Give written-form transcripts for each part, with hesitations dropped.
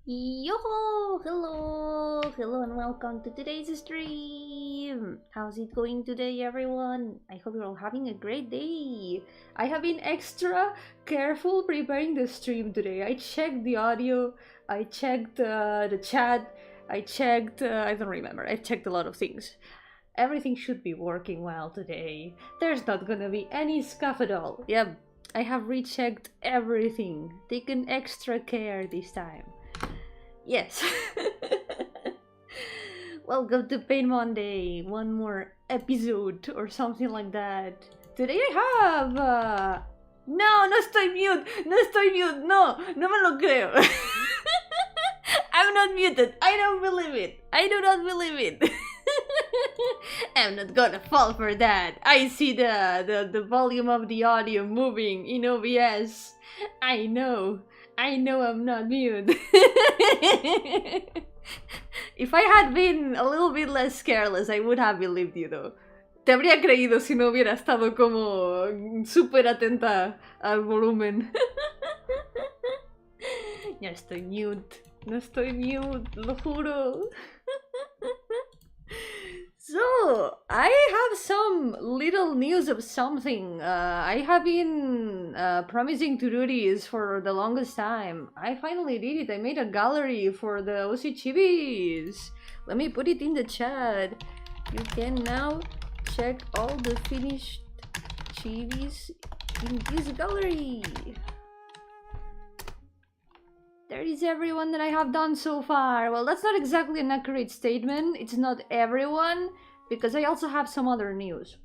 Yo-hooo! Hello and welcome to today's stream! How's it going today, everyone? I hope you're all having a great day! I have been extra careful preparing the stream today. I checked the audio, I checked the chat, I checked, I don't remember, I checked a lot of things. Everything should be working well today. There's not gonna be any scuffle. Yep, I have rechecked everything, taken extra care this time. Yes. Welcome to Pain Monday. One more episode or something like that. Today I have... No estoy mute. No me lo creo. I'm not muted. I don't believe it. I do not believe it. I'm not gonna fall for that. I see the volume of the audio moving in OBS. I know I'm not mute. If I had been a little bit less careless, I would have believed you though. Te habría creído si no hubiera estado como súper atenta al volumen. No estoy mute, lo juro. So, I have some little news of something. I have been promising to do this for the longest time. I finally did it. I made a gallery for the OC Chibis. Let me put it in the chat. You can now check all the finished Chibis in this gallery. There is everyone that I have done so far. Well, that's not exactly an accurate statement. It's not everyone, because I also have some other news.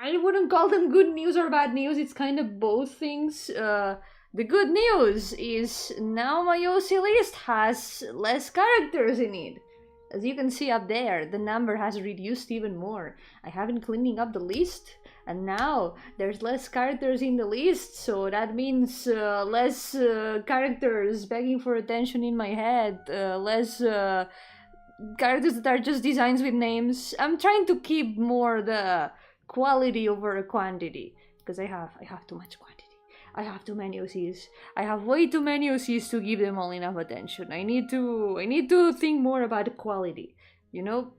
I wouldn't call them good news or bad news. It's kind of both things. The good news is now my OC list has less characters in it. As you can see up there, the number has reduced even more. I have been cleaning up the list, and now there's less characters in the list, so that means less characters begging for attention in my head, less characters that are just designs with names. I'm trying to keep more the quality over quantity, because I have too much quantity. I have too many OCs. I have way too many OCs to give them all enough attention. I need to think more about quality, you know?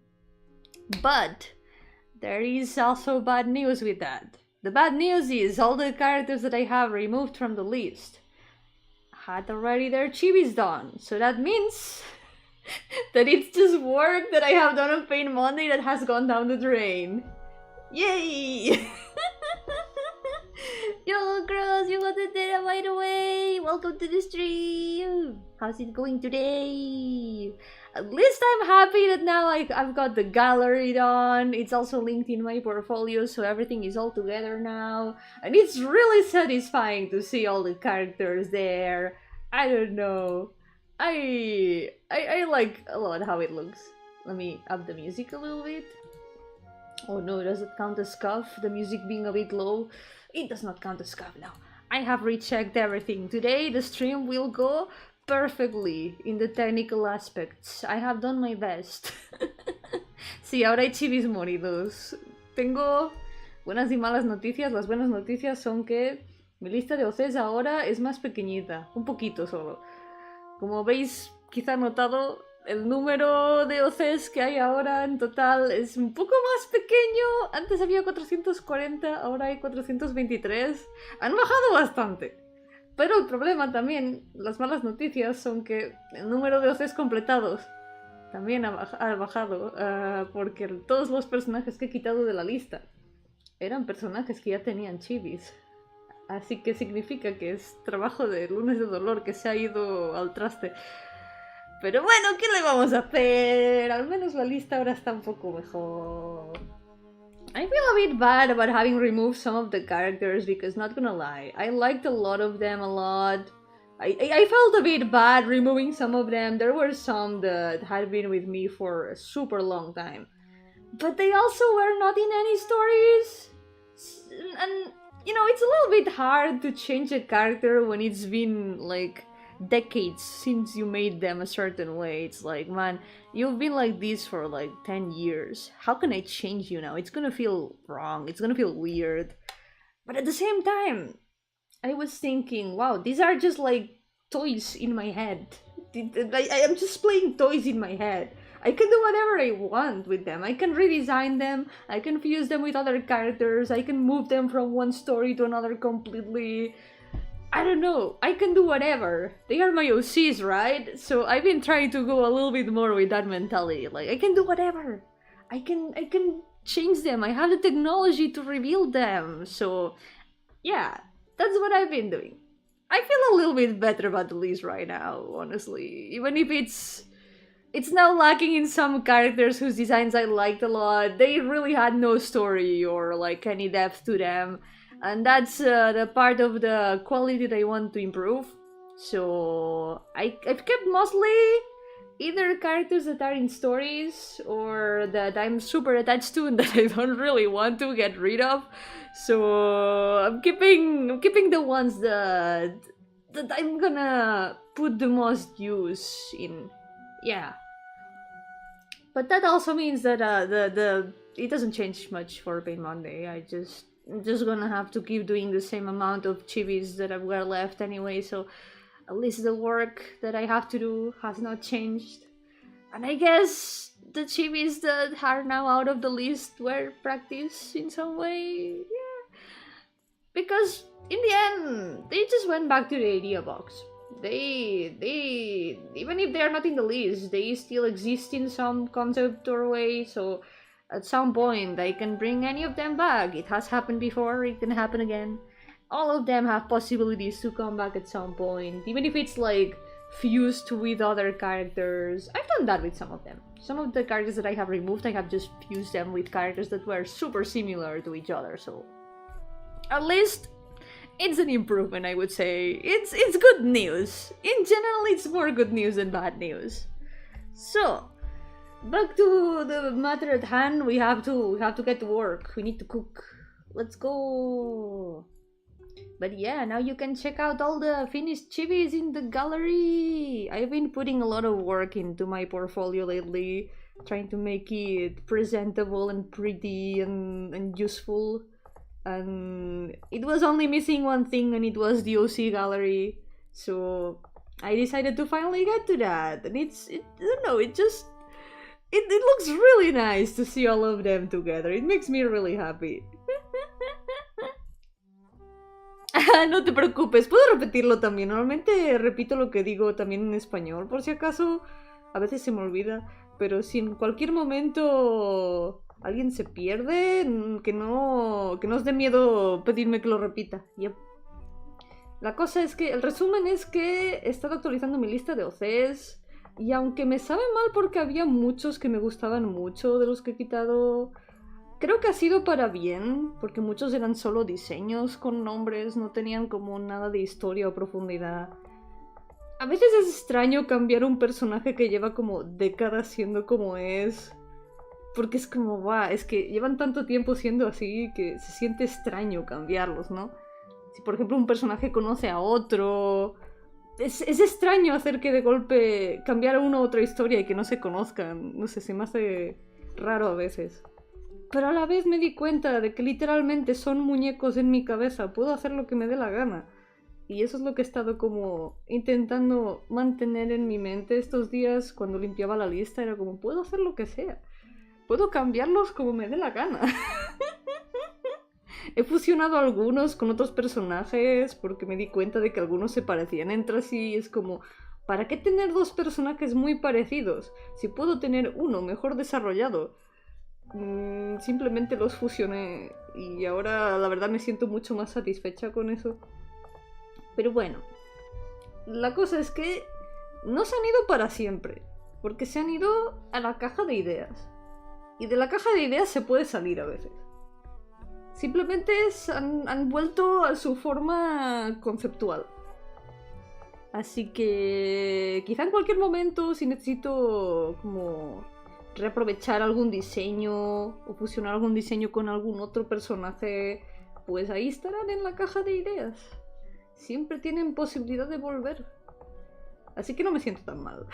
But there is also bad news with that. The bad news is all the characters that I have removed from the list had already their chibis done. So that means that it's just work that I have done on Pain Monday that has gone down the drain. Yay! Yo, girls, you got the data right away! Welcome to the stream! How's it going today? At least I'm happy that now I've got the gallery done. It's also linked in my portfolio, so everything is all together now. And it's really satisfying to see all the characters there. I don't know. I like a lot how it looks. Let me up the music a little bit. Oh no, does it count as scuff? The music being a bit low? It does not count as scuff now. I have rechecked everything. Today the stream will go perfectly in the technical aspects. I have done my best. Sí, ahora hay chivis moridos. Tengo buenas y malas noticias. Las buenas noticias son que mi lista de OCs ahora es más pequeñita. Un poquito solo. Como veis, quizá notado, el número de OCs que hay ahora en total es un poco más pequeño. Antes había 440, ahora hay 423. Han bajado bastante. Pero el problema también, las malas noticias, son que el número de OCs completados también ha bajado. Porque todos los personajes que he quitado de la lista eran personajes que ya tenían chibis. Así que significa que es trabajo de lunes de dolor que se ha ido al traste. Pero bueno, ¿qué le vamos a hacer? Al menos la lista ahora está un poco mejor. I feel a bit bad about having removed some of the characters because, not gonna lie, I liked a lot of them a lot. I felt a bit bad removing some of them. There were some that had been with me for a super long time. But they also were not in any stories. And, you know, it's a little bit hard to change a character when it's been, like, decades since you made them a certain way. It's like, man, you've been like this for like 10 years. How can I change you now? It's gonna feel wrong. It's gonna feel weird. But at the same time, I was thinking, wow, these are just like toys in my head. I'm just playing toys in my head. I can do whatever I want with them. I can redesign them, I can fuse them with other characters, I can move them from one story to another completely. I don't know, I can do whatever. They are my OCs, right? So I've been trying to go a little bit more with that mentality. Like, I can do whatever. I can change them. I have the technology to reveal them. So yeah, that's what I've been doing. I feel a little bit better about the list right now, honestly. Even if it's now lacking in some characters whose designs I liked a lot. They really had no story or like any depth to them. And that's the part of the quality that I want to improve. So I've kept mostly either characters that are in stories or that I'm super attached to and that I don't really want to get rid of. So I'm keeping the ones that I'm gonna put the most use in. Yeah. But that also means that it doesn't change much for Pain Monday. I'm just gonna have to keep doing the same amount of chibis that I've got left anyway, so at least the work that I have to do has not changed. And I guess the chibis that are now out of the list were practiced in some way, yeah. Because in the end, they just went back to the idea box. They even if they are not in the list, they still exist in some concept or way, so at some point I can bring any of them back. It has happened before, it can happen again. All of them have possibilities to come back at some point, even if it's like fused with other characters. I've done that with some of them. Some of the characters that I have removed, I have just fused them with characters that were super similar to each other, so at least it's an improvement, I would say. It's good news. In general, it's more good news than bad news. So back to the matter at hand. We have to get to work. We need to cook. Let's go. But yeah, now you can check out all the finished chibis in the gallery. I've been putting a lot of work into my portfolio lately, trying to make it presentable and pretty and useful. And it was only missing one thing, and it was the OC gallery. So I decided to finally get to that. And I don't know, it looks really nice to see all of them together. It makes me really happy. No te preocupes, puedo repetirlo también. Normalmente repito lo que digo también en español, por si acaso. A veces se me olvida. Pero si en cualquier momento alguien se pierde, que no os dé miedo pedirme que lo repita. Yep. La cosa es que, el resumen es que he estado actualizando mi lista de OCs. Y aunque me sabe mal porque había muchos que me gustaban mucho de los que he quitado, creo que ha sido para bien, porque muchos eran solo diseños con nombres, no tenían como nada de historia o profundidad. A veces es extraño cambiar un personaje que lleva como décadas siendo como es, porque es como, guau, es que llevan tanto tiempo siendo así que se siente extraño cambiarlos, ¿no? Si por ejemplo un personaje conoce a otro, es extraño hacer que de golpe cambiar a una u otra historia y que no se conozcan, no sé, se me hace raro a veces. Pero a la vez me di cuenta de que literalmente son muñecos en mi cabeza, puedo hacer lo que me dé la gana. Y eso es lo que he estado como intentando mantener en mi mente estos días cuando limpiaba la lista, era como, puedo hacer lo que sea. Puedo cambiarlos como me dé la gana. He fusionado algunos con otros personajes porque me di cuenta de que algunos se parecían entre sí. Es como, ¿para qué tener dos personajes muy parecidos? Si puedo tener uno mejor desarrollado. Simplemente los fusioné y ahora la verdad me siento mucho más satisfecha con eso. Pero bueno, la cosa es que no se han ido para siempre, porque se han ido a la caja de ideas. Y de la caja de ideas se puede salir a veces. Simplemente han vuelto a su forma conceptual. Así que quizá en cualquier momento, si necesito como reaprovechar algún diseño o fusionar algún diseño con algún otro personaje, pues ahí estarán en la caja de ideas. Siempre tienen posibilidad de volver. Así que no me siento tan mal.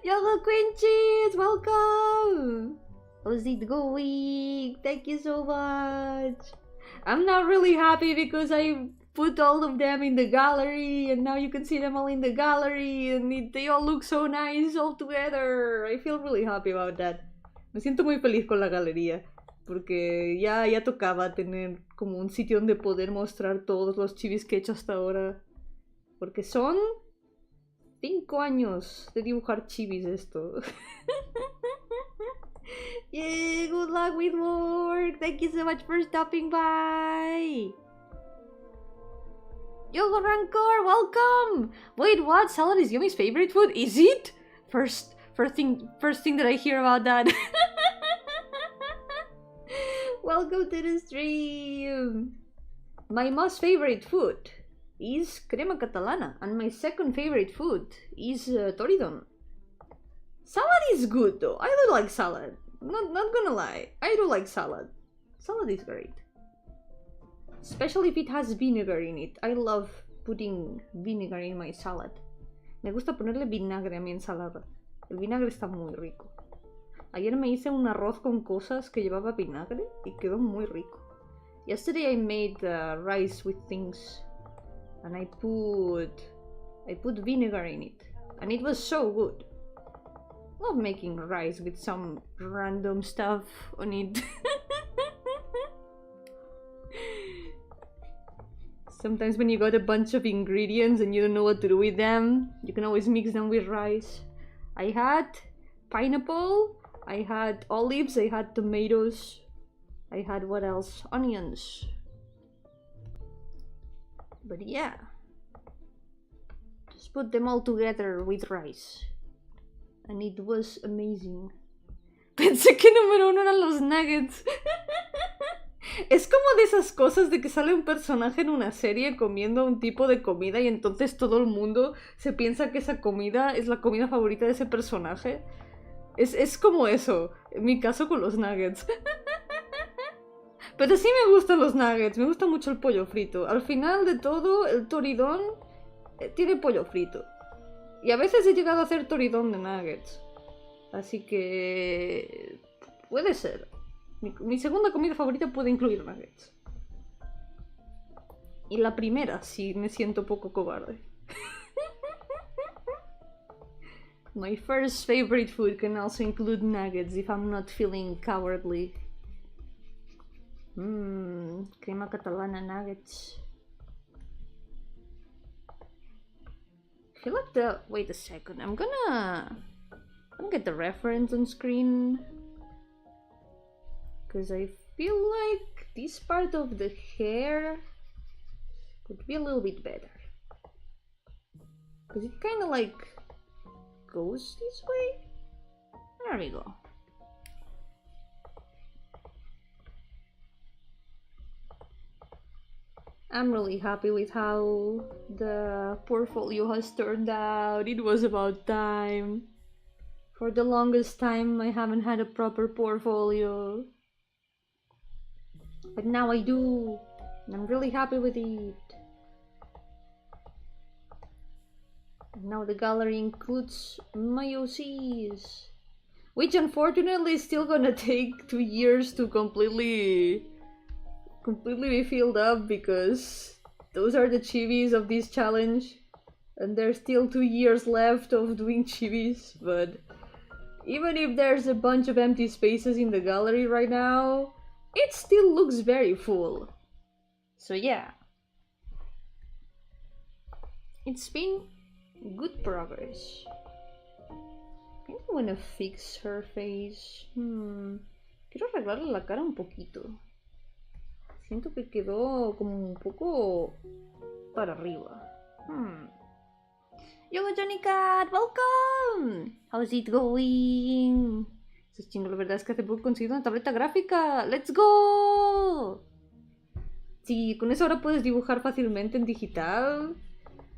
Hello Quinchis, welcome! How's it going? Thank you so much! I'm not really happy because I put all of them in the gallery, and now you can see them all in the gallery, and they all look so nice all together. I feel really happy about that. Me siento muy feliz con la galería, porque ya tocaba tener como un sitio donde poder mostrar todos los chivis que he hecho hasta ahora. Porque son 5 años de dibujar chivis esto. Yay, good luck with work. Thank you so much for stopping by. Yo, Rancor, welcome. Wait, what? Salad is Yomi's favorite food? Is it? First thing that I hear about that. Welcome to the stream. My most favorite food is crema catalana, and my second favorite food is toridon. Salad is good though. I do like salad. Not gonna lie, I do like salad. Salad is great. Especially if it has vinegar in it. I love putting vinegar in my salad. Me gusta ponerle vinagre a mi ensalada. El vinagre está muy rico. Ayer me hice un arroz con cosas que llevaba vinagre y quedó muy rico. Yesterday I made rice with things and I put vinegar in it and it was so good. Love making rice with some random stuff on it. Sometimes when you got a bunch of ingredients and you don't know what to do with them, you can always mix them with rice. I had pineapple, I had olives, I had tomatoes, I had what else? Onions. But yeah, just put them all together with rice. And it was amazing. Pensé que número uno eran los nuggets. Es como de esas cosas de que sale un personaje en una serie comiendo un tipo de comida y entonces todo el mundo se piensa que esa comida es la comida favorita de ese personaje. Es como eso, en mi caso con los nuggets. Pero sí me gustan los nuggets, me gusta mucho el pollo frito. Al final de todo, el toridón tiene pollo frito. Y a veces he llegado a hacer toridón de nuggets. Así que puede ser. Mi segunda comida favorita puede incluir nuggets. Y la primera sí me siento poco cobarde. My first favorite food can also include nuggets if I'm not feeling cowardly. Crema catalana nuggets. I feel like wait a second, I'm gonna get the reference on screen. Because I feel like this part of the hair could be a little bit better. Because it kind of like goes this way. There we go. I'm really happy with how the portfolio has turned out. It was about time. For the longest time I haven't had a proper portfolio. But now I do, and I'm really happy with it. And now the gallery includes my OCs, which unfortunately is still gonna take 2 years to completely be filled up, because those are the chivis of this challenge, and there's still 2 years left of doing chivis. But even if there's a bunch of empty spaces in the gallery right now, it still looks very full. So yeah, it's been good progress. I think I'm gonna fix her face. Quiero arreglarle la cara un poquito. Siento que quedó como un poco para arriba. Yo, Johnny Cat, welcome! How's it going? Eso chingo, la verdad es que hace poco he conseguido una tableta gráfica. ¡Let's go! Sí, con eso ahora puedes dibujar fácilmente en digital.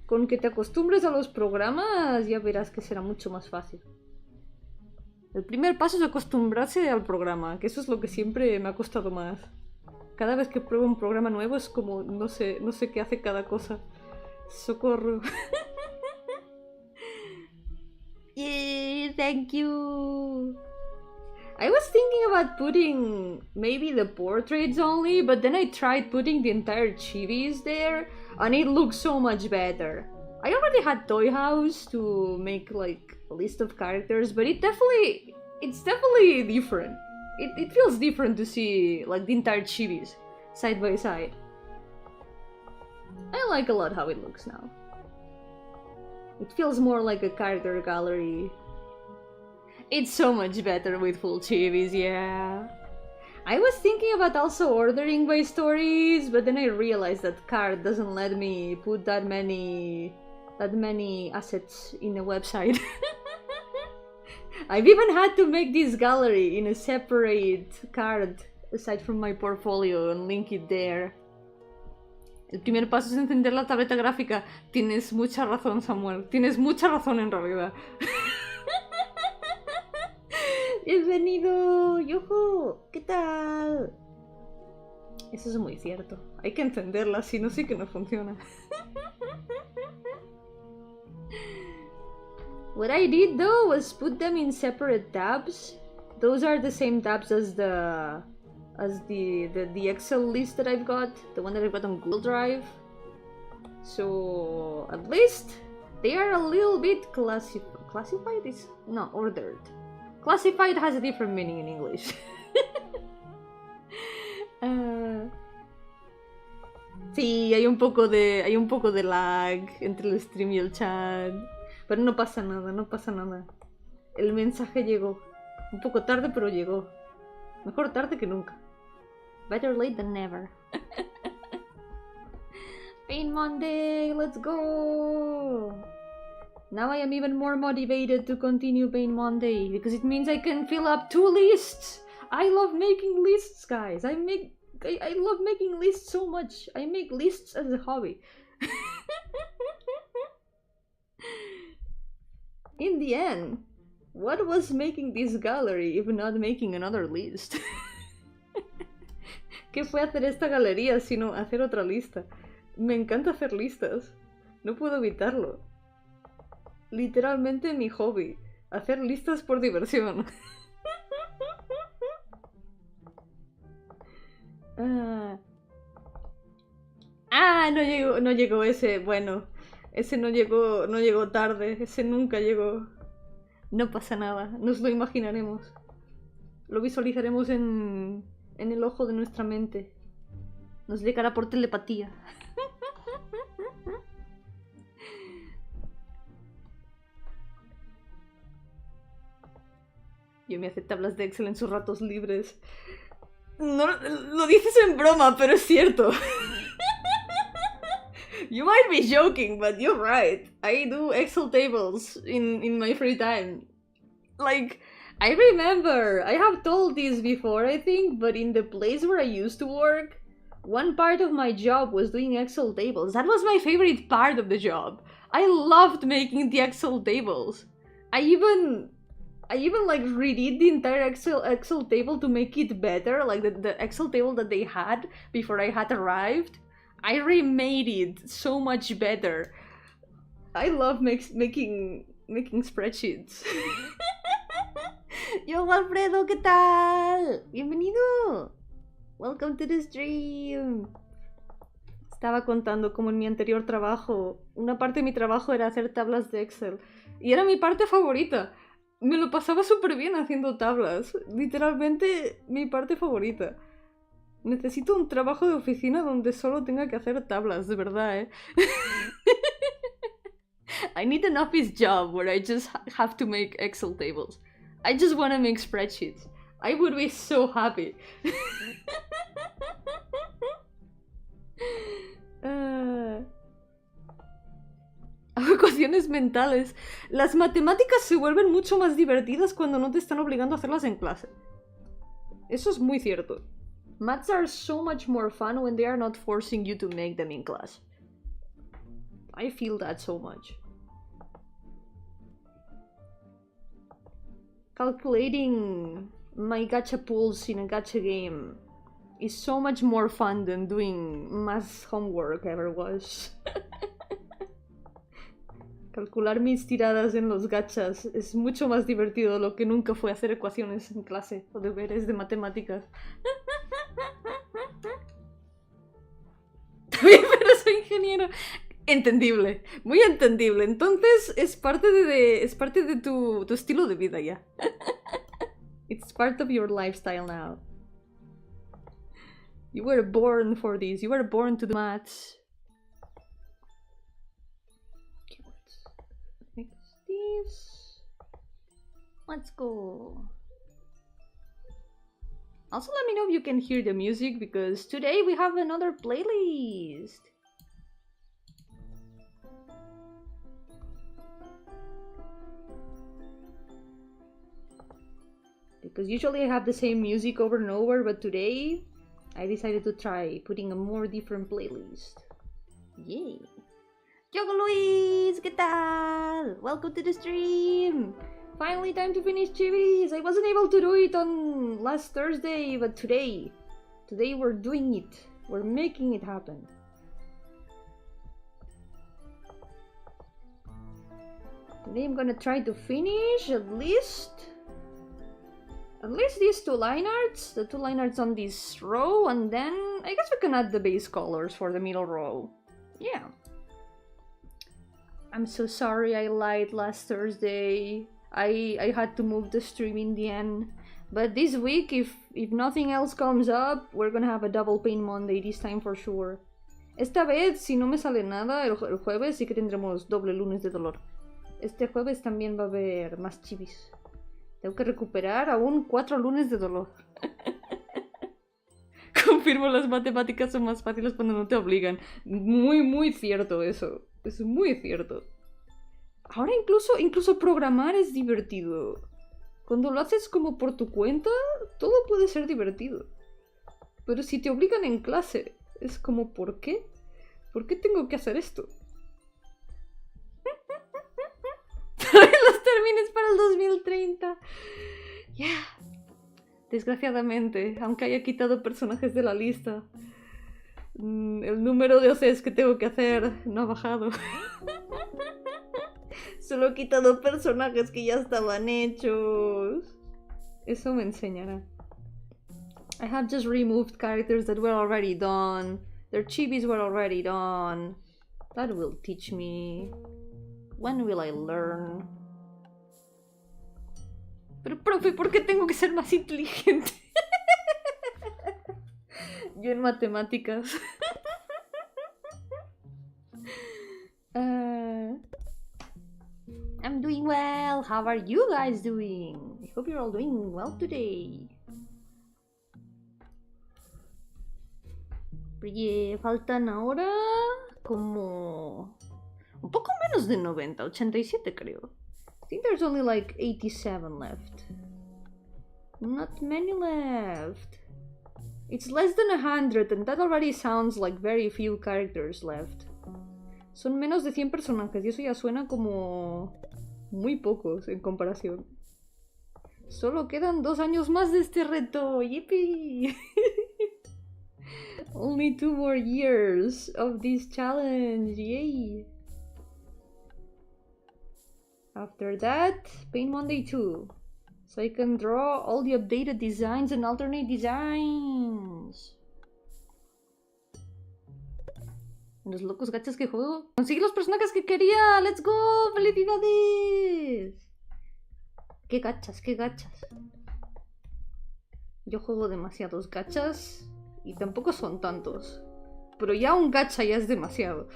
Con que te acostumbres a los programas, ya verás que será mucho más fácil. El primer paso es acostumbrarse al programa, que eso es lo que siempre me ha costado más. Cada vez que pruebo un programa nuevo es como, no sé qué hace cada cosa. ¡Socorro! Yeah, thank you! I was thinking about putting maybe the portraits only, but then I tried putting the entire chivis there, and it looks so much better. I already had Toy House to make like a list of characters, but it's definitely different. It feels different to see like the entire chibis side by side. I like a lot how it looks now. It feels more like a character gallery. It's so much better with full chibis, yeah. I was thinking about also ordering by stories, but then I realized that card doesn't let me put that many assets in a website. I've even had to make this gallery in a separate card aside from my portfolio and link it there. El primer paso es encender la tableta gráfica. Tienes mucha razón, Samuel. Tienes mucha razón en realidad. Bienvenido, Yo-hooo. ¿Qué tal? Eso es muy cierto. Hay que encenderla, si no sí que no funciona. What I did though was put them in separate tabs. Those are the same tabs as the Excel list that I've got, the one that I've got on Google Drive. So at least they are a little bit classified. Is no, ordered. Classified has a different meaning in English. Sí, hay un poco de lag entre el stream y el chat, pero no pasa nada, no pasa nada. El mensaje llegó, un poco tarde, pero llegó. Mejor tarde que nunca. Better late than never. Pain Monday, let's go! Now I am even more motivated to continue Pain Monday, because it means I can fill up 2 lists! I love making lists, guys! I love making lists so much! I make lists as a hobby. In the end, what was making this gallery if not making another list? ¿Qué fue hacer esta galería sino hacer otra lista? Me encanta hacer listas. No puedo evitarlo. Literalmente mi hobby. Hacer listas por diversión. No llegó ese. Bueno, ese no llegó tarde. Ese nunca llegó. No pasa nada. Nos lo imaginaremos. Lo visualizaremos en el ojo de nuestra mente. Nos llegará por telepatía. Yo me hace tablas de Excel en sus ratos libres. No, lo dices en broma, pero es cierto. You might be joking, but you're right. I do Excel tables in my free time. Like, I remember, I have told this before, I think, but in the place where I used to work, one part of my job was doing Excel tables. That was my favorite part of the job. I loved making the Excel tables. I even like redid the entire Excel table to make it better, like the Excel table that they had before I had arrived. I remade it so much better. I love making spreadsheets. Yo, Alfredo, ¿qué tal? Bienvenido. Welcome to the stream. Estaba contando como en mi anterior trabajo, una parte de mi trabajo era hacer tablas de Excel. Y era mi parte favorita. Me lo pasaba súper bien haciendo tablas. Literalmente mi parte favorita. Necesito un trabajo de oficina donde solo tenga que hacer tablas, de verdad, ¿eh? I need an office job where I just have to make Excel tables. I just want to make spreadsheets. I would be so happy. Ecuaciones mentales. Las matemáticas se vuelven mucho más divertidas cuando no te están obligando a hacerlas en clase. Eso es muy cierto. Maths are so much more fun when they are not forcing you to make them in class. I feel that so much. Calculating my gacha pools in a gacha game is so much more fun than doing math homework ever was. Calcular mis tiradas en los gachas es mucho más divertido de lo que nunca fue hacer ecuaciones en clase o deberes de matemáticas. También, pero soy ingeniero. Entendible, muy entendible. Entonces es parte de tu estilo de vida ya. It's part of your lifestyle now. You were born for this. You were born to do maths. Okay, let's fix this. Let's go. Also, let me know if you can hear the music, because today we have another playlist. Because usually I have the same music over and over, but today I decided to try putting a more different playlist. Yay! Yo, Luis! ¿Qué tal? Welcome to the stream! Finally time to finish Chivis! I wasn't able to do it on last Thursday, but today we're doing it. We're making it happen. Today I'm gonna try to finish at least these two line arts, the two line arts on this row, and then I guess we can add the base colors for the middle row. Yeah. I'm so sorry I lied last Thursday. I had to move the stream in the end. But this week, if nothing else comes up, we're gonna have a double paint Monday this time for sure. Esta vez, si no me sale nada, el jueves sí que tendremos doble lunes de dolor. Este jueves también va a haber más chivis. Tengo que recuperar aún 4 lunes de dolor. Confirmo, las matemáticas son más fáciles cuando no te obligan. Muy, muy cierto eso. Es muy cierto. Ahora incluso programar es divertido. Cuando lo haces como por tu cuenta, todo puede ser divertido. Pero si te obligan en clase, es como, ¿por qué? ¿Por qué tengo que hacer esto? Los términos para el 2030. Ya. Yeah. Desgraciadamente, aunque haya quitado personajes de la lista, el número de OCs que tengo que hacer no ha bajado. Solo he quitado personajes que ya estaban hechos. Eso me enseñará. I have just removed characters that were already done. Their chibis were already done. That will teach me. When will I learn? Pero, profe, ¿por qué tengo que ser más inteligente? Yo en matemáticas. I'm doing well. How are you guys doing? I hope you're all doing well today. Oye, faltan ahora como un poco menos de 90, 87 creo. I think there's only like 87 left. Not many left. It's less than 100, and that already sounds like very few characters left. Son menos de 100 personajes y eso ya suena como muy pocos en comparación. Solo quedan 2 años más de este reto. ¡Yippee! Only 2 more years of this challenge. Yay! After that, Paint Monday 2. So I can draw all the updated designs and alternate designs. Los locos gachas que juego. Conseguí los personajes que quería. ¡Let's go! ¡Felicidades! ¡Qué gachas, qué gachas! Yo juego demasiados gachas y tampoco son tantos. Pero ya un gacha ya es demasiado.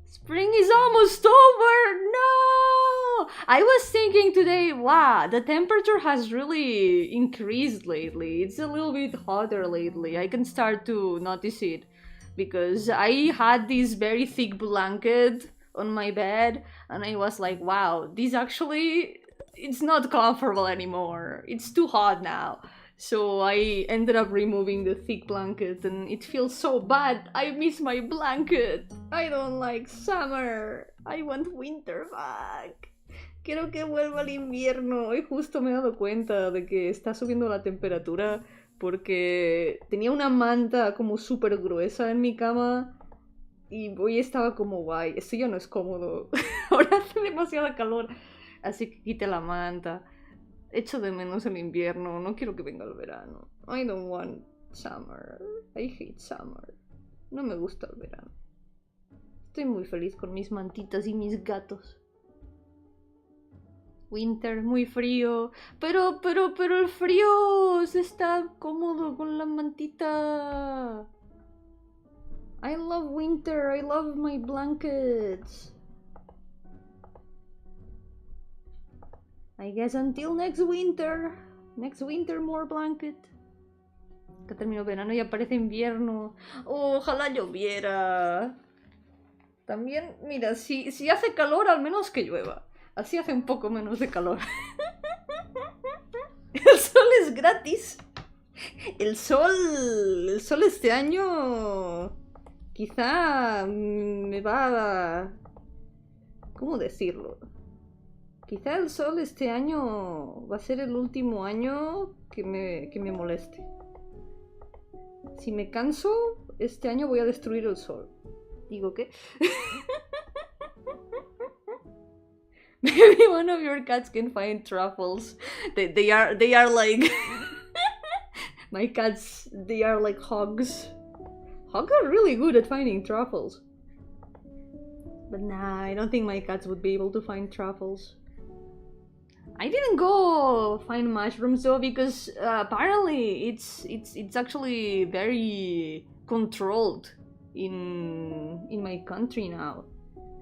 Spring is almost over! No! I was thinking today, wow, the temperature has really increased lately. It's a little bit hotter lately. I can start to notice it. Because I had this very thick blanket on my bed and I was like, wow, this actually, it's not comfortable anymore. It's too hot now. So I ended up removing the thick blanket and it feels so bad. I miss my blanket. I don't like summer. I want winter back. Quiero que vuelva el invierno. Hoy justo me he dado cuenta de que está subiendo la temperatura porque tenía una manta como súper gruesa en mi cama y hoy estaba como, guay, esto ya no es cómodo. Ahora hace demasiada calor. Así que quité la manta. Echo de menos el invierno, no quiero que venga el verano. I don't want Summer. I hate summer. No me gusta el verano. Estoy muy feliz con mis mantitas y mis gatos. Winter, muy frío. Pero el frío se está cómodo con la mantita. I love winter. I love my blankets. I guess until next winter. Next winter, more blanket. Que terminó verano y aparece invierno. Oh, ojalá lloviera. También, mira, si hace calor, al menos que llueva. Así hace un poco menos de calor. El sol es gratis. El sol este año quizá me va a... ¿Cómo decirlo? Quizá el sol este año va a ser el último año que me moleste. Si me canso, este año voy a destruir el sol. ¿Digo qué? Maybe one of your cats can find truffles. They are like... My cats, they are like hogs. Hogs are really good at finding truffles. But nah, I don't think my cats would be able to find truffles. I didn't go find mushrooms though, because apparently it's actually very controlled in my country now.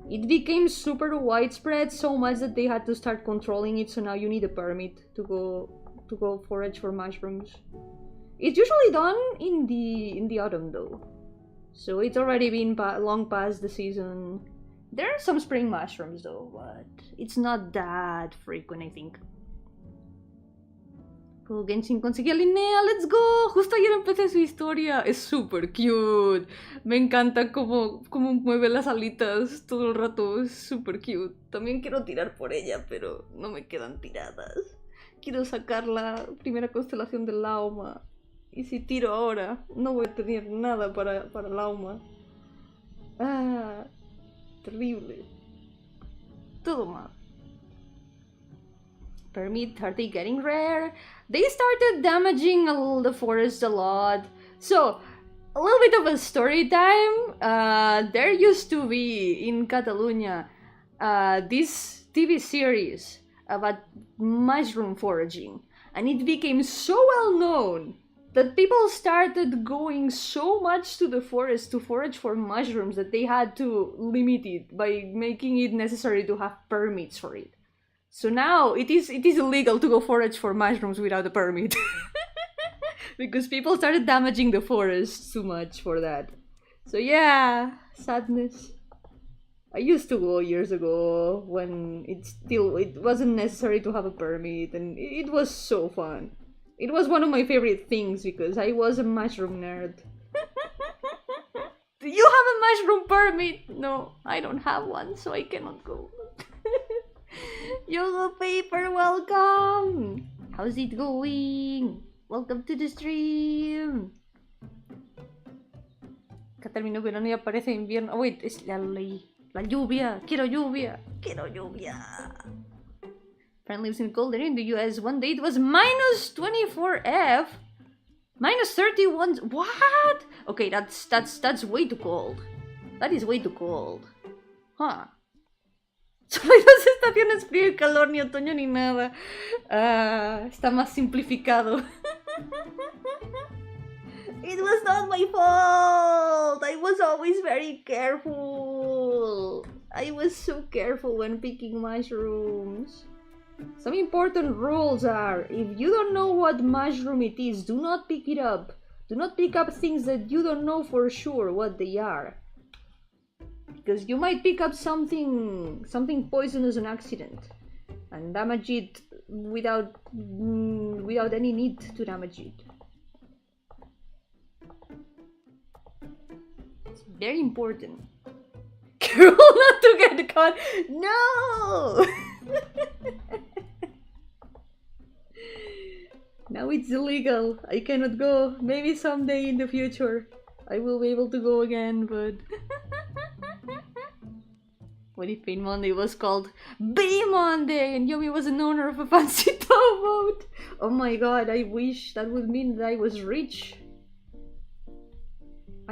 It became super widespread, so much that they had to start controlling it, so now you need a permit to go forage for mushrooms. It's usually done in the autumn though, so it's already been long past the season. There are some spring mushrooms though, but it's not that frequent, I think. Oh, Genshin conseguí a Linnea, let's go! Justo ayer empecé su historia, es super cute. Me encanta cómo mueve las alitas todo el rato, es super cute. También quiero tirar por ella, pero no me quedan tiradas. Quiero sacar la primera constelación del Lauma. Y si tiro ahora, no voy a tener nada para Lauma. Ah, terrible. Todo mal. Permit, are they getting rare? They started damaging the forest a lot. So, a little bit of a story time. There used to be in Catalonia this TV series about mushroom foraging. And it became so well known that people started going so much to the forest to forage for mushrooms that they had to limit it by making it necessary to have permits for it. So now it is illegal to go forage for mushrooms without a permit. Because people started damaging the forest too much for that. So yeah, sadness. I used to go years ago when it wasn't necessary to have a permit, and it was so fun. It was one of my favorite things because I was a mushroom nerd. Do you have a mushroom permit? No, I don't have one, so I cannot go. Yo-hooo paper, welcome! How's it going? Welcome to the stream. Que terminó verano y aparece invierno. Oh, wait, es la ley. La lluvia. Quiero lluvia. Quiero lluvia. Friend lives in cold area in the US. One day it was minus 24F. Minus 31. What? Okay, that's way too cold. That is way too cold. Huh. Solo hay dos estaciones, frío y calor, ni otoño ni nada. Está más simplificado. It was not my fault. I was always very careful. I was so careful when picking mushrooms. Some important rules are, if you don't know what mushroom it is, do not pick it up. Do not pick up things that you don't know for sure what they are. Because you might pick up something poisonous on accident and damage it without any need to damage it. It's very important. Careful not to get caught. No! Now it's illegal. I cannot go. Maybe someday in the future I will be able to go again, but... What if Pain Monday was called B Monday and Yomi was an owner of a fancy towboat? Oh my god, I wish that would mean that I was rich.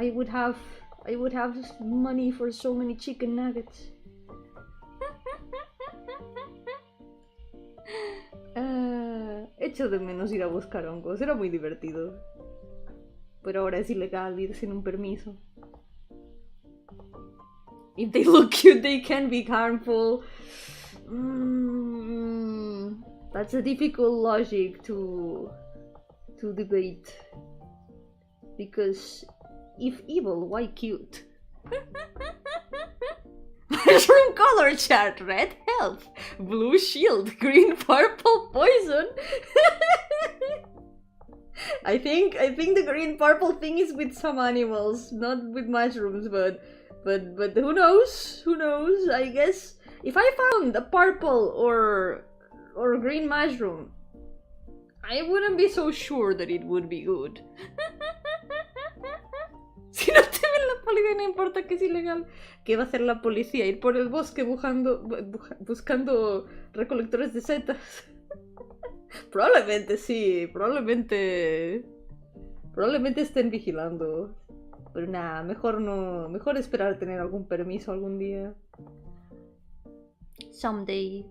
I would have money for so many chicken nuggets. Echo de menos ir a buscar hongos, era muy divertido. Pero ahora es ilegal ir sin un permiso. If they look cute, they can be harmful. That's a difficult logic to debate. Because if evil, why cute? Mushroom color chart: red health, blue shield, green purple poison. I think the green purple thing is with some animals, not with mushrooms, but who knows? Who knows? I guess if I found a purple or green mushroom, I wouldn't be so sure that it would be good. Si no te ven la policía, no importa que es ilegal. ¿Qué va a hacer la policía? Ir por el bosque buscando recolectores de setas. Probablemente sí, probablemente estén vigilando. Pero nada, mejor no, mejor esperar tener algún permiso algún día. Someday.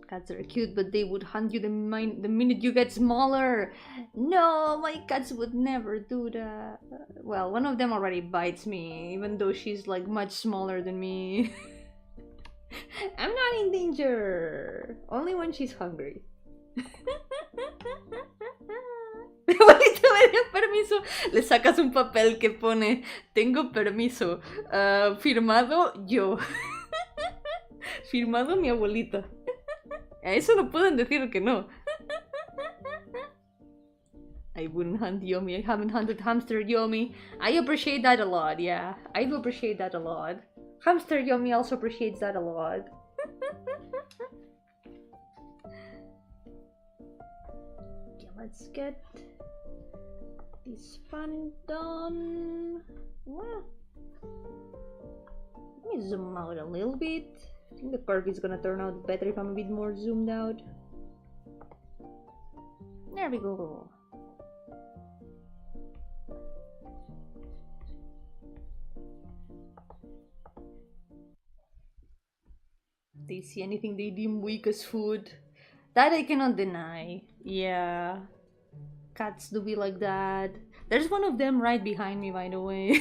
Cats are cute, but they would hunt you the minute you get smaller. No, my cats would never do that. Well, one of them already bites me, even though she's like much smaller than me. I'm not in danger. Only when she's hungry. Abuelita, me dio permiso. Le sacas un papel que pone: tengo permiso. Firmado yo. Firmado mi abuelita. A eso no pueden decir que no. I wouldn't hunt Yomi. I haven't hunted hamster Yomi. I appreciate that a lot, yeah. I do appreciate that a lot. Hamster Yomi also appreciates that a lot. Okay, let's get this fun done. Well, let me zoom out a little bit. I think the curve is gonna turn out better if I'm a bit more zoomed out. There we go. They see anything they deem weak as food. That I cannot deny. Yeah. Cats do be like that. There's one of them right behind me, by the way.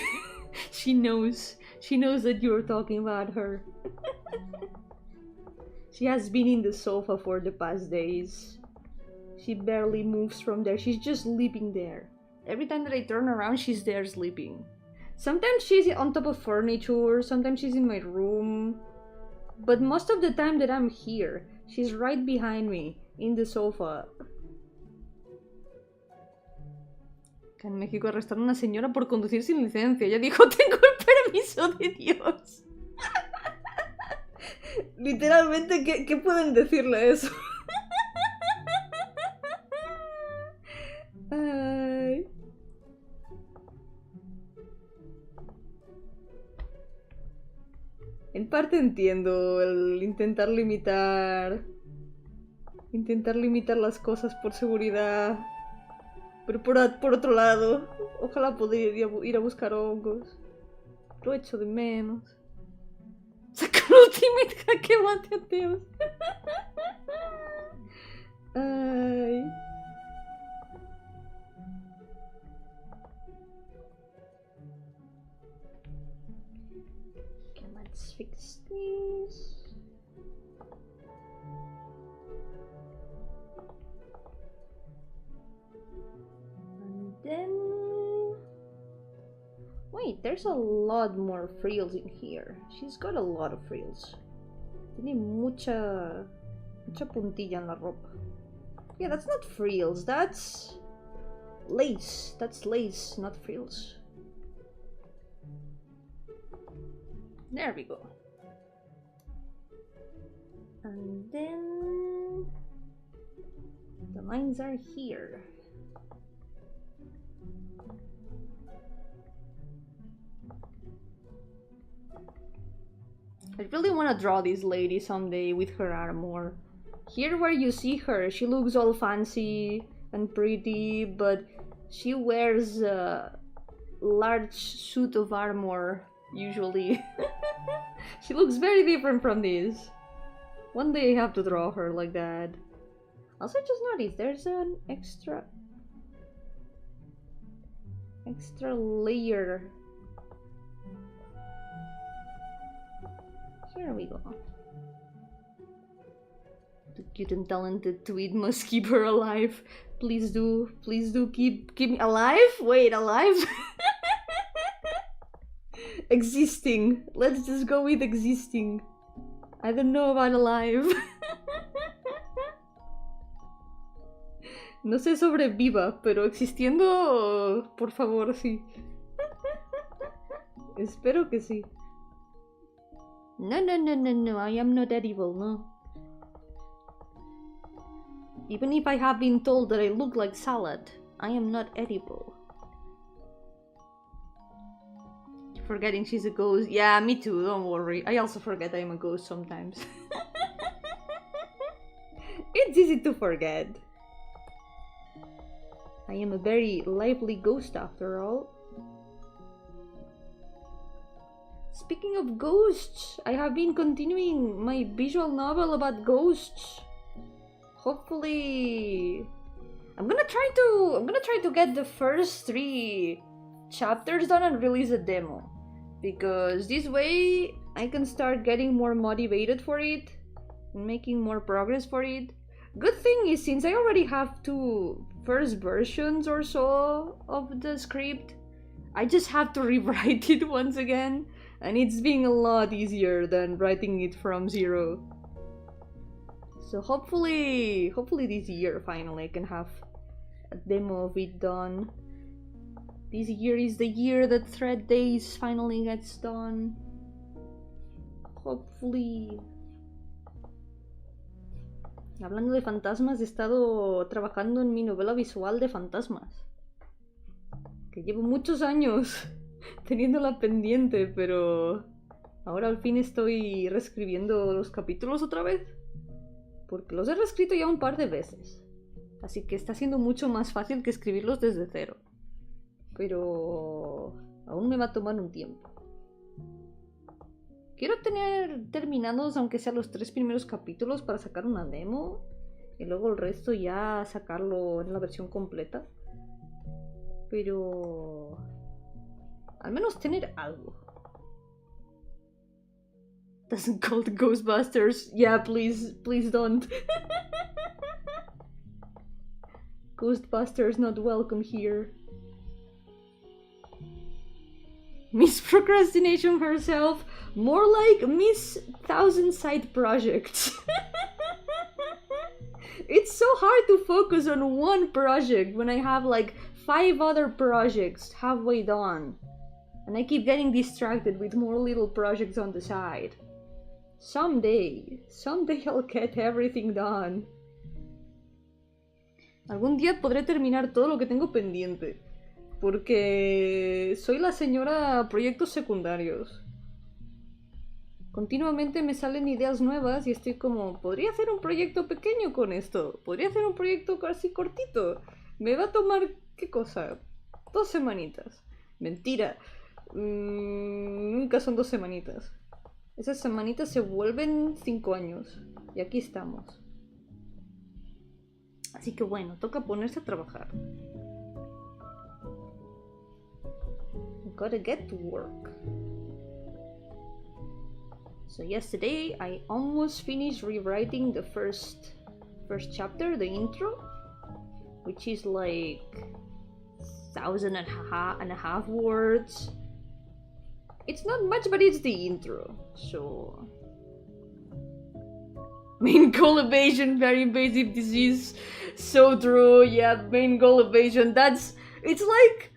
She knows that you're talking about her. She has been in the sofa for the past days. She barely moves from there. She's just sleeping there. Every time that I turn around, she's there sleeping. Sometimes she's on top of furniture, sometimes she's in my room. But most of the time that I'm here, she's right behind me, in the sofa. Que en México arrestaron a una señora por conducir sin licencia. Ella dijo: tengo el permiso de Dios. Literalmente, ¿qué pueden decirle a eso? Ay. En parte entiendo el intentar limitar las cosas por seguridad. Pero por otro lado, ojalá podría ir a buscar hongos. Lo echo de menos. Saca un ultimate jaque mate ateos. Ay. Okay, let's fix this. And then... Wait, there's a lot more frills in here. She's got a lot of frills. Tiene mucha puntilla en la ropa. Yeah, that's not frills, that's lace. That's lace, not frills. There we go. And then the lines are here. I really want to draw this lady someday with her armor. Here where you see her, she looks all fancy and pretty, but she wears large suit of armor, usually. She looks very different from this. One day I have to draw her like that. Also, I just noticed there's an extra layer. Here we go. The cute and talented tweet must keep her alive. Please do keep me alive? Wait, alive? Existing. Let's just go with existing. I don't know about alive. No sé sobre viva, pero existiendo, por favor, sí. Espero que sí. No, I am not edible, no. Even if I have been told that I look like salad, I am not edible. Forgetting she's a ghost. Yeah, me too, don't worry. I also forget I'm a ghost sometimes. It's easy to forget. I am a very lively ghost after all. Speaking of ghosts, I have been continuing my visual novel about ghosts. Hopefully, I'm gonna try to get the first 3 chapters done and release a demo, because this way I can start getting more motivated for it and making more progress for it. Good thing is, since I already have 2 first versions or so of the script, I just have to rewrite it once again, and it's being a lot easier than writing it from 0. So hopefully this year finally I can have a demo of it done. This year is the year that Thread Days finally gets done. Hopefully. Hablando de fantasmas, he estado trabajando en mi novela visual de fantasmas. Que llevo muchos años teniéndola pendiente, pero ahora al fin estoy reescribiendo los capítulos otra vez. Porque los he reescrito ya un par de veces. Así que está siendo mucho más fácil que escribirlos desde 0. Pero aún me va a tomar un tiempo. Quiero tener terminados aunque sea los 3 primeros capítulos para sacar una demo. Y luego el resto ya sacarlo en la versión completa. Pero al menos tener algo. Doesn't call the Ghostbusters. Yeah, please don't. Ghostbusters not welcome here. Miss Procrastination herself. More like Miss 1000 Side Projects. It's so hard to focus on one project when I have like 5 other projects halfway done. And I keep getting distracted with more little projects on the side. Someday I'll get everything done. Algún día podré terminar todo lo que tengo pendiente. Porque soy la señora proyectos secundarios. Continuamente me salen ideas nuevas y estoy como, podría hacer un proyecto pequeño con esto. Podría hacer un proyecto así cortito. Me va a tomar, ¿qué cosa? 2 semanitas. Mentira. Nunca son 2 semanitas. Esas semanitas se vuelven 5 años. Y aquí estamos. Así que bueno, toca ponerse a trabajar. Gotta get to work. So yesterday I almost finished rewriting the first chapter, the intro, which is like 1,500 words. It's not much, but it's the intro. So main goal evasion, very invasive disease. So true. Yeah, main goal evasion. It's like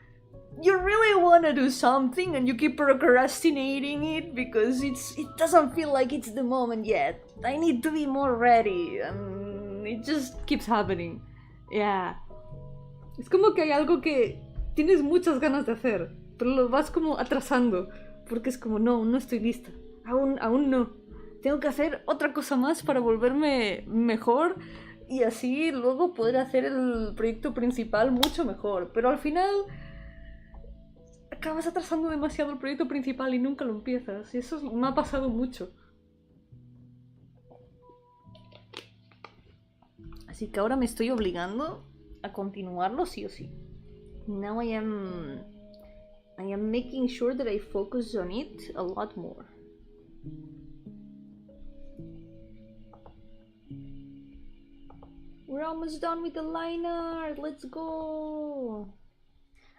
you really want to do something and you keep procrastinating it because it doesn't feel like it's the moment yet. I need to be more ready, and it just keeps happening. Yeah. Es como que hay algo que tienes muchas ganas de hacer, pero lo vas como atrasando, porque es como, no estoy lista. Aún no. Tengo que hacer otra cosa más para volverme mejor y así luego poder hacer el proyecto principal mucho mejor. Pero al final acabas atrasando demasiado el proyecto principal y nunca lo empiezas. Y eso me ha pasado mucho. Así que ahora me estoy obligando a continuarlo sí o sí. Now I am making sure that I focus on it a lot more. We're almost done with the line art. Let's go.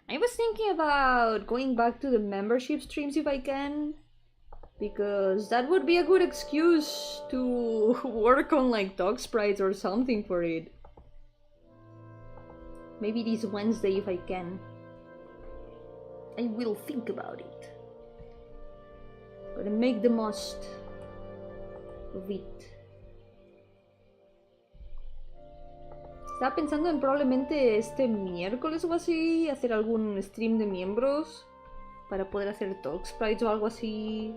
I was thinking about going back to the membership streams if I can, because that would be a good excuse to work on like dog sprites or something for it. Maybe this Wednesday if I can. I will think about it. Gotta make the most of it. Estaba pensando en probablemente este miércoles o así hacer algún stream de miembros para poder hacer talk sprites o algo así.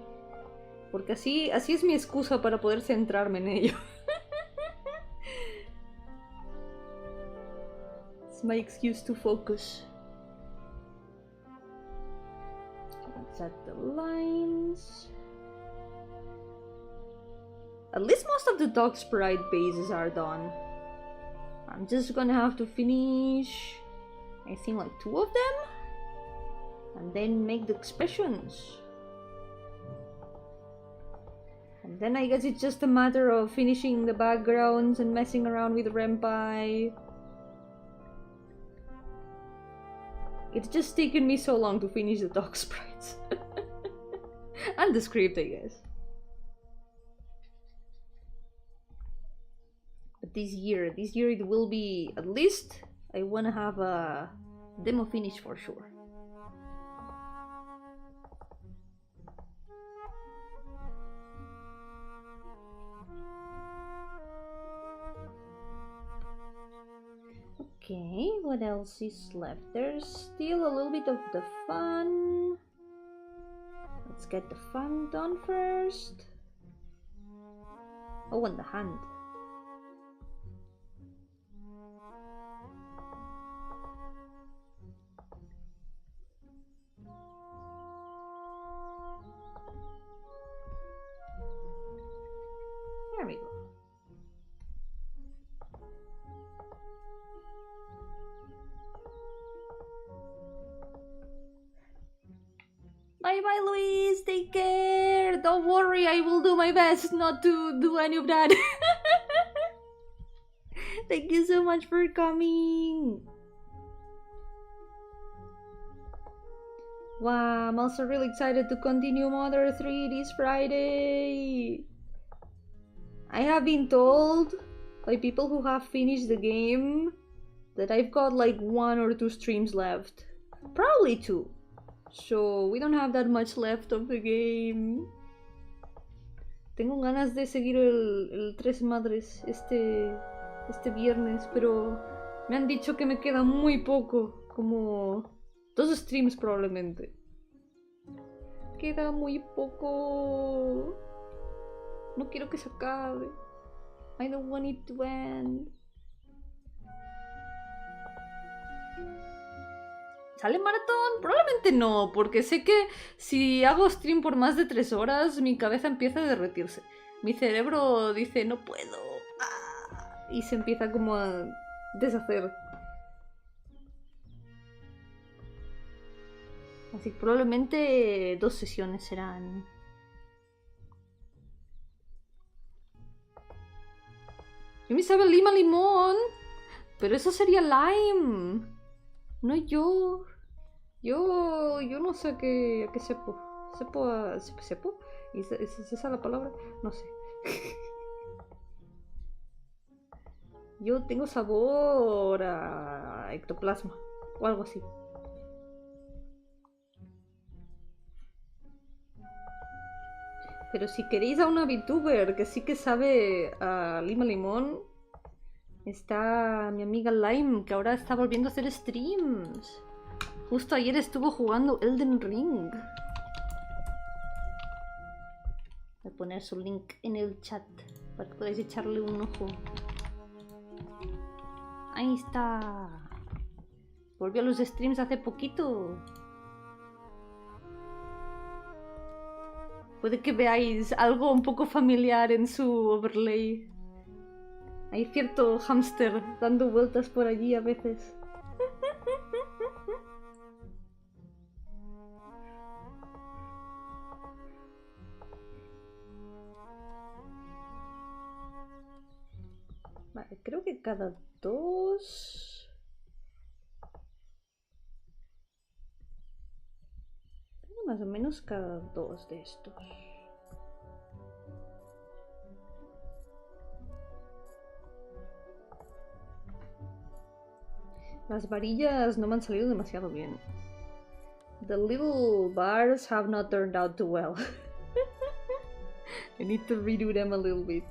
Porque así es mi excusa para poder centrarme en ello. It's my excuse to focus. Set the lines. At least most of the dog sprite bases are done. I'm just gonna have to finish, I think, like 2 of them, and then make the expressions. And then I guess it's just a matter of finishing the backgrounds and messing around with Renpai. It's just taken me so long to finish the dog sprites. And the script, I guess. But this year it will be, at least I wanna have a demo finish for sure. Okay, what else is left? There's still a little bit of the fun. Let's get the fun done first. Oh, and the hand. There we go. Bye bye, Luis. Take care. Don't worry, I will do my best not to do any of that. Thank you so much for coming. Wow, I'm also really excited to continue Mother 3 this Friday. I have been told by people who have finished the game that I've got like 1 or 2 streams left. Probably 2. So we don't have that much left of the game. Tengo ganas de seguir el Tres Madres este viernes, pero me han dicho que me queda muy poco, como 2 streams probablemente. Queda muy poco. No quiero que se acabe. I don't want it to end. ¿Sale maratón? Probablemente no, porque sé que si hago stream por más de 3 horas, mi cabeza empieza a derretirse. Mi cerebro dice, no puedo. Y se empieza como a deshacer. Así que probablemente 2 sesiones serán. Yo me sabe lima limón, pero eso sería lime. No yo. Yo no sé a qué sepo. ¿Sepo? ¿Es esa la palabra? No sé. Yo tengo sabor a ectoplasma o algo así. Pero si queréis a una VTuber que sí que sabe a lima limón, está mi amiga Lime, que ahora está volviendo a hacer streams. Justo ayer estuvo jugando Elden Ring. Voy a poner su link en el chat para que podáis echarle un ojo. Ahí está. Volvió a los streams hace poquito. Puede que veáis algo un poco familiar en su overlay. Hay cierto hámster dando vueltas por allí a veces. Vale, creo que cada dos... Tengo más o menos cada dos de estos. Las varillas no me han salido demasiado bien. The little bars have not turned out too well. I need to redo them a little bit.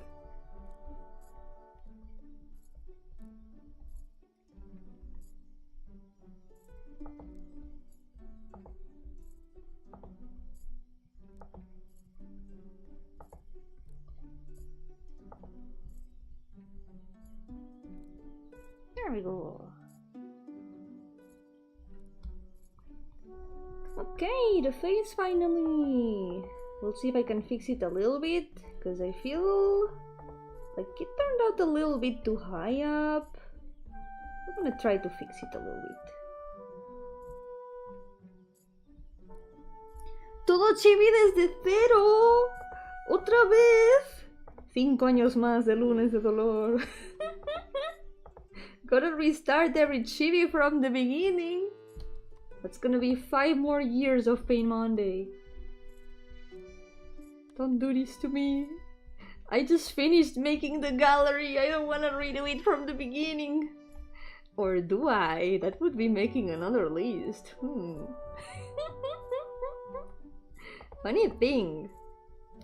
There we go. Okay, the face finally. We'll see if I can fix it a little bit, because I feel like it turned out a little bit too high up. I'm gonna try to fix it a little bit. Todo chibi desde cero. Otra vez. 5 años más de lunes de dolor. Gotta restart every chibi from the beginning. That's gonna be 5 more years of Pain Monday. Don't do this to me. I just finished making the gallery. I don't wanna redo it from the beginning. Or do I? That would be making another list. Funny thing.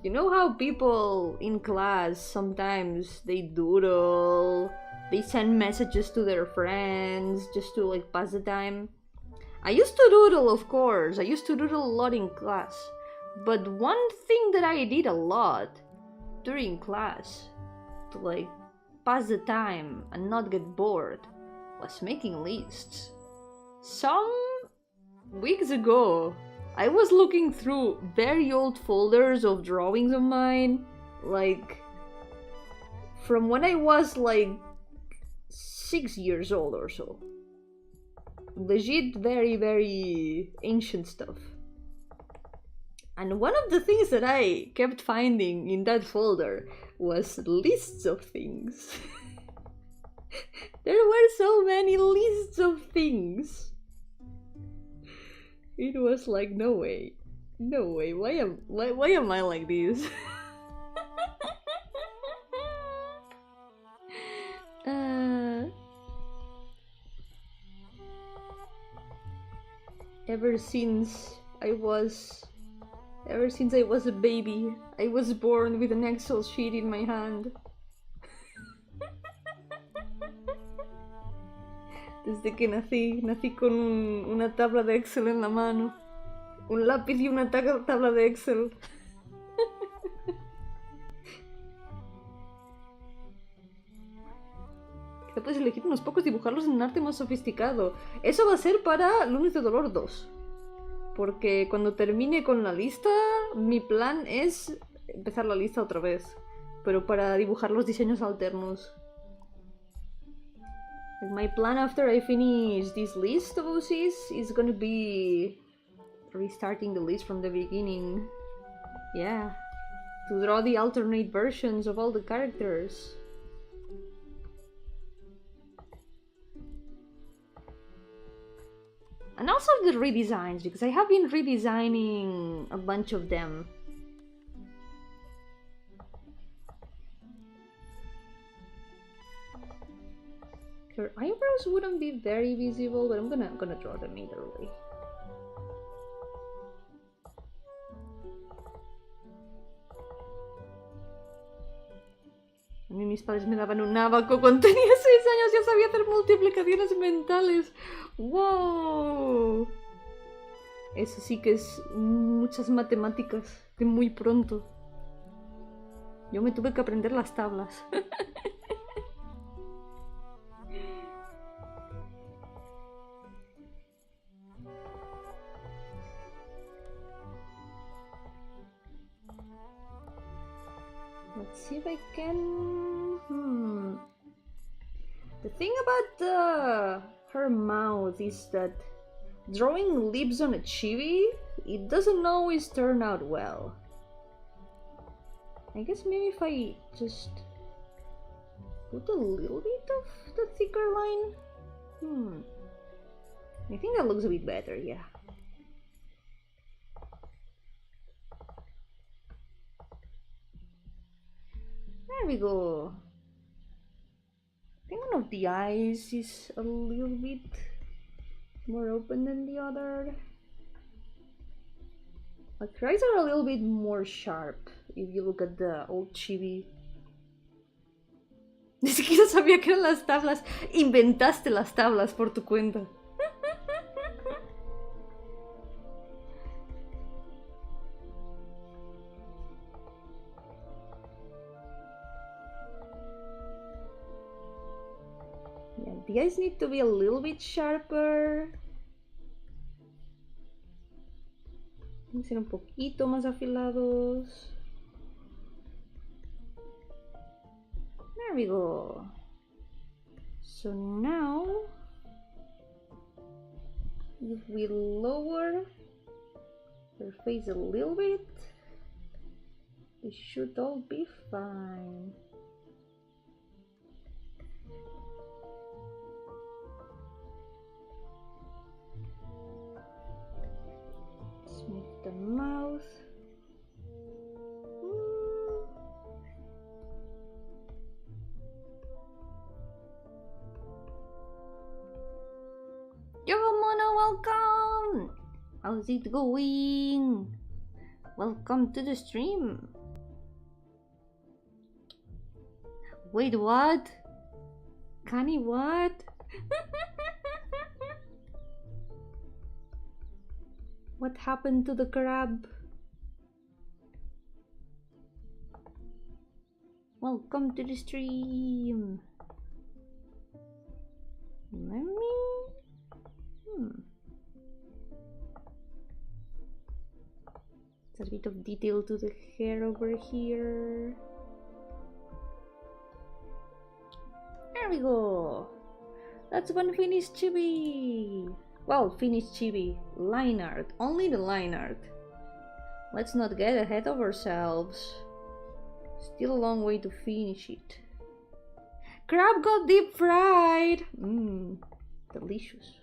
You know how people in class sometimes they doodle, they send messages to their friends just to like pass the time? I used to doodle, of course. I used to doodle a lot in class. But one thing that I did a lot during class to like pass the time and not get bored was making lists. Some weeks ago, I was looking through very old folders of drawings of mine, like from when I was like 6 years old or so. Legit very, very ancient stuff. And one of the things that I kept finding in that folder was lists of things. There were so many lists of things. It was like, no way. No way. Why am I like this? Ever since I was a baby, I was born with an Excel sheet in my hand. Desde que nací con una tabla de Excel en la mano. Un lápiz y una tabla de Excel. Quizá puedes elegir unos pocos, dibujarlos en un arte más sofisticado. Eso va a ser para Lunes de Dolor 2. Porque cuando termine con la lista, mi plan es empezar la lista otra vez. Pero para dibujar los diseños alternos. My plan after I finish this list of OCs is gonna be restarting the list from the beginning. Yeah. To draw the alternate versions of all the characters. And also the redesigns, because I have been redesigning a bunch of them. Your eyebrows wouldn't be very visible, but I'm gonna draw them either way. A mí mis padres me daban un abaco cuando tenía 6 años, ya sabía hacer multiplicaciones mentales. ¡Wow! Eso sí que es muchas matemáticas de muy pronto. Yo me tuve que aprender las tablas. Let's see if I can... The thing about her mouth is that drawing lips on a chibi, it doesn't always turn out well. I guess maybe if I just put a little bit of the thicker line. I think that looks a bit better, yeah. There we go. I think one of the eyes is a little bit more open than the other. Like, her eyes are a little bit more sharp if you look at the old chibi. Ni siquiera sabía que eran las tablas. Inventaste las tablas por tu cuenta. Yeah, the eyes need to be a little bit sharper. Tienen que ser un poquito más afilados. There we go. So now, if we lower her face a little bit, it should all be fine. Smooth the mouth. Yo-hooo, welcome! How's it going? Welcome to the stream. Wait, what? Kani, what? What happened to the crab? Welcome to the stream. Let me... There's a bit of detail to the hair over here. There we go. That's one finished chibi. Well, finished chibi. Line art. Only the line art. Let's not get ahead of ourselves. Still a long way to finish it. Crab got deep fried. Delicious.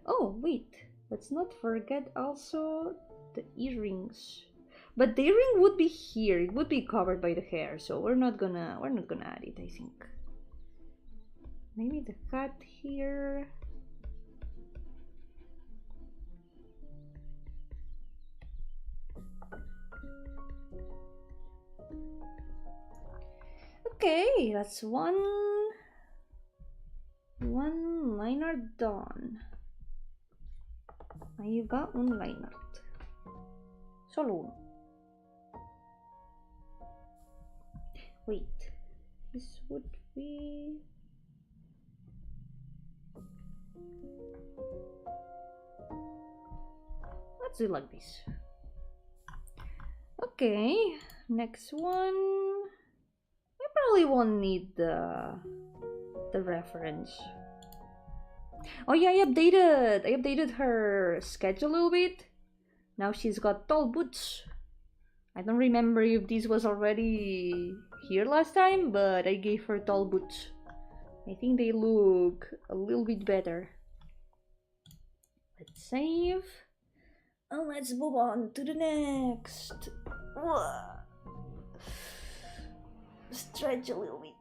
Oh, wait. Let's not forget also the earrings. But the earring would be here. It would be covered by the hair, so we're not gonna add it, I think. Maybe the hat here. Okay, that's one line art done. Ahí va un line art. Solo uno. Wait, this would be... Let's do it like this. Okay, next one. I probably won't need the reference. Oh yeah, I updated her schedule a little bit. Now she's got tall boots. I don't remember if this was already here last time, but I gave her tall boots. I think they look a little bit better. Let's save. And let's move on to the next. Stretch a little bit.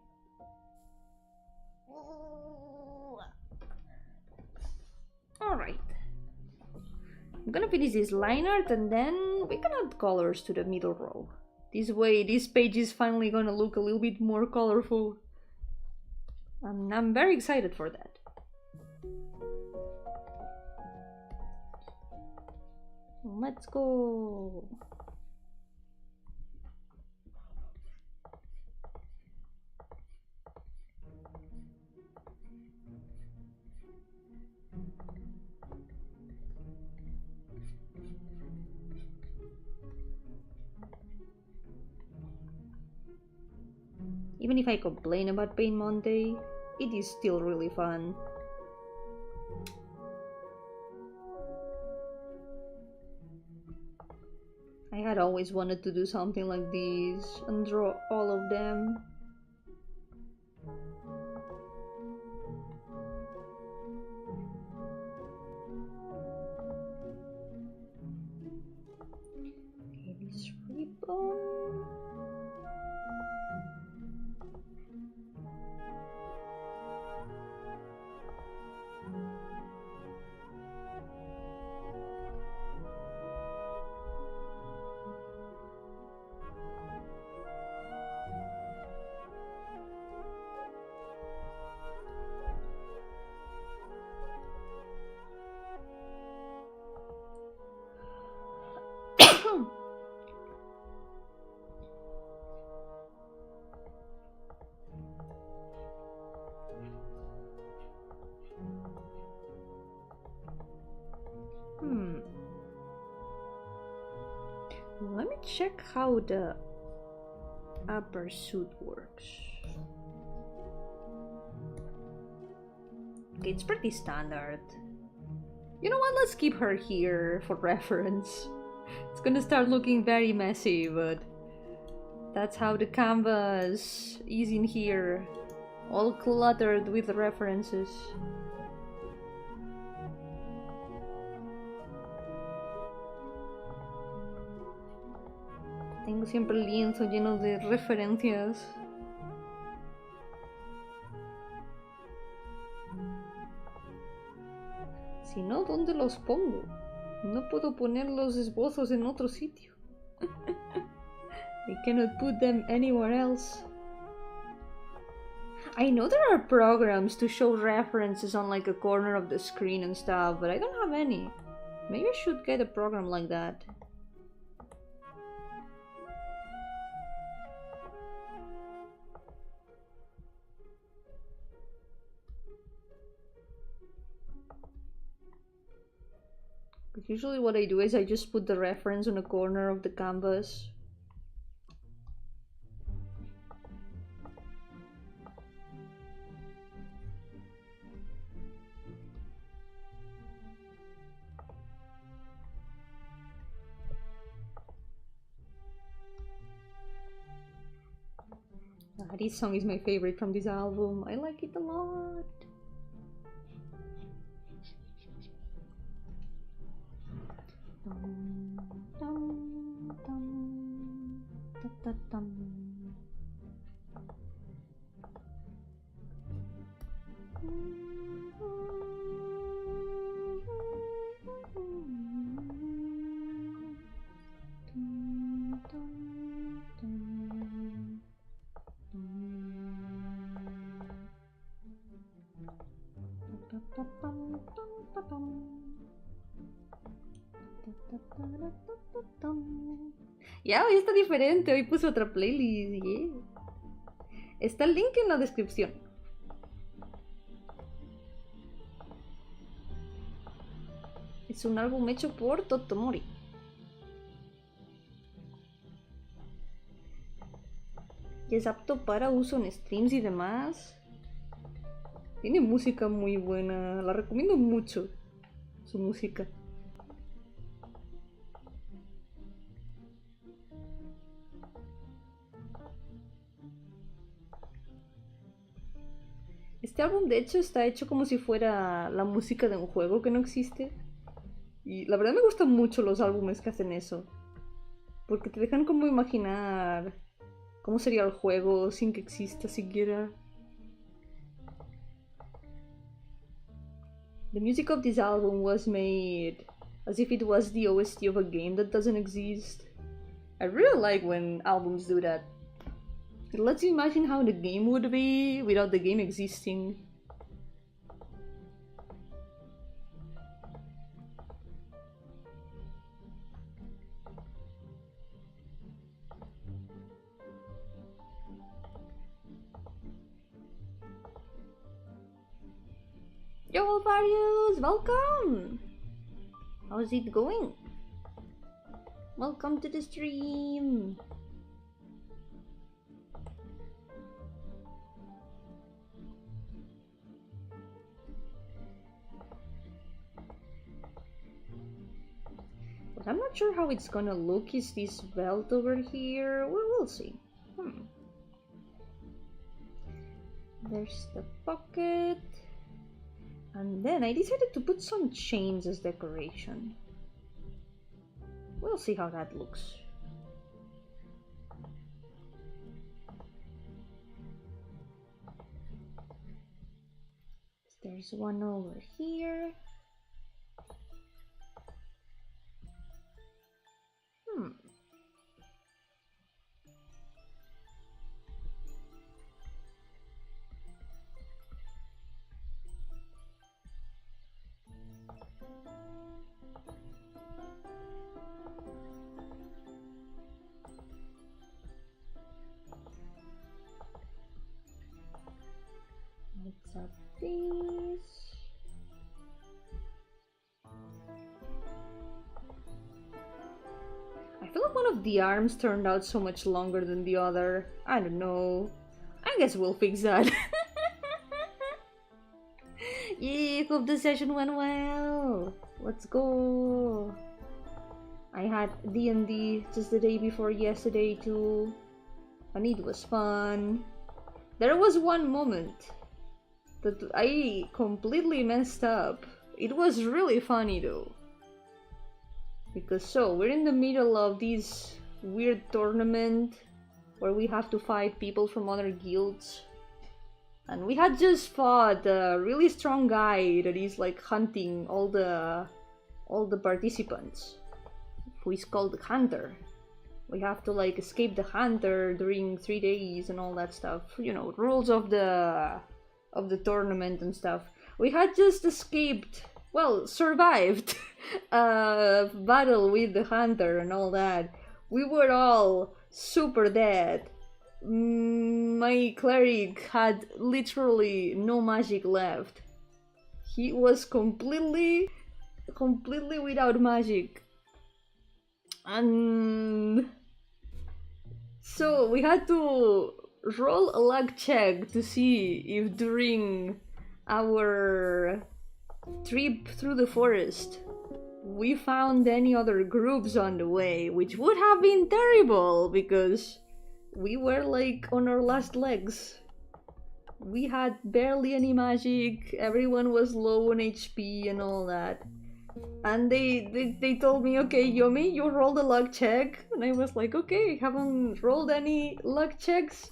Alright. I'm gonna finish this line art and then we can add colors to the middle row. This way, this page is finally gonna look a little bit more colorful. I'm very excited for that. Let's go. Even if I complain about Pain Monday, it is still really fun. I had always wanted to do something like this and draw all of them. Okay, this ribbon. Let me check how the upper suit works. Okay, it's pretty standard. You know what? Let's keep her here for reference. It's gonna start looking very messy, but that's how the canvas is in here. All cluttered with references. Tengo siempre el lienzo lleno de referencias. Si no, ¿dónde los pongo? No puedo poner los esbozos en otro sitio. I cannot put them anywhere else. I know there are programs to show references on like a corner of the screen and stuff, but I don't have any. Maybe I should get a program like that. But usually what I do is I just put the reference on a corner of the canvas. This song is my favorite from this album. I like it a lot. Ya, hoy está diferente, hoy puse otra playlist, yeah. Está el link en la descripción. Es un álbum hecho por Totomori. Y es apto para uso en streams y demás. Tiene música muy buena, la recomiendo mucho, su música. Este álbum de hecho está hecho como si fuera la música de un juego que no existe. Y la verdad me gustan mucho los álbumes que hacen eso. Porque te dejan como imaginar cómo sería el juego sin que exista siquiera. The music of this album was made as if it was the OST of a game that doesn't exist. I really like when albums do that. It lets you imagine how the game would be without the game existing. Yo, Varius! Welcome! How's it going? Welcome to the stream! But I'm not sure how it's gonna look. Is this belt over here? Well, we'll see. There's the pocket. And then I decided to put some chains as decoration. We'll see how that looks. There's one over here. Let's add these. I feel like one of the arms turned out so much longer than the other. I don't know. I guess we'll fix that. Yay, hope the session went well. Let's go. I had D&D just the day before yesterday too, and it was fun. There was one moment that I completely messed up. It was really funny though. Because we're in the middle of this weird tournament where we have to fight people from other guilds. And we had just fought a really strong guy that is like hunting all the participants, who is called the Hunter. We have to like escape the Hunter during 3 days and all that stuff. You know, rules of the tournament and stuff. We had just escaped, well, survived a battle with the Hunter and all that. We were all super dead. My cleric had literally no magic left. He was completely without magic. And so we had to roll a luck check to see if during our trip through the forest we found any other groups on the way, which would have been terrible because we were like on our last legs. We had barely any magic, everyone was low on HP and all that. And they told me, okay, Yomi, you rolled a luck check. And I was like, okay, haven't rolled any luck checks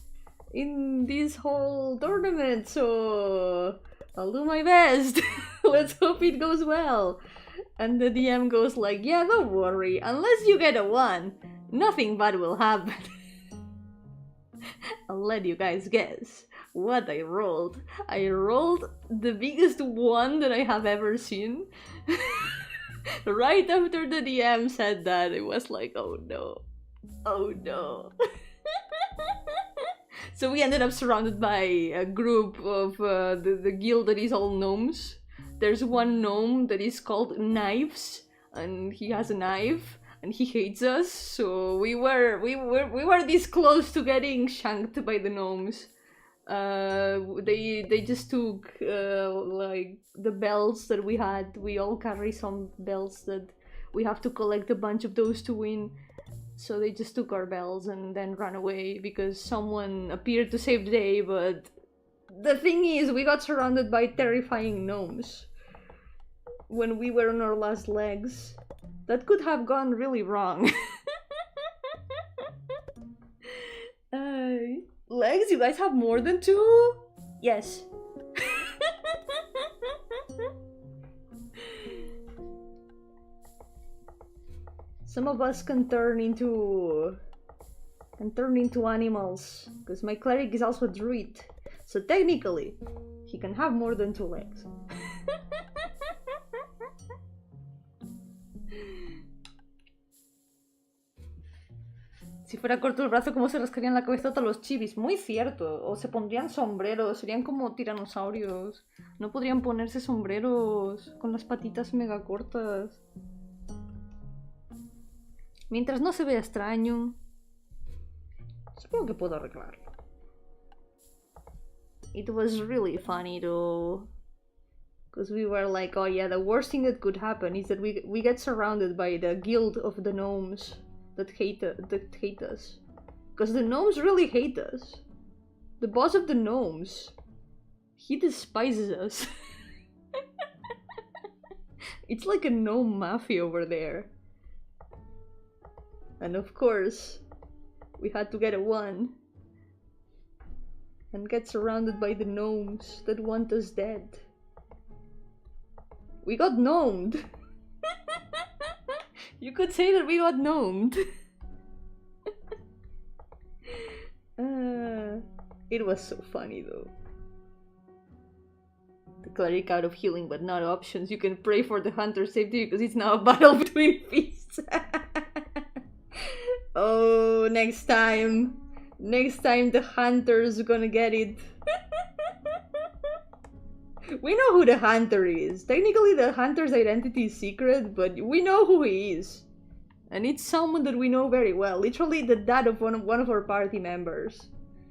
in this whole tournament, so I'll do my best. Let's hope it goes well. And the DM goes like, yeah, don't worry, unless you get a 1, nothing bad will happen. I'll let you guys guess what I rolled. I rolled the biggest 1 that I have ever seen. Right after the DM said that, it was like, oh no, oh no. So we ended up surrounded by a group of the guild that is all gnomes. There's one gnome that is called Knives, and he has a knife, and he hates us. So we were this close to getting shanked by the gnomes. They just took like the bells that we had. We all carry some bells that we have to collect a bunch of those to win. So they just took our bells and then ran away because someone appeared to save the day. But the thing is, we got surrounded by terrifying gnomes when we were on our last legs. That could have gone really wrong. Legs? You guys have more than 2? Yes. Some of us can turn into animals, because my cleric is also a druid. So technically, he can have more than 2 legs. Si fuera corto el brazo, ¿cómo se rascarían la cabeza todos los chivis? Muy cierto. O se pondrían sombreros, serían como tiranosaurios. No podrían ponerse sombreros con las patitas mega cortas. Mientras no se vea extraño, supongo que puedo arreglarlo. It was really funny though. Because we were like, oh yeah, the worst thing that could happen is that we get surrounded by the guild of the gnomes that hate us. Because the gnomes really hate us. The boss of the gnomes, he despises us. It's like a gnome mafia over there. And of course, we had to get a 1. And get surrounded by the gnomes that want us dead. We got gnomed. You could say that we got gnomed. It was so funny though. The cleric out of healing but not options. You can pray for the hunter's safety because it's now a battle between feasts. Oh, next time the hunter's gonna get it. We know who the hunter is. Technically the hunter's identity is secret, but we know who he is. And it's someone that we know very well. Literally the dad of one of our party members.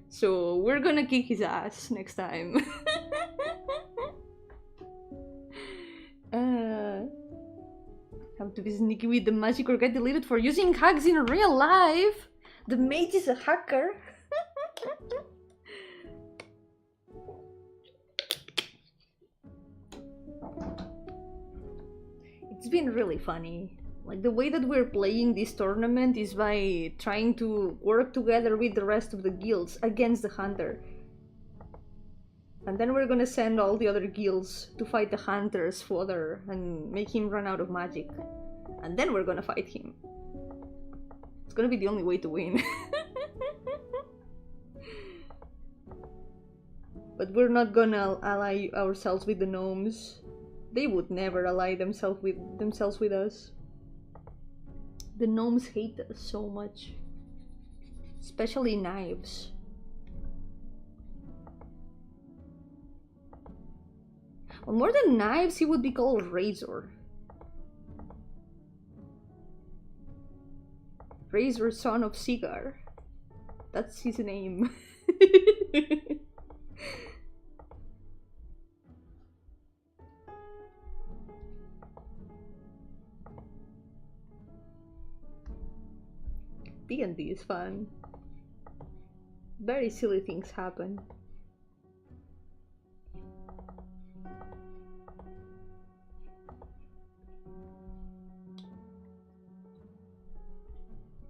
So we're gonna kick his ass next time. Have to be sneaky with the magic or get deleted for using hacks in real life. The mage is a hacker. It's been really funny. Like, the way that we're playing this tournament is by trying to work together with the rest of the guilds against the hunter. And then we're gonna send all the other guilds to fight the hunter's father and make him run out of magic. And then we're gonna fight him. It's gonna be the only way to win. But we're not gonna ally ourselves with the gnomes. They would never ally themselves with us. The gnomes hate us so much. Especially knives. Well, more than knives, he would be called Razor. Razor, son of Cigar. That's his name. D&D is fun. Very silly things happen.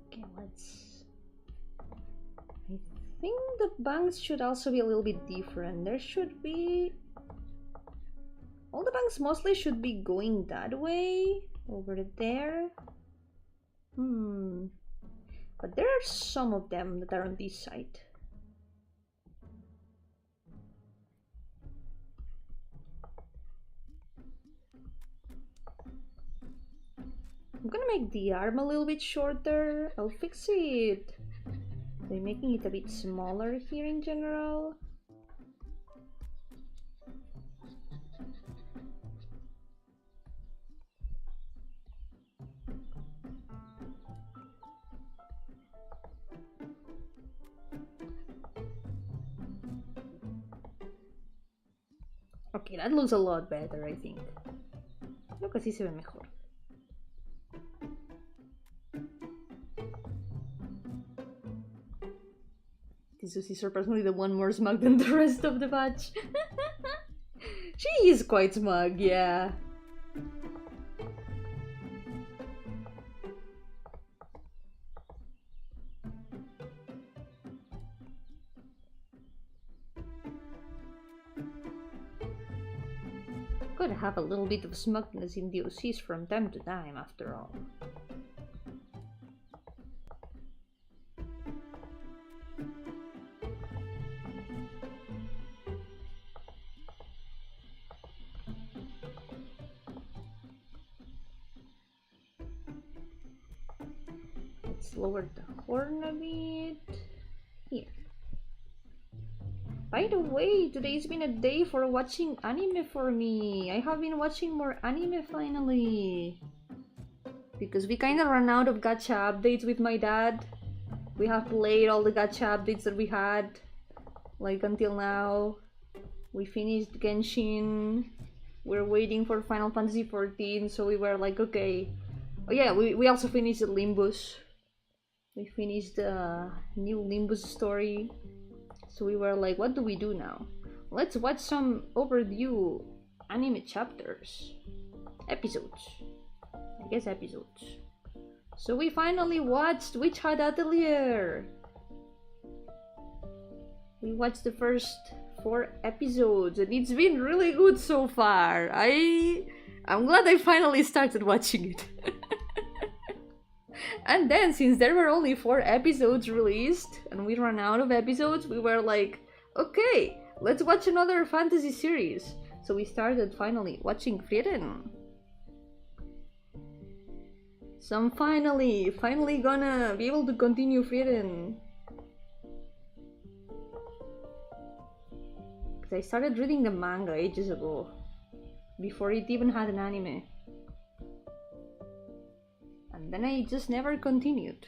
Okay, let's... I think the banks should also be a little bit different. There should be... All the banks mostly should be going that way. Over there. But there are some of them that are on this side. I'm gonna make the arm a little bit shorter. I'll fix it by making it a bit smaller here in general. Okay, that looks a lot better, I think. Creo que así se ve mejor. This is surprisingly the one more smug than the rest of the batch. She is quite smug, yeah. Gotta have a little bit of smugness in the OCs from time to time, after all. Let's lower the horn a bit. Here. By the way, today's been a day for watching anime for me. I have been watching more anime finally. Because we kinda ran out of gacha updates with my dad. We have played all the gacha updates that we had. Like until now. We finished Genshin. We're waiting for Final Fantasy 14, so we were like, okay. Oh yeah, we also finished the Limbus. We finished the new Limbus story. So we were like, what do we do now? Let's watch some overdue anime chapters. Episodes. I guess episodes. So we finally watched Witch Hat Atelier. We watched the first 4 episodes and it's been really good so far. I'm glad I finally started watching it. And then, since there were only 4 episodes released and we ran out of episodes, we were like, okay, let's watch another fantasy series. So we started finally watching Frieren. So I'm finally gonna be able to continue Frieren. Because I started reading the manga ages ago, before it even had an anime. And then I just never continued.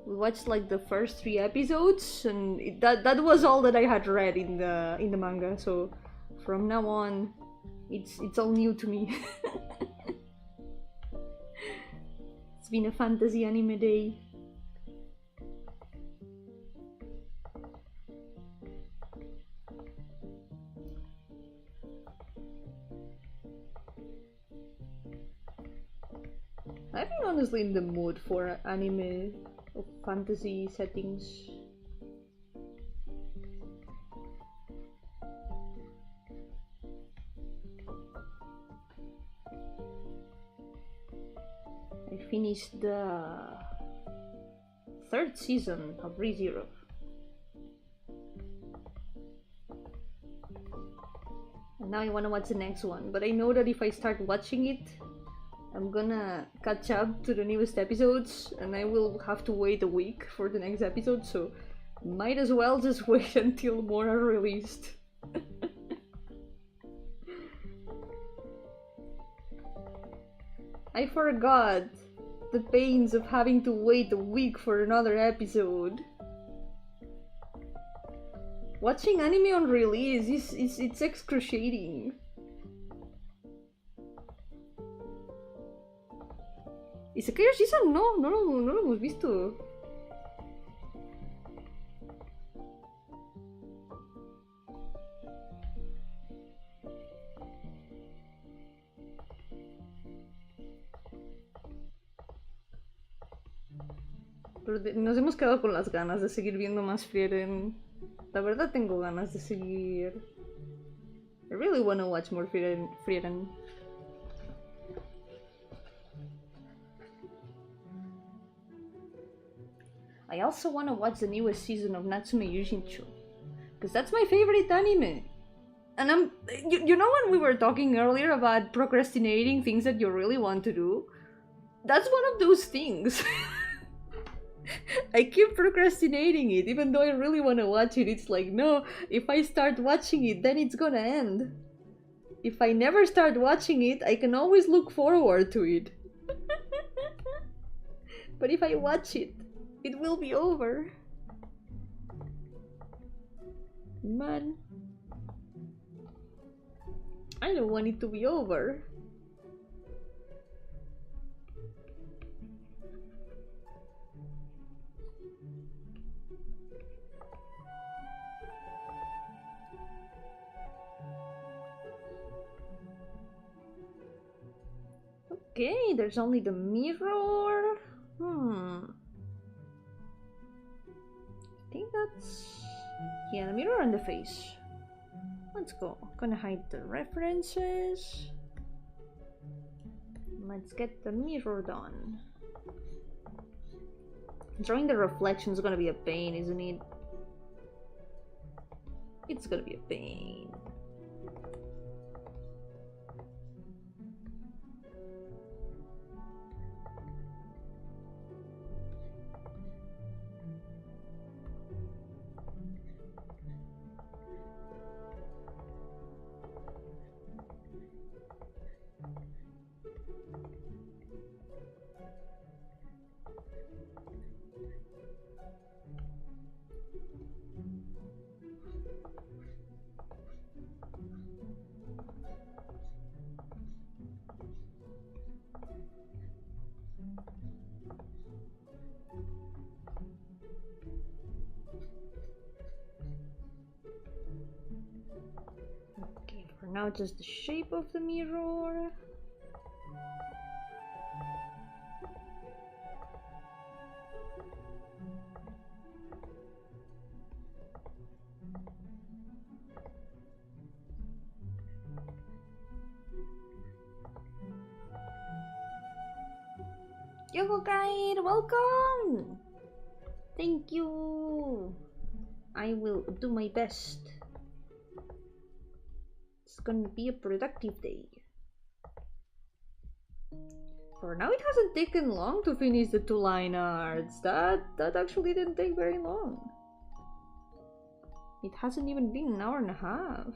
We watched like the first 3 episodes, and that was all that I had read in the manga. So from now on, it's all new to me. It's been a fantasy anime day. I've been honestly in the mood for anime of fantasy settings. I finished the 3rd season of ReZero. And now I want to watch the next one, but I know that if I start watching it, I'm gonna catch up to the newest episodes and I will have to wait a week for the next episode, so might as well just wait until more are released. I forgot the pains of having to wait a week for another episode. Watching anime on release it's excruciating. Isekai Season no lo hemos visto. Pero nos hemos quedado con las ganas de seguir viendo más Frieren. La verdad tengo ganas de seguir. I really wanna watch more Frieren. I also want to watch the newest season of Natsume Yushincho, because that's my favorite anime. And you know when we were talking earlier about procrastinating things that you really want to do? That's one of those things. I keep procrastinating it, even though I really want to watch it. It's like, no, if I start watching it, then it's gonna end. If I never start watching it, I can always look forward to it. But if I watch it, it will be over. Man, I don't want it to be over. Okay, there's only the mirror. I think that's... yeah, the mirror and the face. Let's go. Gonna hide the references. Let's get the mirror done. Drawing the reflection is gonna be a pain, isn't it? It's gonna be a pain. Okay, for now just the shape of the mirror. Yo-hooo guide, welcome! Thank you! I will do my best. It's gonna be a productive day. For now, it hasn't taken long to finish the 2-line arts. That actually didn't take very long. It hasn't even been an hour and a half.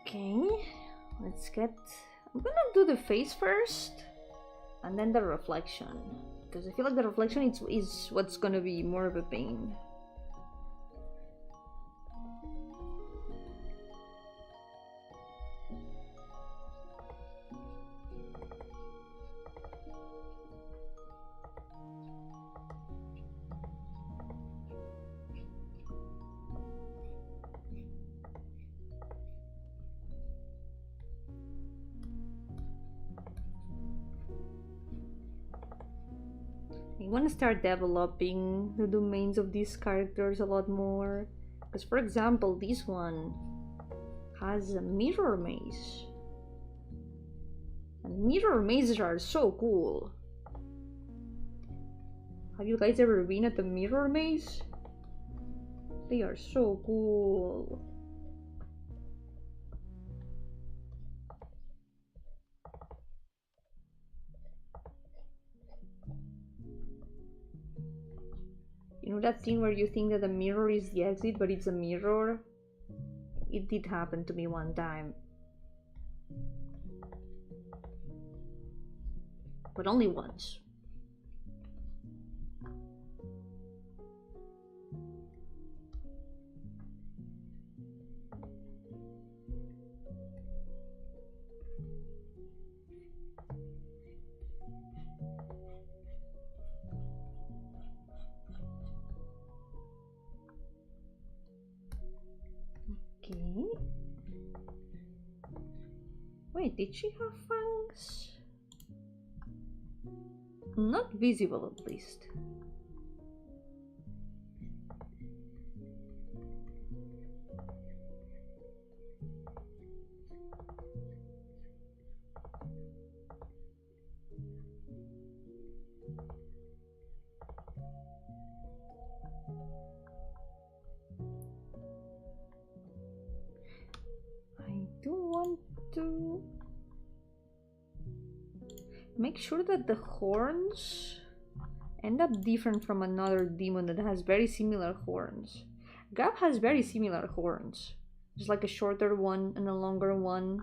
Okay, let's get... I'm gonna do the face first, and then the reflection, because I feel like the reflection is what's gonna be more of a pain. I want to start developing the domains of these characters a lot more. Because, for example, this one has a mirror maze. And mirror mazes are so cool. Have you guys ever been at the mirror maze? They are so cool. You know that scene where you think that the mirror is the exit, but it's a mirror? It did happen to me one time. But only once. Okay. Wait, did she have fangs? Not visible, at least. I do want to make sure that the horns end up different from another demon that has very similar horns. Gab has very similar horns. There's like a shorter one and a longer one,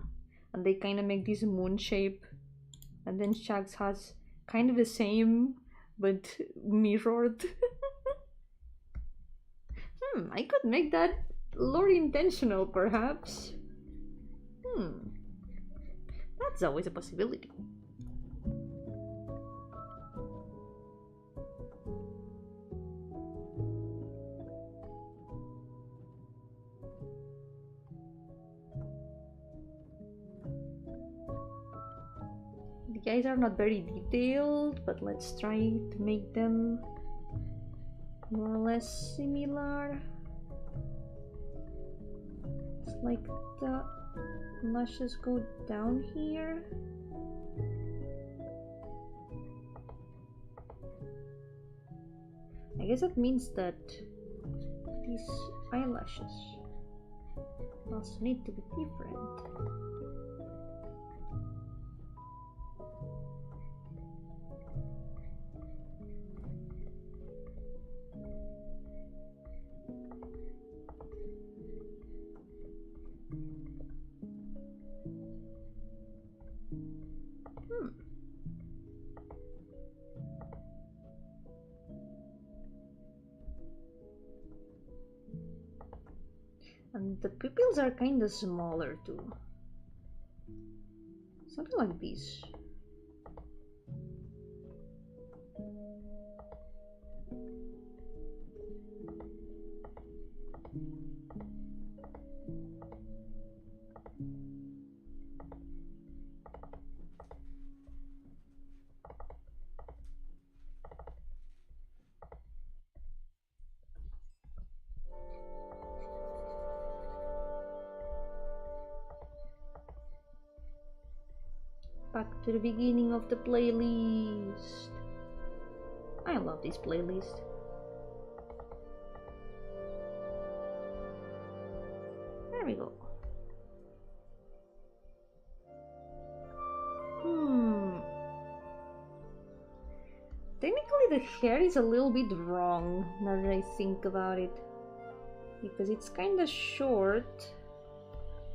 and they kind of make this moon shape. And then Shags has kind of the same, but mirrored. I could make that lore intentional, perhaps. That's always a possibility. The guys are not very detailed, but let's try to make them more or less similar. It's like the lashes go down here. I guess that means that these eyelashes also need to be different. And the pupils are kind of smaller too. Something like this. Back to the beginning of the playlist. I love this playlist. There we go. Technically the hair is a little bit wrong now that I think about it. Because it's kinda short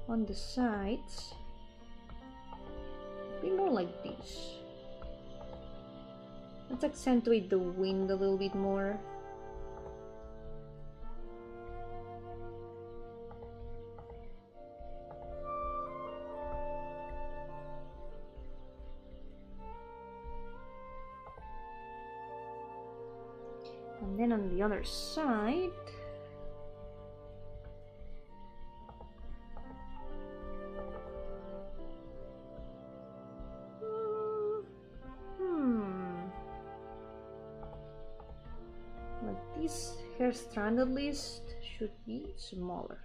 on the sides. Be more like this. Let's accentuate the wind a little bit more. And then on the other side, this hair strand at least should be smaller.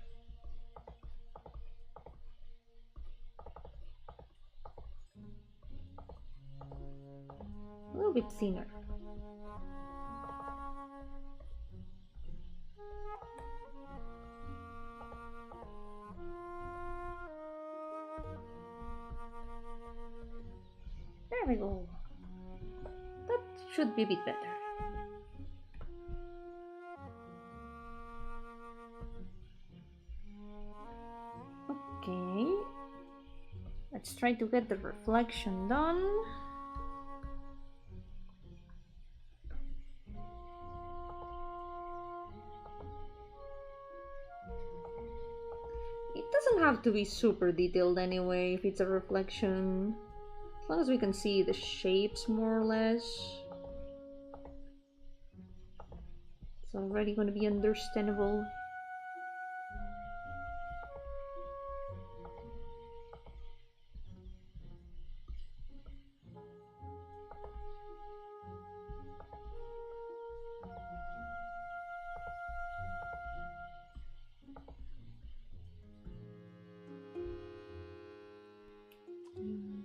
A little bit thinner. There we go. That should be a bit better. Okay, let's try to get the reflection done. It doesn't have to be super detailed anyway if it's a reflection, as long as we can see the shapes more or less. It's already going to be understandable.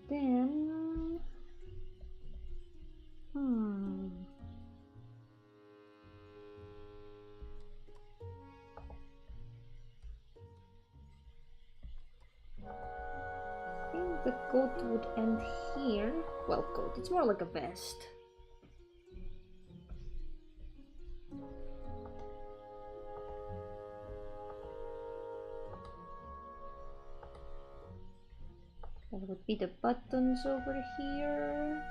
Then, I think the coat would end here. Well, coat, it's more like a vest. That would be the buttons over here.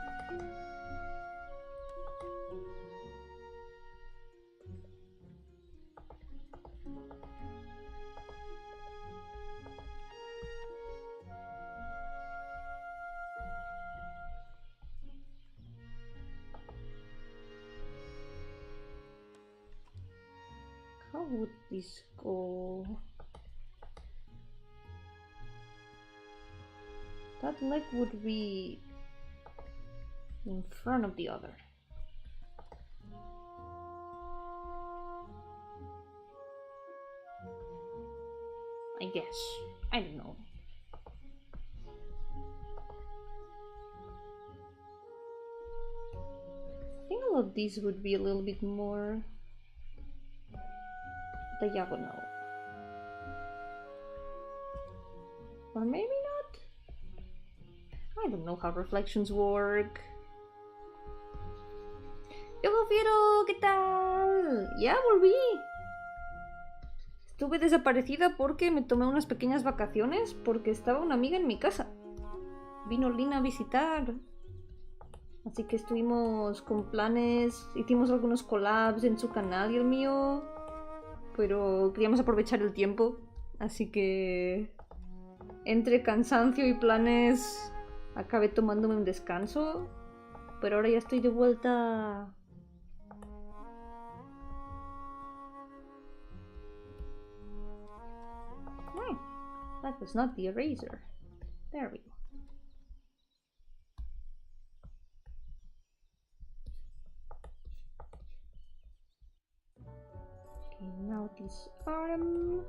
How would this go? That leg would be in front of the other. I guess. I don't know. I think all of these would be a little bit more diagonal. Or maybe not? I don't know how reflections work. ¡Yo, ¿qué tal? Ya volví. Estuve desaparecida porque me tomé unas pequeñas vacaciones porque estaba una amiga en mi casa. Vino Lina a visitar. Así que estuvimos con planes, hicimos algunos collabs en su canal y el mío. Pero queríamos aprovechar el tiempo. Así que entre cansancio y planes acabé tomándome un descanso, pero ahora ya estoy de vuelta. That was not the eraser. There we go. Okay, now this arm.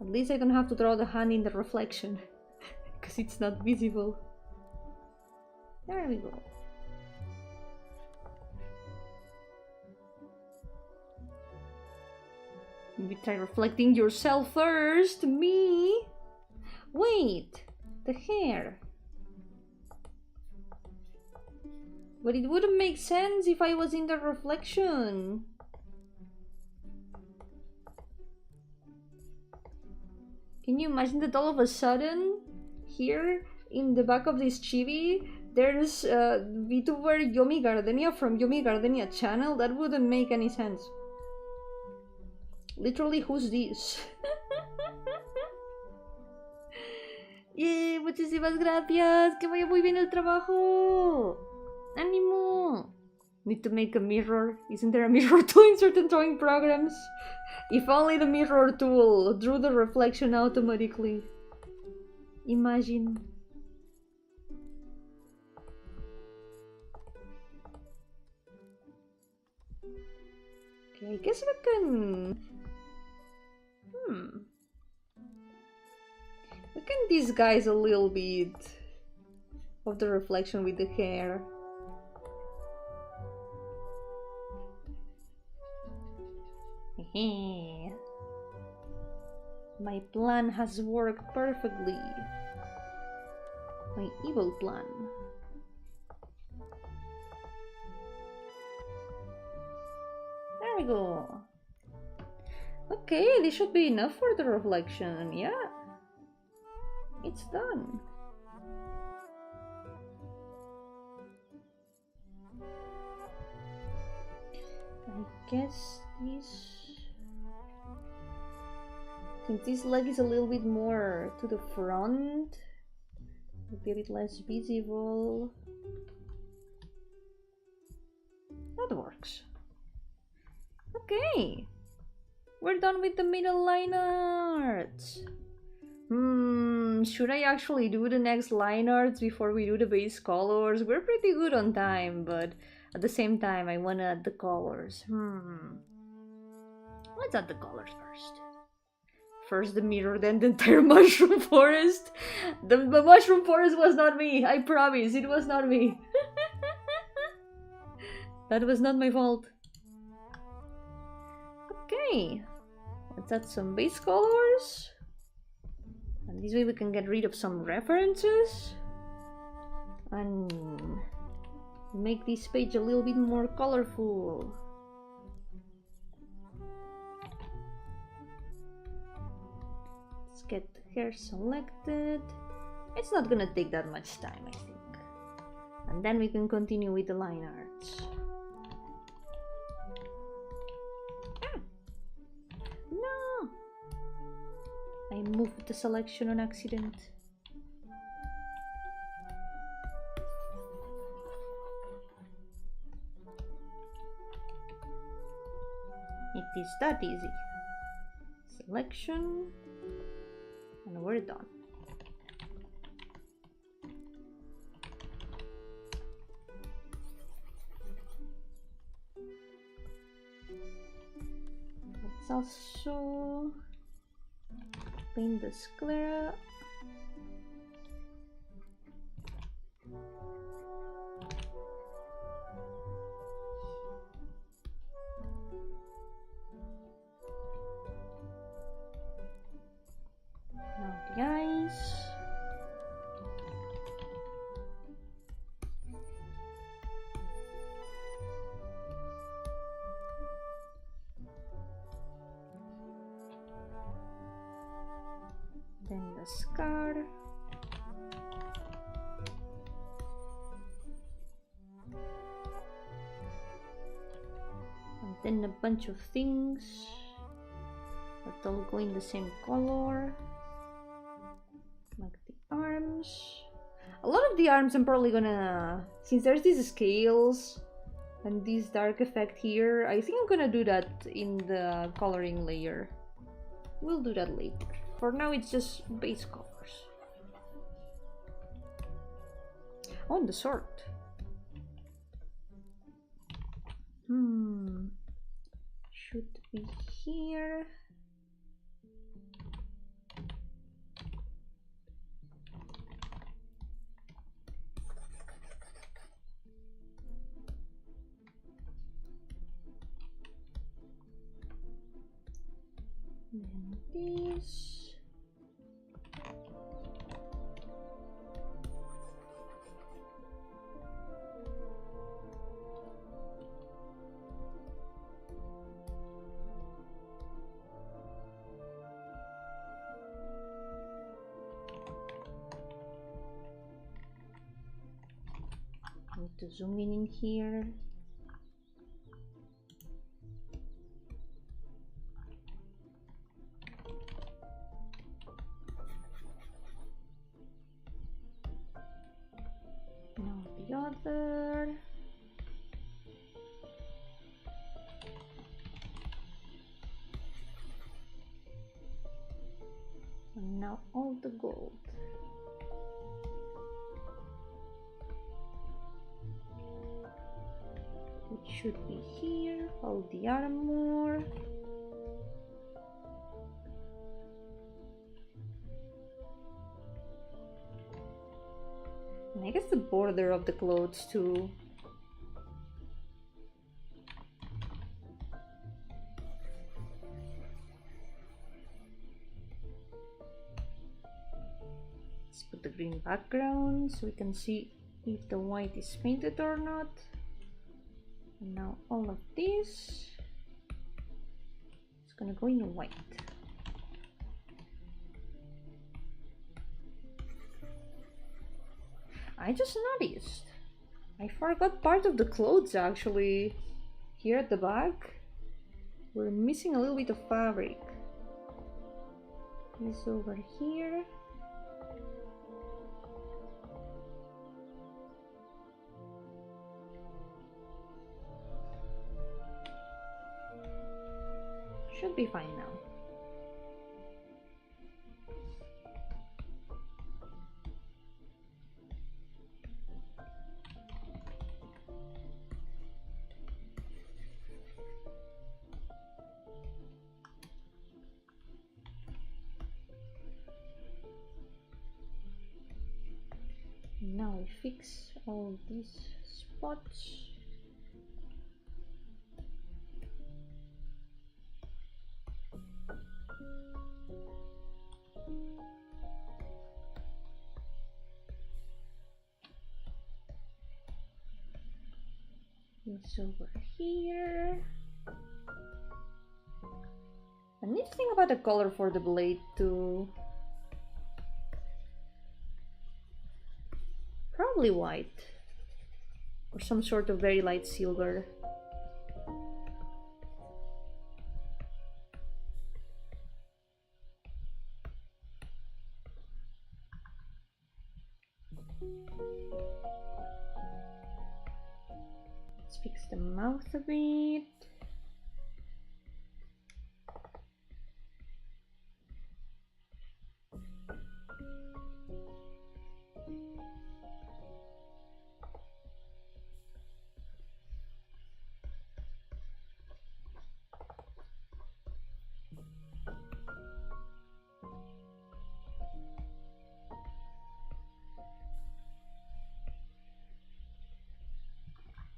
At least I don't have to draw the hand in the reflection, because it's not visible. There we go. Maybe try reflecting yourself first. Me? Wait, the hair. But it wouldn't make sense if I was in the reflection. Can you imagine that all of a sudden, here in the back of this chibi, there's VTuber Yomi Gardenia from Yomi Gardenia channel? That wouldn't make any sense. Literally, who's this? Muchísimas gracias. Que vaya muy bien el trabajo. ¡Ánimo! Need to make a mirror. Isn't there a mirror tool in certain drawing programs? If only the mirror tool drew the reflection automatically. Imagine. Okay, I guess we can... We can disguise a little bit of the reflection with the hair. My plan has worked perfectly. My evil plan. There we go. Okay, this should be enough for the reflection. Yeah, it's done. I guess this... Since this leg is a little bit more to the front, it'll be a bit less visible. That works. Okay, we're done with the middle line arts. Should I actually do the next line arts before we do the base colors? We're pretty good on time, but at the same time I wanna add the colors. Let's add the colors first. First the mirror, then the entire mushroom forest. The mushroom forest was not me, I promise, it was not me. That was not my fault. Okay, let's add some base colors. And this way we can get rid of some references. And make this page a little bit more colorful. Get the hair selected. It's not gonna take that much time, I think. And then we can continue with the line arts. No! I moved the selection on accident. It is that easy. Selection. And we're done. Let's also paint the sclera. Then the scar. And then a bunch of things that all go in the same color. Like the arms. A lot of the arms I'm probably gonna... Since there's these scales and this dark effect here, I think I'm gonna do that in the coloring layer. We'll do that later. For now it's just base colors. Oh, the sword. Should be here. Then this. Need to zoom in here. Now the other. And now all the gold. It should be here, all the armor. And I guess the border of the clothes too. Let's put the green background so we can see if the white is painted or not. And now all of this is gonna go in white. I just noticed I forgot part of the clothes actually. Here at the back we're missing a little bit of fabric. This over here. Should be fine now. Now we fix all these spots. This over here. I need to think about the color for the blade too. Probably white or some sort of very light silver. Let's fix the mouth a bit.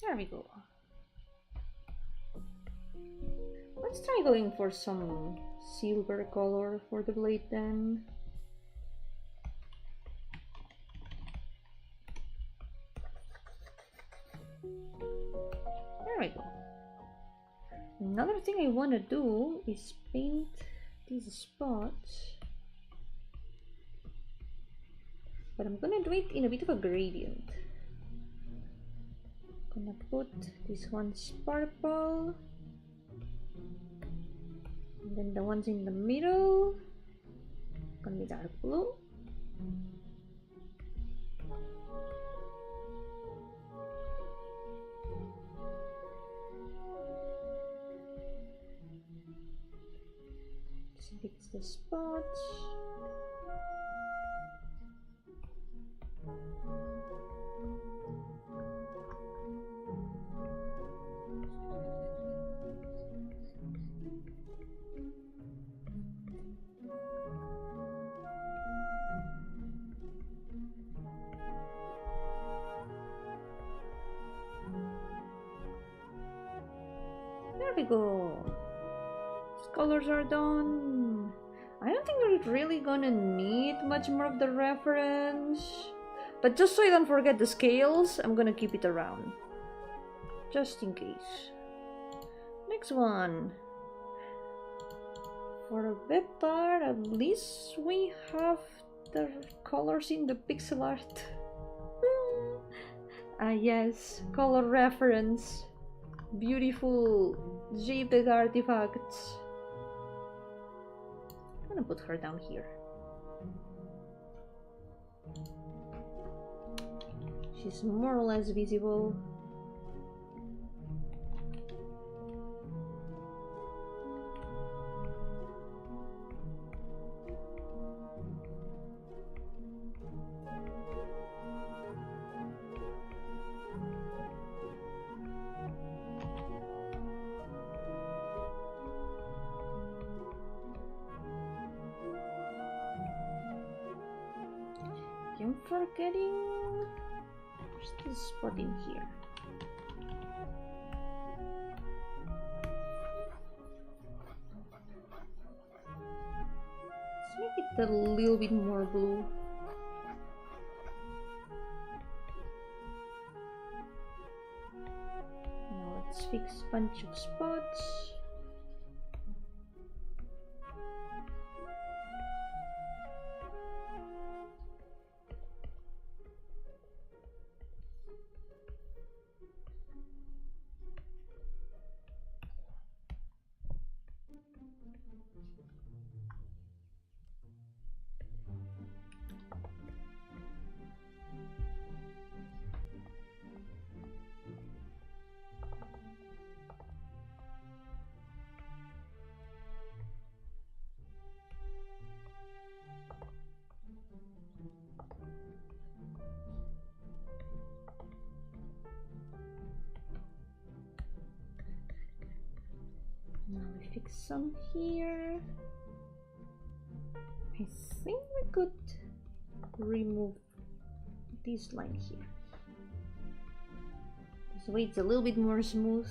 There we go. Let's try going for some silver color for the blade then. There we go. Another thing I want to do is paint these spots. But I'm gonna do it in a bit of a gradient. Gonna put this one's purple, And then the ones in the middle gonna be dark blue. Just fix the spots. There we go. These colors are done. I don't think we're really gonna need much more of the reference. But just so I don't forget the scales, I'm gonna keep it around. Just in case. Next one. For a web art, at least we have the colors in the pixel art. Yes, color reference. Beautiful JPEG artifacts. I'm gonna put her down here. She's more or less visible. I'm forgetting. There's this spot in here. Let's make it a little bit more blue. Now let's fix a bunch of spots. Now we fix some here. I think we could remove this line here. This way it's a little bit more smooth.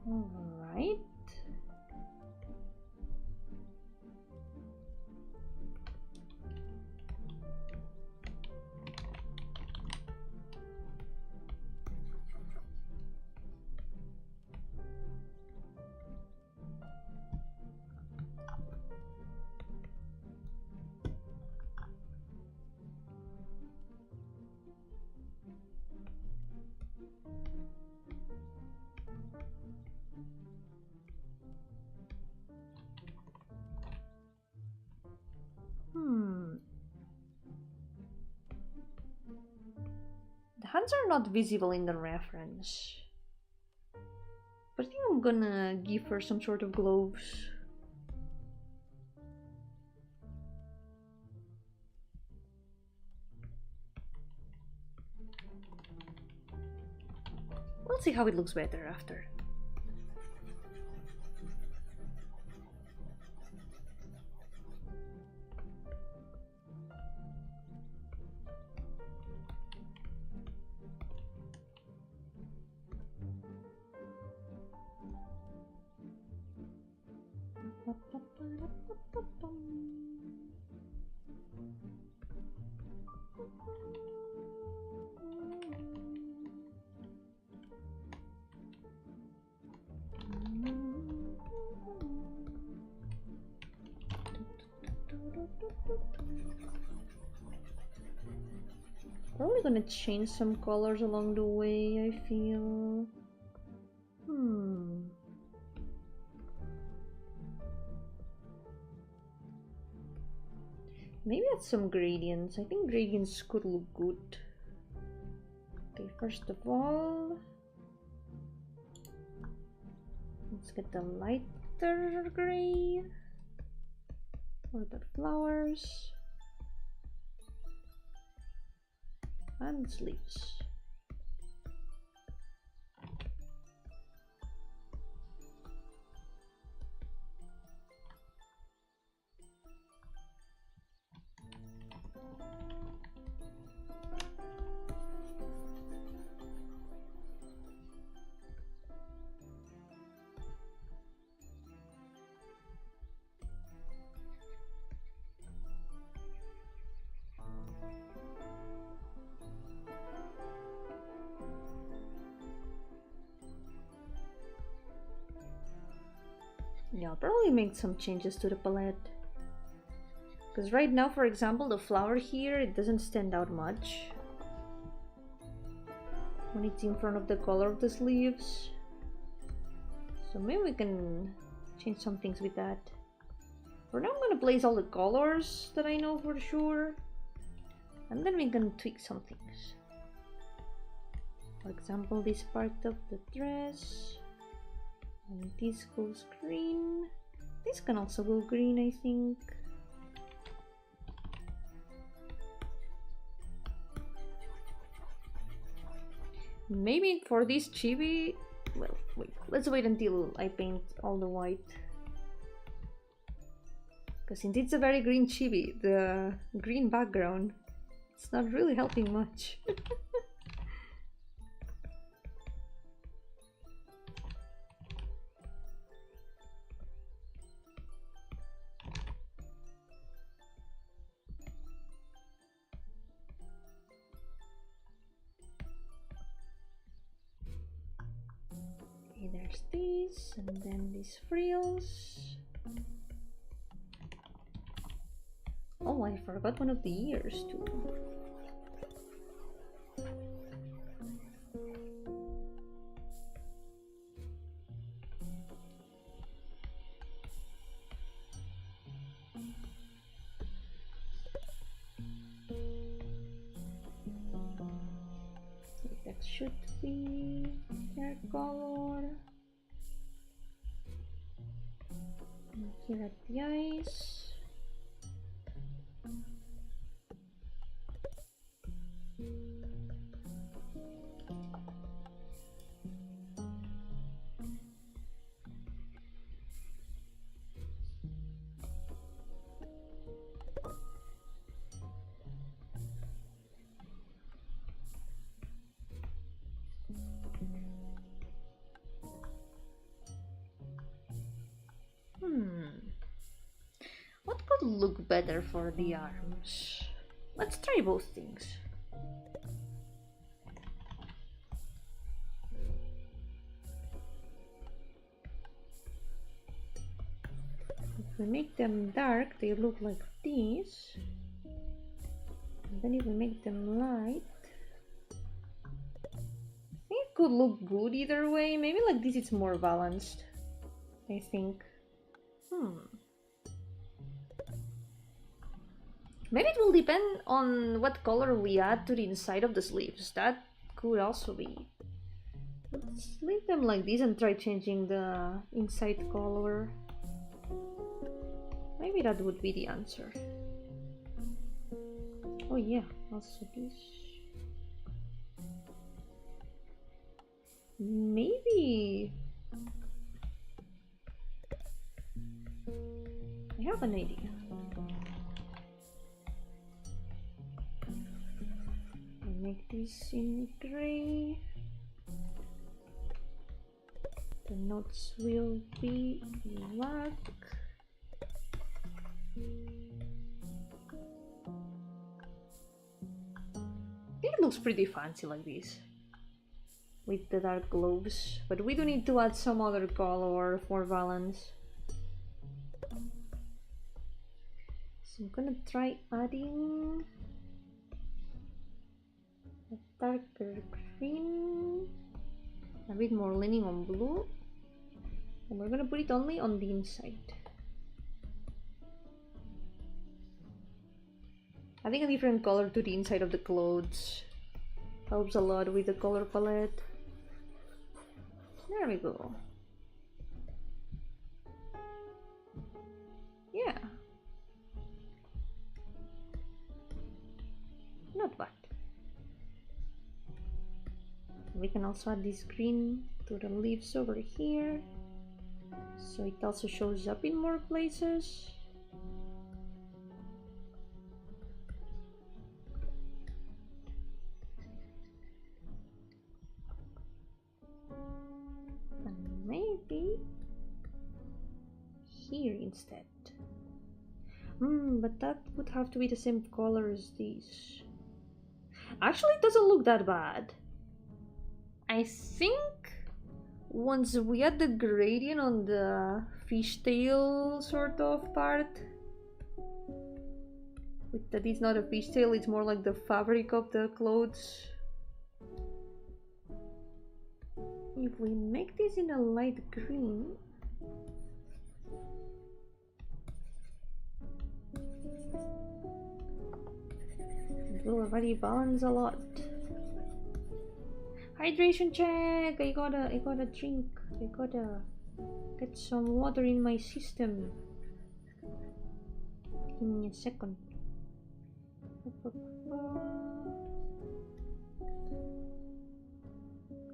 Alright. The hands are not visible in the reference. But I think I'm gonna give her some sort of gloves. We'll see how it looks better after. Probably gonna change some colors along the way, I feel. Maybe add some gradients. I think gradients could look good. Okay, first of all, let's get the lighter gray for the flowers and sleeves. Yeah, I'll probably make some changes to the palette. Because right now, for example, the flower here, it doesn't stand out much when it's in front of the color of the sleeves. So maybe we can change some things with that. For now, I'm gonna place all the colors that I know for sure. And then we can tweak some things. For example, this part of the dress. And this goes green. This can also go green, I think. Maybe for this chibi, well, wait, let's wait until I paint all the white. Because since it's a very green chibi, the green background, it's not really helping much. There's this, and then these frills. Oh, I forgot one of the ears too. That should be hair color. And here at the eyes. What could look better for the arms? Let's try both things. If we make them dark, they look like this. And then if we make them light, I think it could look good either way. Maybe like this it's more balanced, I think. Maybe it will depend on what color we add to the inside of the sleeves. That could also be. Let's leave them like this and try changing the inside color. Maybe that would be the answer. Oh yeah, also this. Maybe I have an idea. Make this in gray. The notes will be black. It looks pretty fancy like this with the dark globes, but we do need to add some other color for balance. So I'm gonna try adding darker green, a bit more leaning on blue, and we're gonna put it only on the inside. Adding a different color to the inside of the clothes helps a lot with the color palette. There we go. Yeah. Not bad. We can also add this green to the leaves over here, so it also shows up in more places. And maybe here instead. But that would have to be the same color as these. Actually, it doesn't look that bad. I think once we add the gradient on the fishtail sort of part, with that it's not a fishtail, it's more like the fabric of the clothes. If we make this in a light green, it will already balance a lot. Hydration check! I gotta drink. I gotta get some water in my system. Give me a second.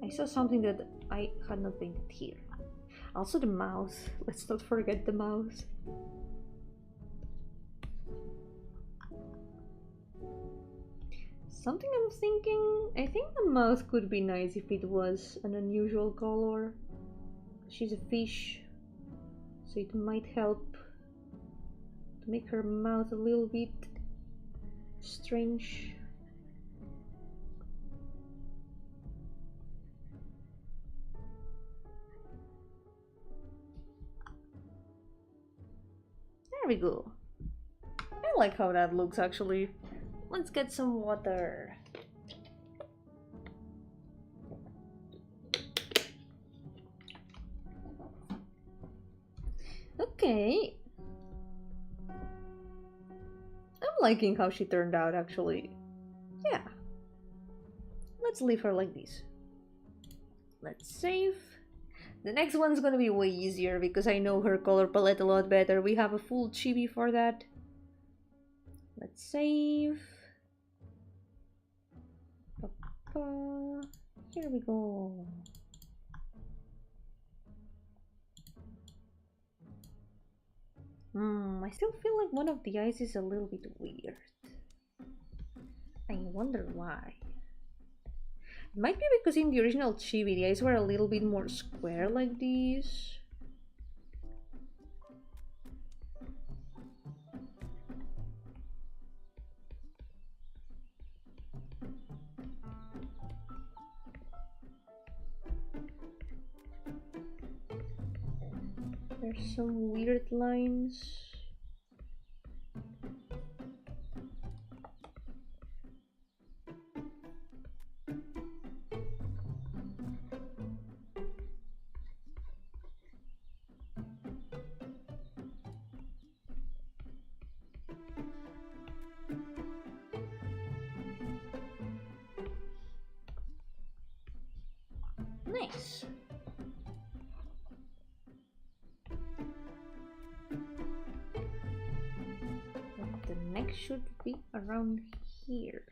I saw something that I had not painted here. Also the mouth. Let's not forget the mouth. Something I'm thinking, I think the mouth could be nice if it was an unusual color. She's a fish, so it might help to make her mouth a little bit strange. There we go. I like how that looks actually. Let's get some water. Okay. I'm liking how she turned out actually. Yeah. Let's leave her like this. Let's save. The next one's gonna be way easier because I know her color palette a lot better. We have a full chibi for that. Let's save. Here we go. I still feel like one of the eyes is a little bit weird. I wonder why. It might be because in the original chibi the eyes were a little bit more square like these. There's some weird lines. Nice. The neck should be around here.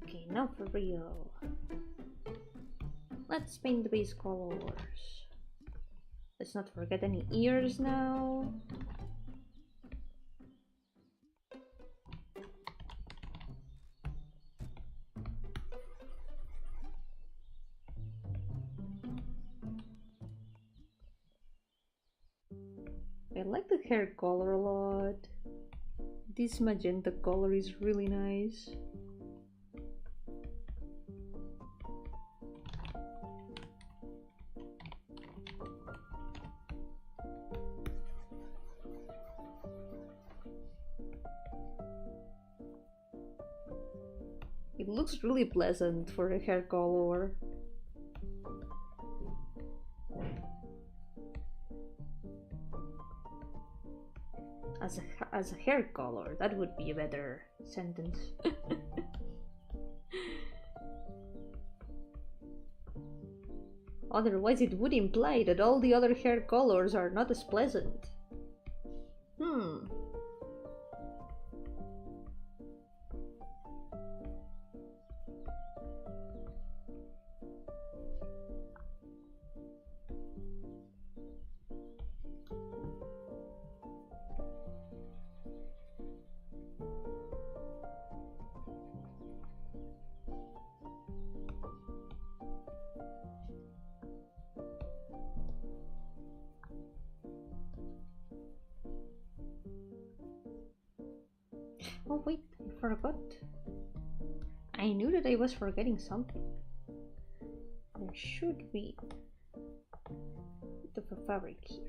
Okay, now for real. Let's paint the base colors. Let's not forget any ears now. I like the hair color a lot. This magenta color is really nice. It looks really pleasant for a hair color. As a hair color, that would be a better sentence. Otherwise, it would imply that all the other hair colors are not as pleasant. Oh wait, I forgot. I knew that I was forgetting something. There should be a bit of a fabric here.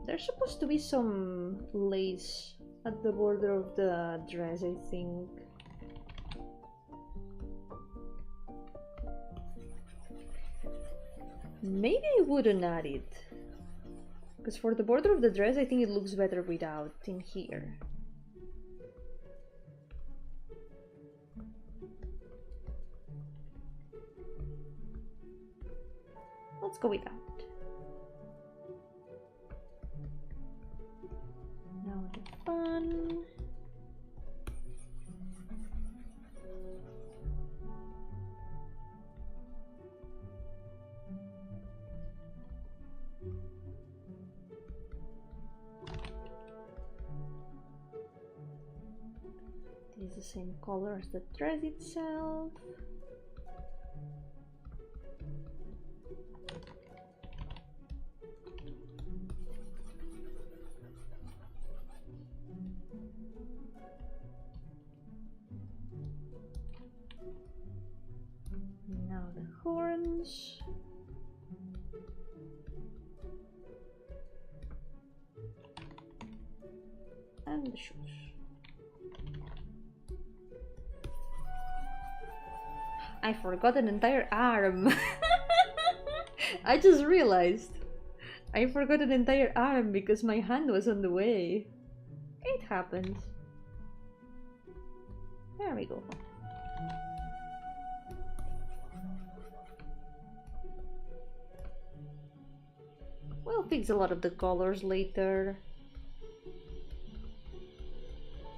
There's supposed to be some lace at the border of the dress, I think. Maybe I wouldn't add it. Because for the border of the dress, I think it looks better without in here. Let's go without. Now the fun. It is the same color as the dress itself. Now the horns. And the shoes. I forgot an entire arm. I just realized. I forgot an entire arm because my hand was on the way. It happens. There we go. We'll fix a lot of the colors later.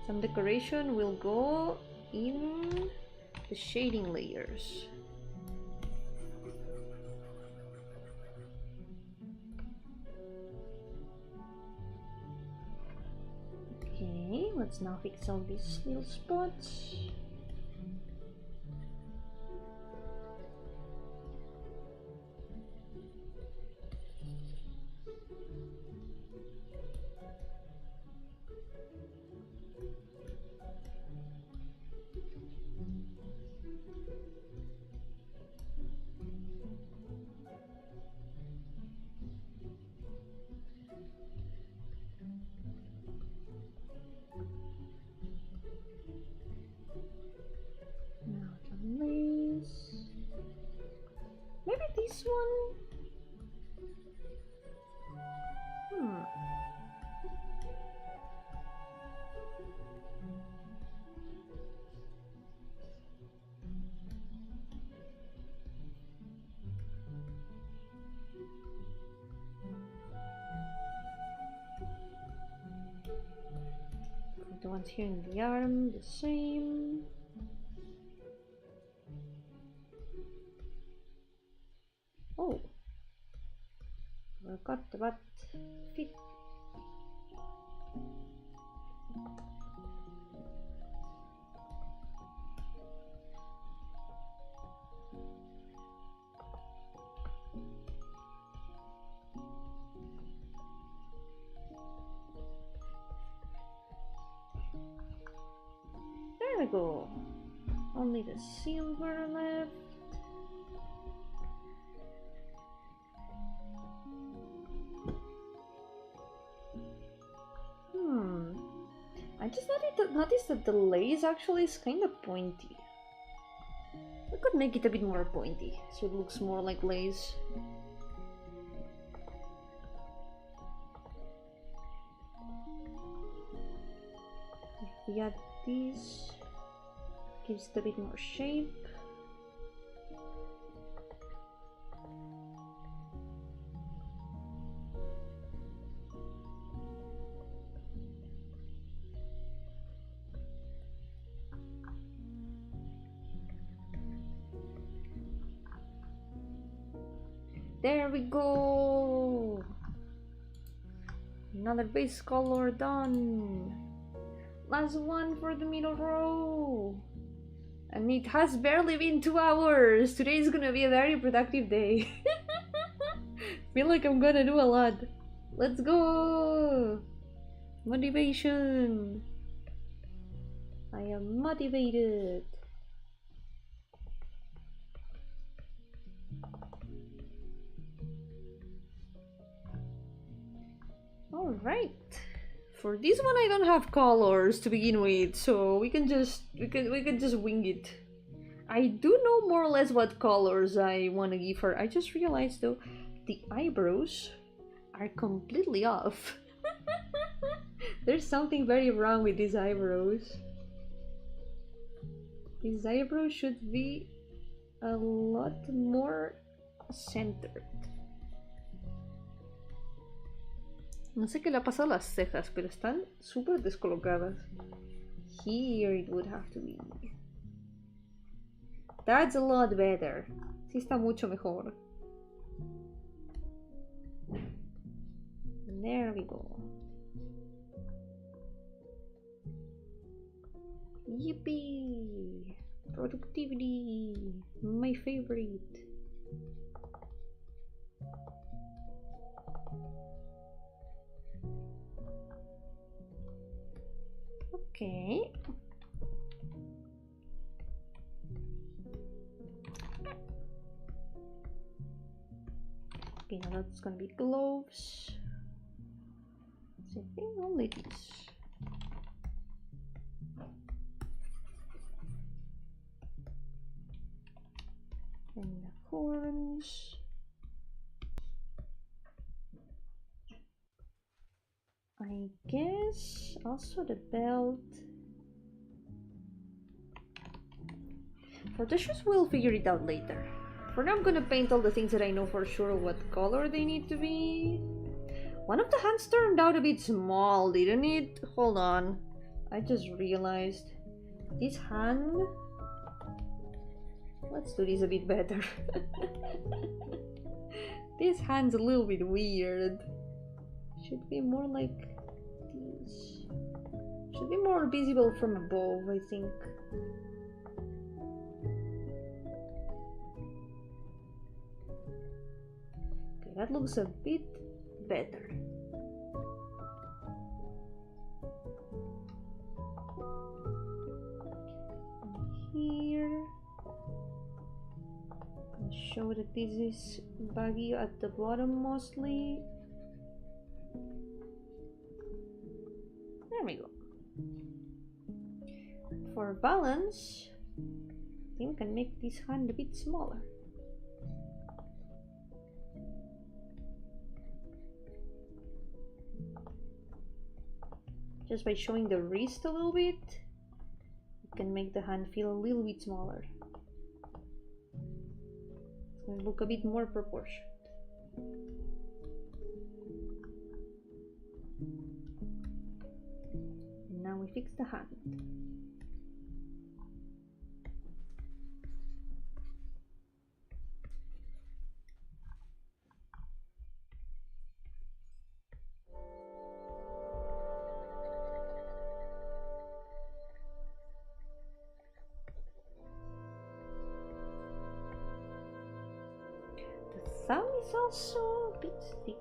Some decoration will go in the shading layers. Okay, let's now fix all these little spots. The ones here in the arm, the same. Oh, forgot about feet. There we go. Only the silver left. I just noticed that the lace actually is kind of pointy. We could make it a bit more pointy so it looks more like lace. If we add this, gives it a bit more shape. There we go! Another base color done! Last one for the middle row! And it has barely been 2 hours! Today is gonna be a very productive day. Feel like I'm gonna do a lot. Let's go! Motivation! I am motivated! Alright. For this one I don't have colors to begin with, so we can just wing it. I do know more or less what colors I want to give her. I just realized though the eyebrows are completely off. There's something very wrong with these eyebrows. These eyebrows should be a lot more centered. No sé qué le ha pasado a las cejas, pero están súper descolocadas. Here it would have to be. That's a lot better. Sí está mucho mejor. And there we go. Yippee! Productivity! My favorite. Okay. Okay, now that's gonna be gloves. So I think only this. And the horns. I guess also the belt. For the shoes, we'll figure it out later. For now, I'm gonna paint all the things that I know for sure what color they need to be. One of the hands turned out a bit small, didn't it? Hold on. I just realized. This hand... Let's do this a bit better. This hand's a little bit weird. Should be more like this. Should be more visible from above, I think. Okay, that looks a bit better. And here, I'll show that this is baggy at the bottom mostly. There we go. For balance, I think we can make this hand a bit smaller. Just by showing the wrist a little bit, you can make the hand feel a little bit smaller. It's going to look a bit more proportioned. Now we fix the hand. The thumb is also a bit thick.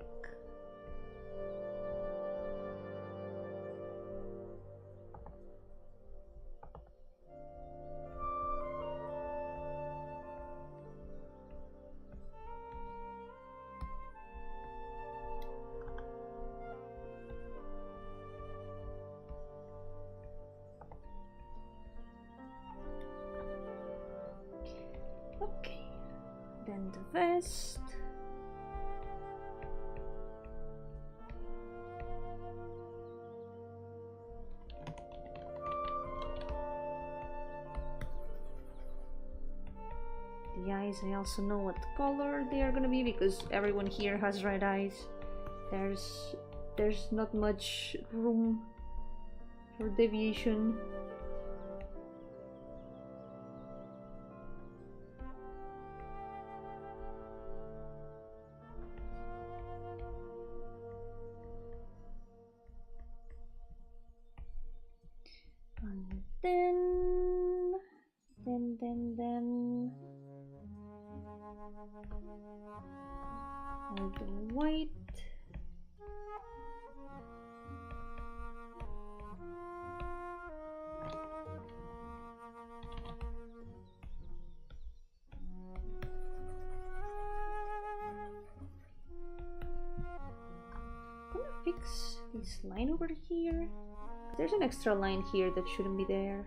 Okay, then the vest. The eyes, I also know what color they are gonna be because everyone here has red eyes. There's not much room for deviation. And then all the white. I'm gonna fix this line over here. There's an extra line here that shouldn't be there.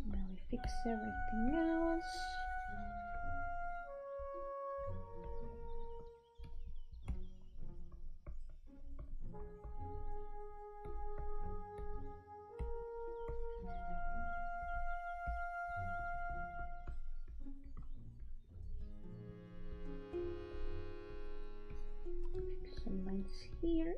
Now we fix everything else. Some lines here.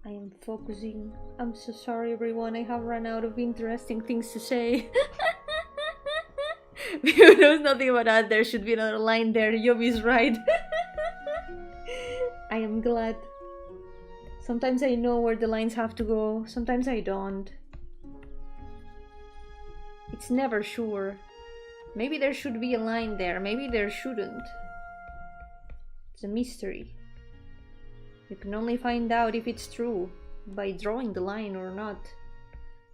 I am focusing. I'm so sorry everyone, I have run out of interesting things to say. Who knows nothing about that? There should be another line there. Yomi's right. I am glad. Sometimes I know where the lines have to go, sometimes I don't. It's never sure. Maybe there should be a line there, maybe there shouldn't. It's a mystery. You can only find out if it's true by drawing the line or not.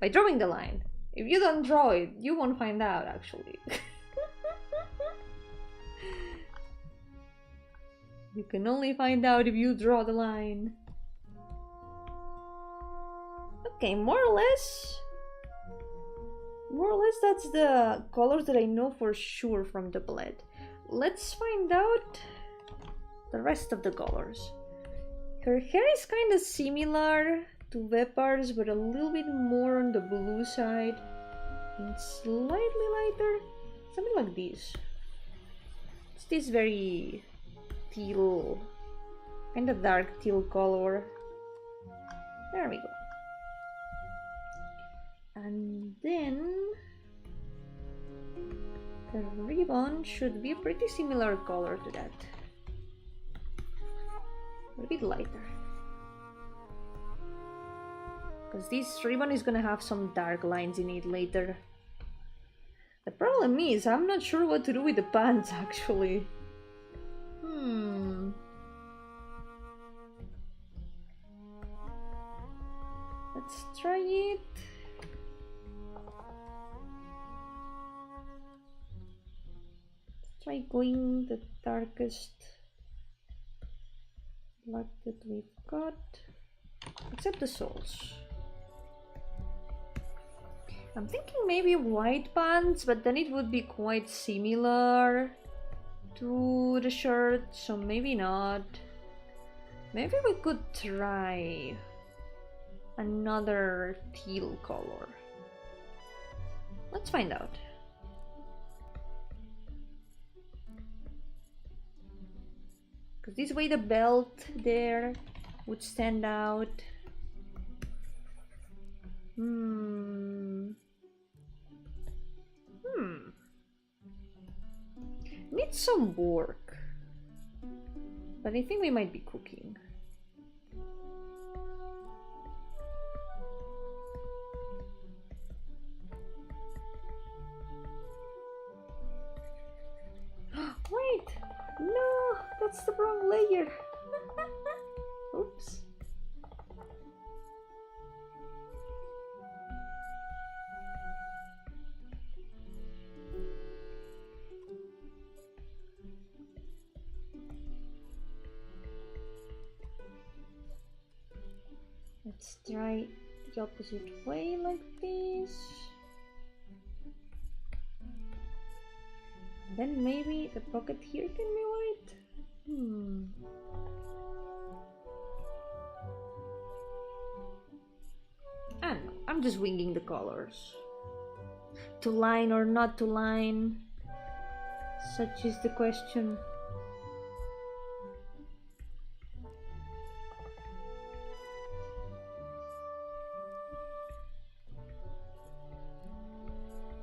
By drawing the line. If you don't draw it, you won't find out actually. You can only find out if you draw the line. Okay, more or less that's the colors that I know for sure from the palette. Let's find out the rest of the colors. Her hair is kind of similar to Vepar's, but a little bit more on the blue side and slightly lighter, something like this. It's this very teal, kind of dark teal color. There we go. And then the ribbon should be a pretty similar color to that. A bit lighter. Because this ribbon is gonna have some dark lines in it later. The problem is, I'm not sure what to do with the pants actually. Let's try it. try going the darkest black that we've got, except the soles. I'm thinking maybe white pants, but then it would be quite similar to the shirt, so maybe not. Maybe we could try another teal color. Let's find out. Because this way the belt there would stand out. Needs some work. But I think we might be cooking. Wait! No! That's the wrong layer! Oops. Let's try the opposite way like this. Then maybe the pocket here can be white? I don't know, I'm just winging the colors. To line or not to line? Such is the question.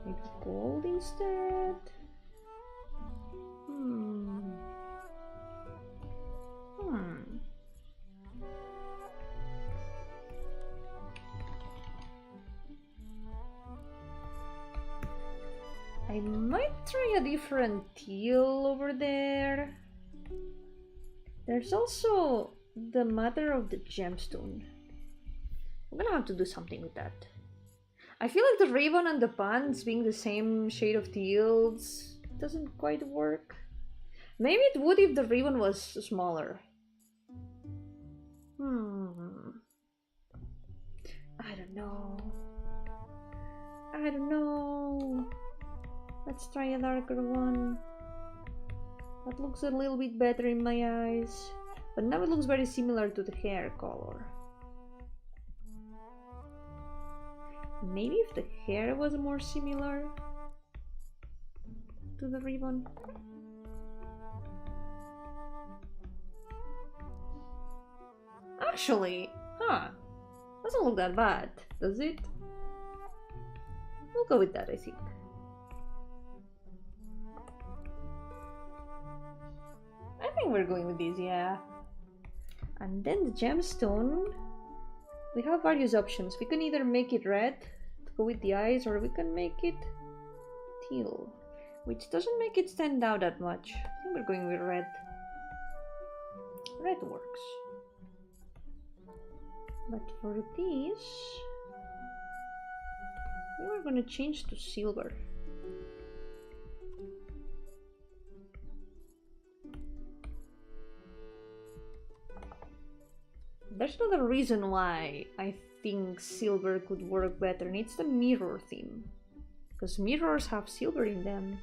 Maybe gold instead? I might try a different teal over there. There's also the matter of the gemstone. I'm gonna have to do something with that. I feel like the ribbon and the pants being the same shade of teals doesn't quite work. Maybe it would if the ribbon was smaller. I don't know. I don't know. Let's try a darker one. That looks a little bit better in my eyes. But now it looks very similar to the hair color. Maybe if the hair was more similar to the ribbon. Actually, doesn't look that bad, does it? We'll go with that, I think. I think we're going with this, yeah. And then the gemstone, we have various options. We can either make it red to go with the eyes, or we can make it teal, which doesn't make it stand out that much. I think we're going with red. Red works. But for this, we were going to change to silver. There's another reason why I think silver could work better, and it's the mirror theme. Because mirrors have silver in them.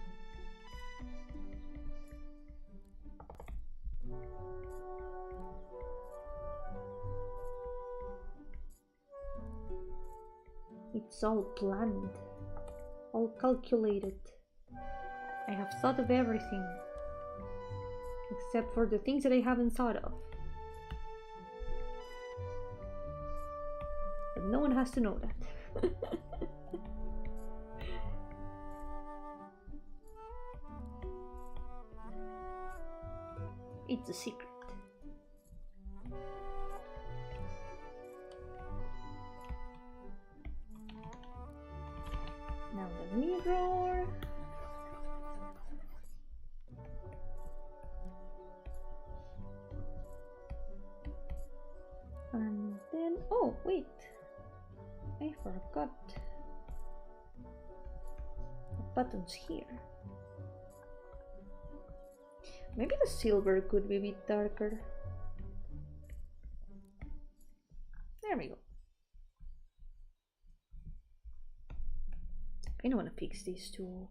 It's all planned, all calculated. I have thought of everything, except for the things that I haven't thought of. But no one has to know that. It's a secret. Now the mirror. And then, oh wait, I forgot the buttons here. Maybe the silver could be a bit darker. There we go. I don't want to fix these two.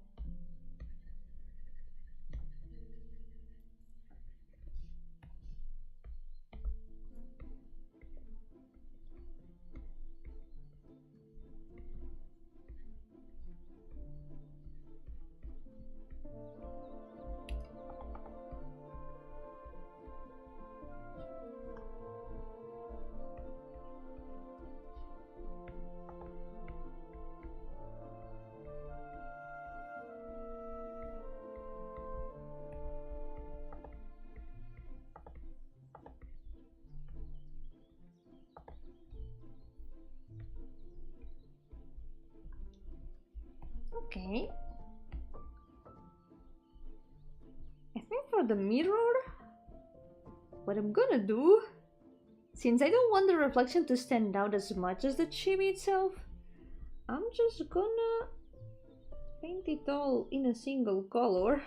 Okay. I think for the mirror, what I'm gonna do, since I don't want the reflection to stand out as much as the chibi itself, I'm just gonna paint it all in a single color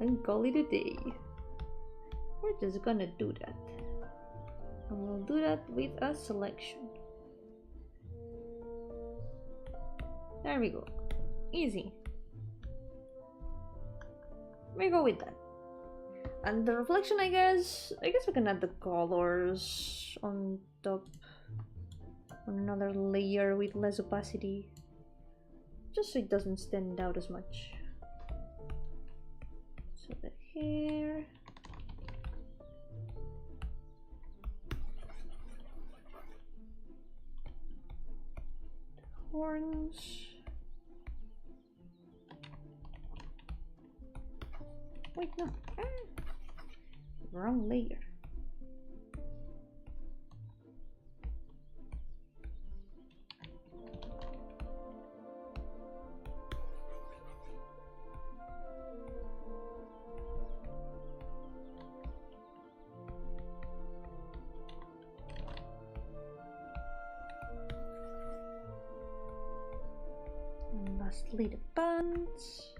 and call it a day. We're just gonna do that. And we'll do that with a selection. There we go. Easy. We go with that. And the reflection, I guess we can add the colors on top. Another layer with less opacity. Just so it doesn't stand out as much. So the hair. The horns. Wait, no. Wrong layer. And lastly, the pants.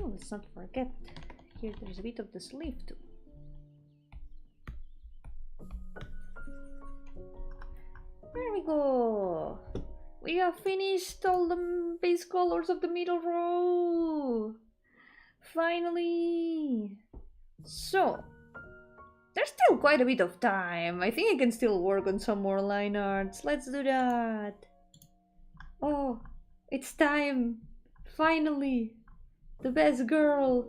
Oh, let's not forget, here there's a bit of the sleeve too. There we go! We have finished all the base colors of the middle row! Finally! So, there's still quite a bit of time. I think I can still work on some more line arts. Let's do that! Oh, it's time! Finally! The best girl!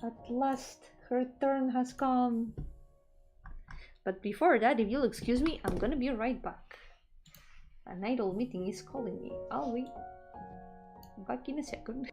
At last, her turn has come. But before that, if you'll excuse me, I'm gonna be right back. An idol meeting is calling me. I'll be back in a second.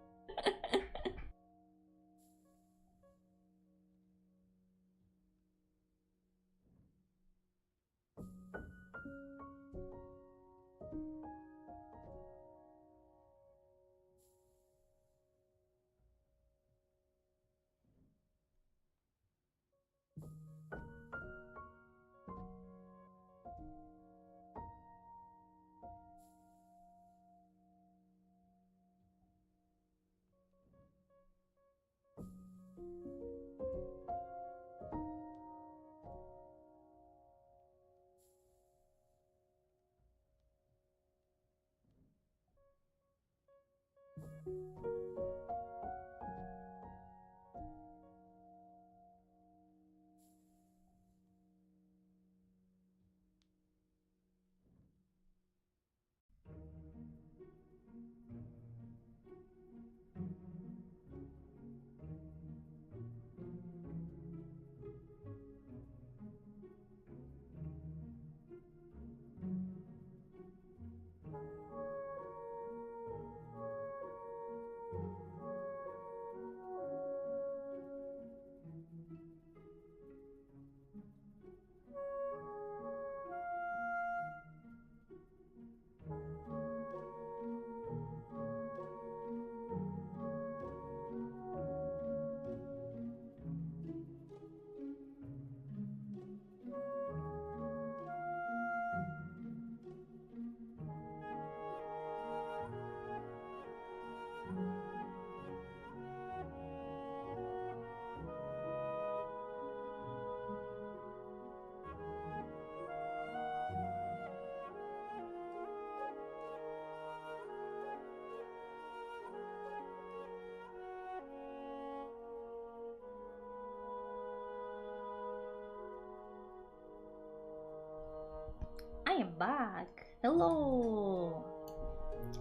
I am back. Hello.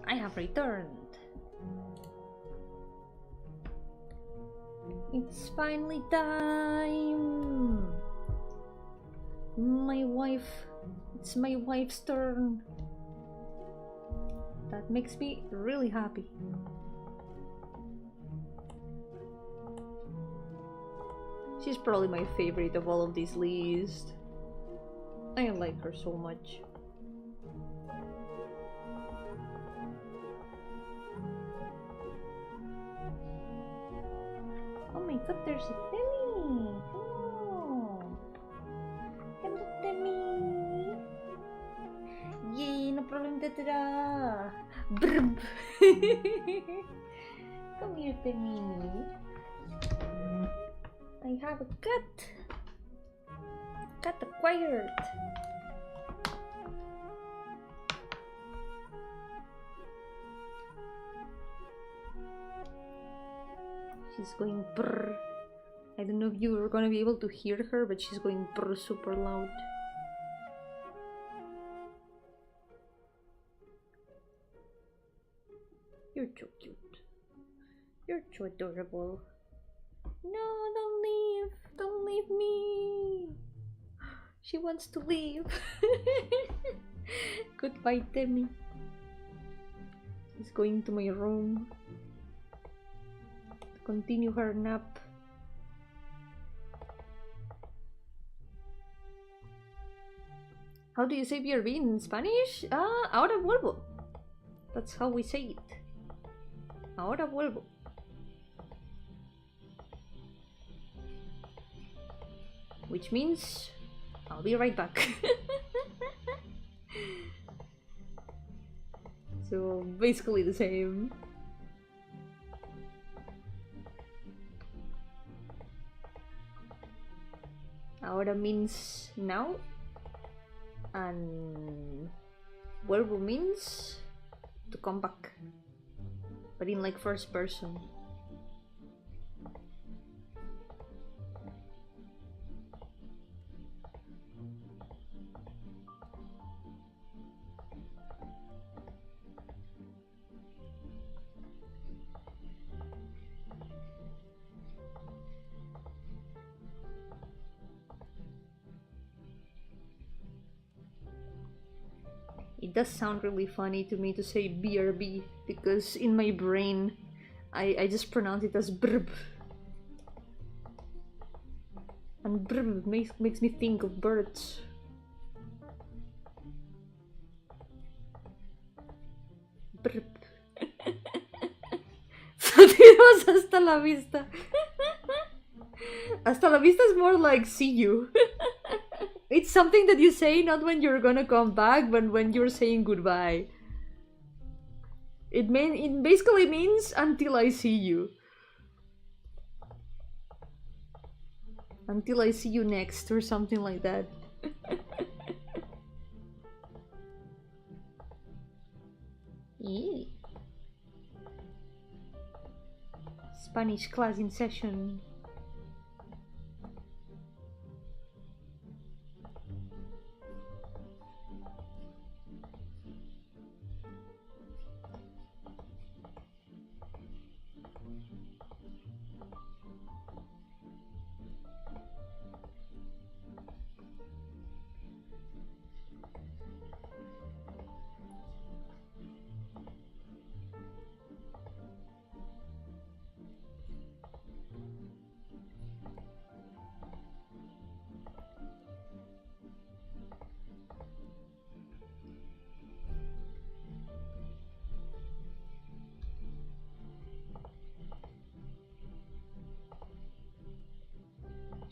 I have returned. It's finally time. It's my wife's turn. That makes me really happy. She's probably my favorite of all of this list. I like her so much. Oh my god, there's a Demi! Hello! Hello, Demi! Yay, no problem, Tetra! Brb! Come here, Demi! I have a cat! Cat acquired! She's going brr. I don't know if you are gonna be able to hear her, but she's going brr super loud. You're so cute. You're so adorable. No, don't leave! Don't leave me! She wants to leave. Goodbye, Demi. She's going to my room to continue her nap. How do you say BRB in Spanish? Ahora vuelvo. That's how we say it. Ahora vuelvo. Which means I'll be right back. So basically the same. Ahora means now, and vuelvo means to come back, but in like first person. It does sound really funny to me to say BRB, because in my brain I just pronounce it as brb. And brb makes me think of birds. Brb. So it was hasta la vista. Hasta la vista is more like see you. It's something that you say not when you're gonna come back, but when you're saying goodbye. It basically means until I see you. Until I see you next, or something like that. Spanish class in session.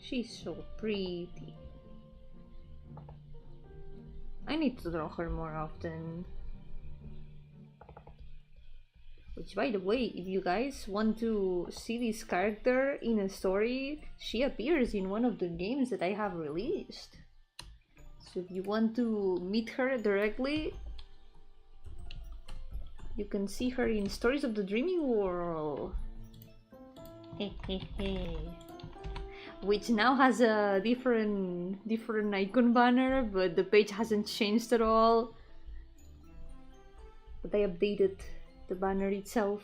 She's so pretty. I need to draw her more often. Which, by the way, if you guys want to see this character in a story, she appears in one of the games that I have released. So if you want to meet her directly, you can see her in Stories of the Dreaming World. which now has a different icon banner, but the page hasn't changed at all. But I updated the banner itself.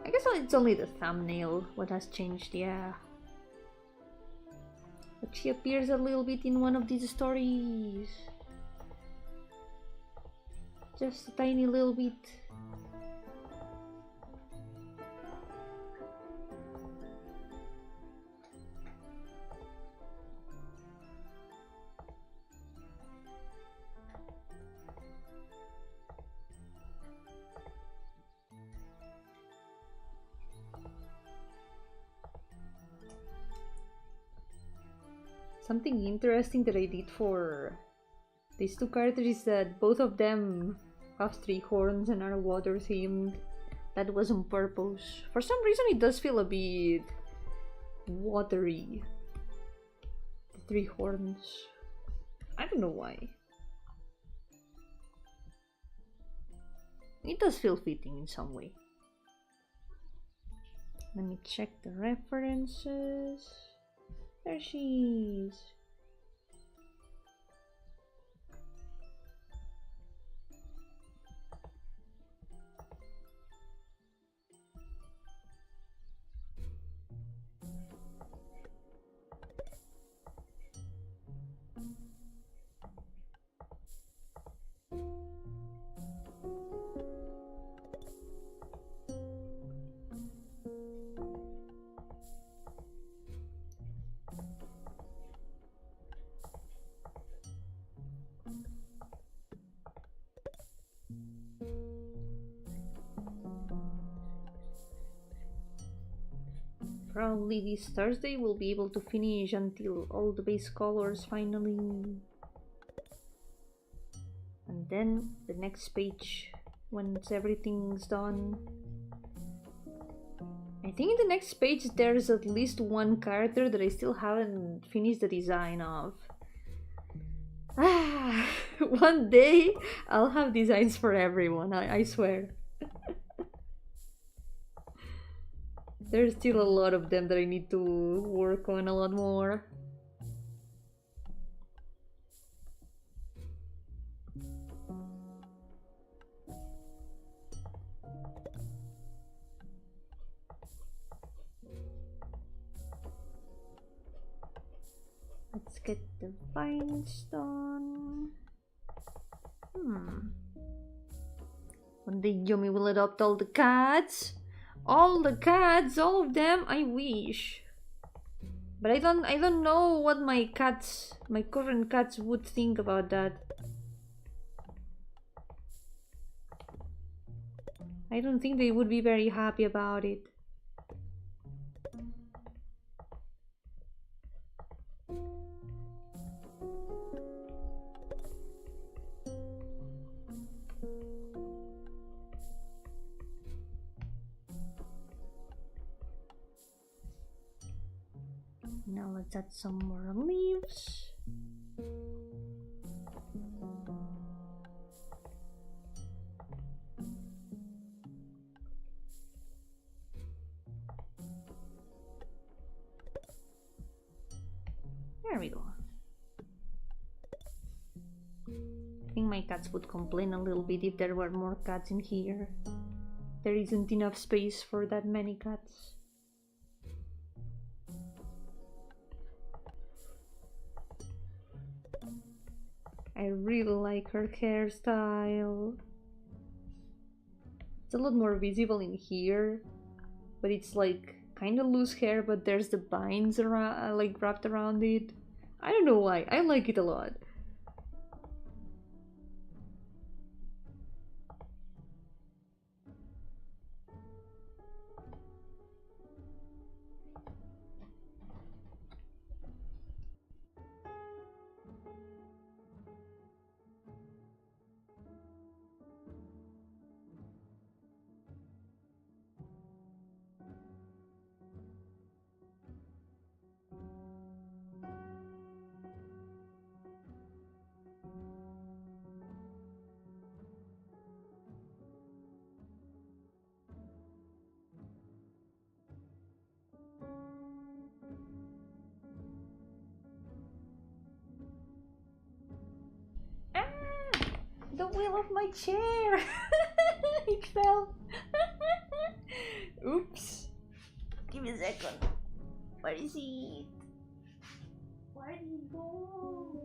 I guess it's only the thumbnail what has changed, yeah. But she appears a little bit in one of these stories. Just a tiny little bit. Something interesting that I did for these two characters is that both of them have 3 horns and are water themed. That was on purpose. For some reason it does feel a bit watery. The 3 horns. I don't know why. It does feel fitting in some way. Let me check the references. There she is. Probably this Thursday we'll be able to finish until all the base colors finally. And then the next page, once everything's done. I think in the next page there's at least one character that I still haven't finished the design of. One day I'll have designs for everyone, I swear. There's still a lot of them that I need to work on a lot more. Let's get the vines done. One day Yomi will adopt all the cats. All the cats, all of them, I wish. But I don't know what my current cats would think about that. I don't think they would be very happy about it. Now let's add some more leaves. There we go. I think my cats would complain a little bit if there were more cats in here. There isn't enough space for that many cats. I really like her hairstyle. It's a lot more visible in here, but it's like kind of loose hair, but there's the vines around, like wrapped around it. I don't know why, I like it a lot. The wheel of my chair! It fell! Oops! Give me a second. Where is it? Where did it go?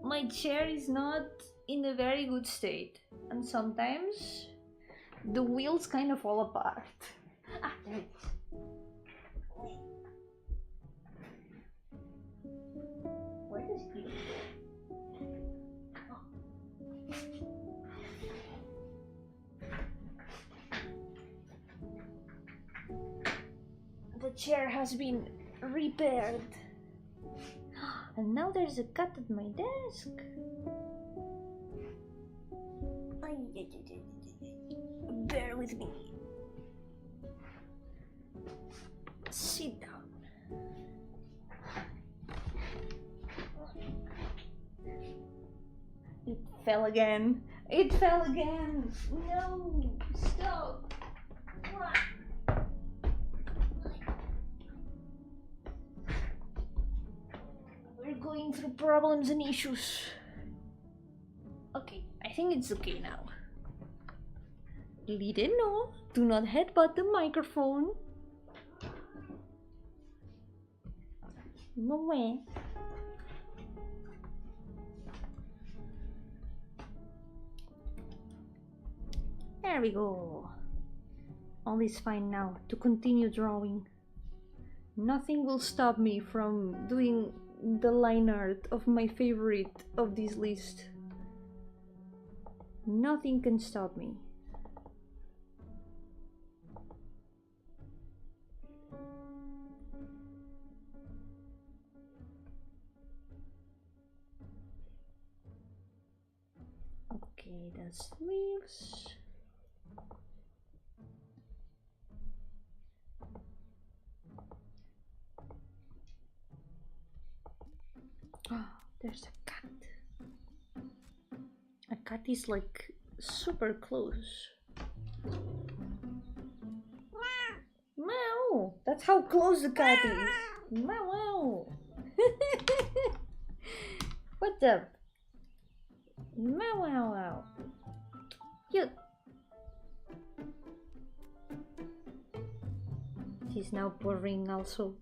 My chair is not in a very good state, and sometimes the wheels kind of fall apart. Ah, there it is. Where does it go? The chair has been repaired. And now there's a cat at my desk. Bear with me. Sit down. It fell again. It fell again. No, stop. What? We're going through problems and issues. Okay, I think it's okay now. Lide, no, do not headbutt the microphone. No way. There we go. All is fine now to continue drawing. Nothing will stop me from doing the line art of my favorite of this list. Nothing can stop me. Okay, that's leaves. Oh, there's a cat. A cat is like super close. Meow! That's how close the cat is. Meow wow! What's up? Meow wow wow! Cute! She's now purring also.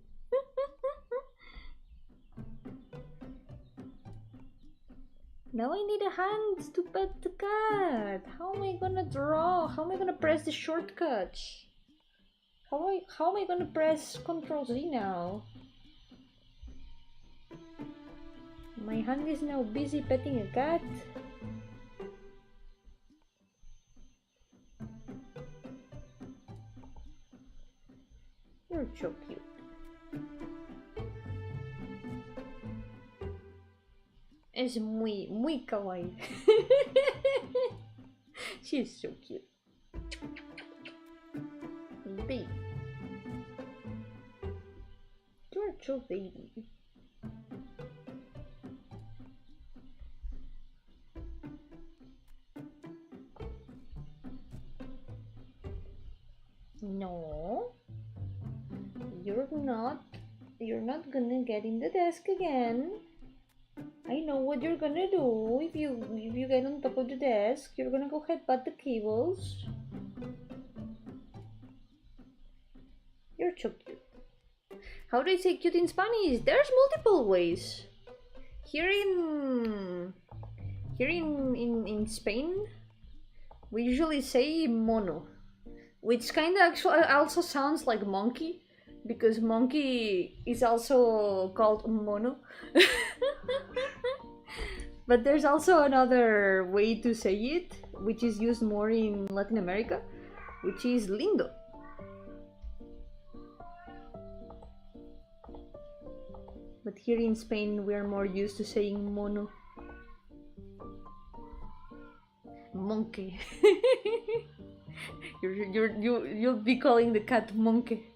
Now I need a hand to pet the cat. How am I gonna draw? How am I gonna press the shortcuts? How am I gonna press Ctrl Z now? My hand is now busy petting a cat. You're so cute. Es muy kawaii. She's so cute. Baby. You're so baby. No. You're not gonna get in the desk again. I know what you're gonna do. If you get on top of the desk, you're gonna go headbutt the cables. You're so cute. How do I say cute in Spanish? There's multiple ways. Here in Spain, we usually say mono, which kind of actually also sounds like monkey, because monkey is also called mono. But there's also another way to say it, which is used more in Latin America, which is lindo. But here in Spain, we are more used to saying mono. Monkey. You'll be calling the cat monkey.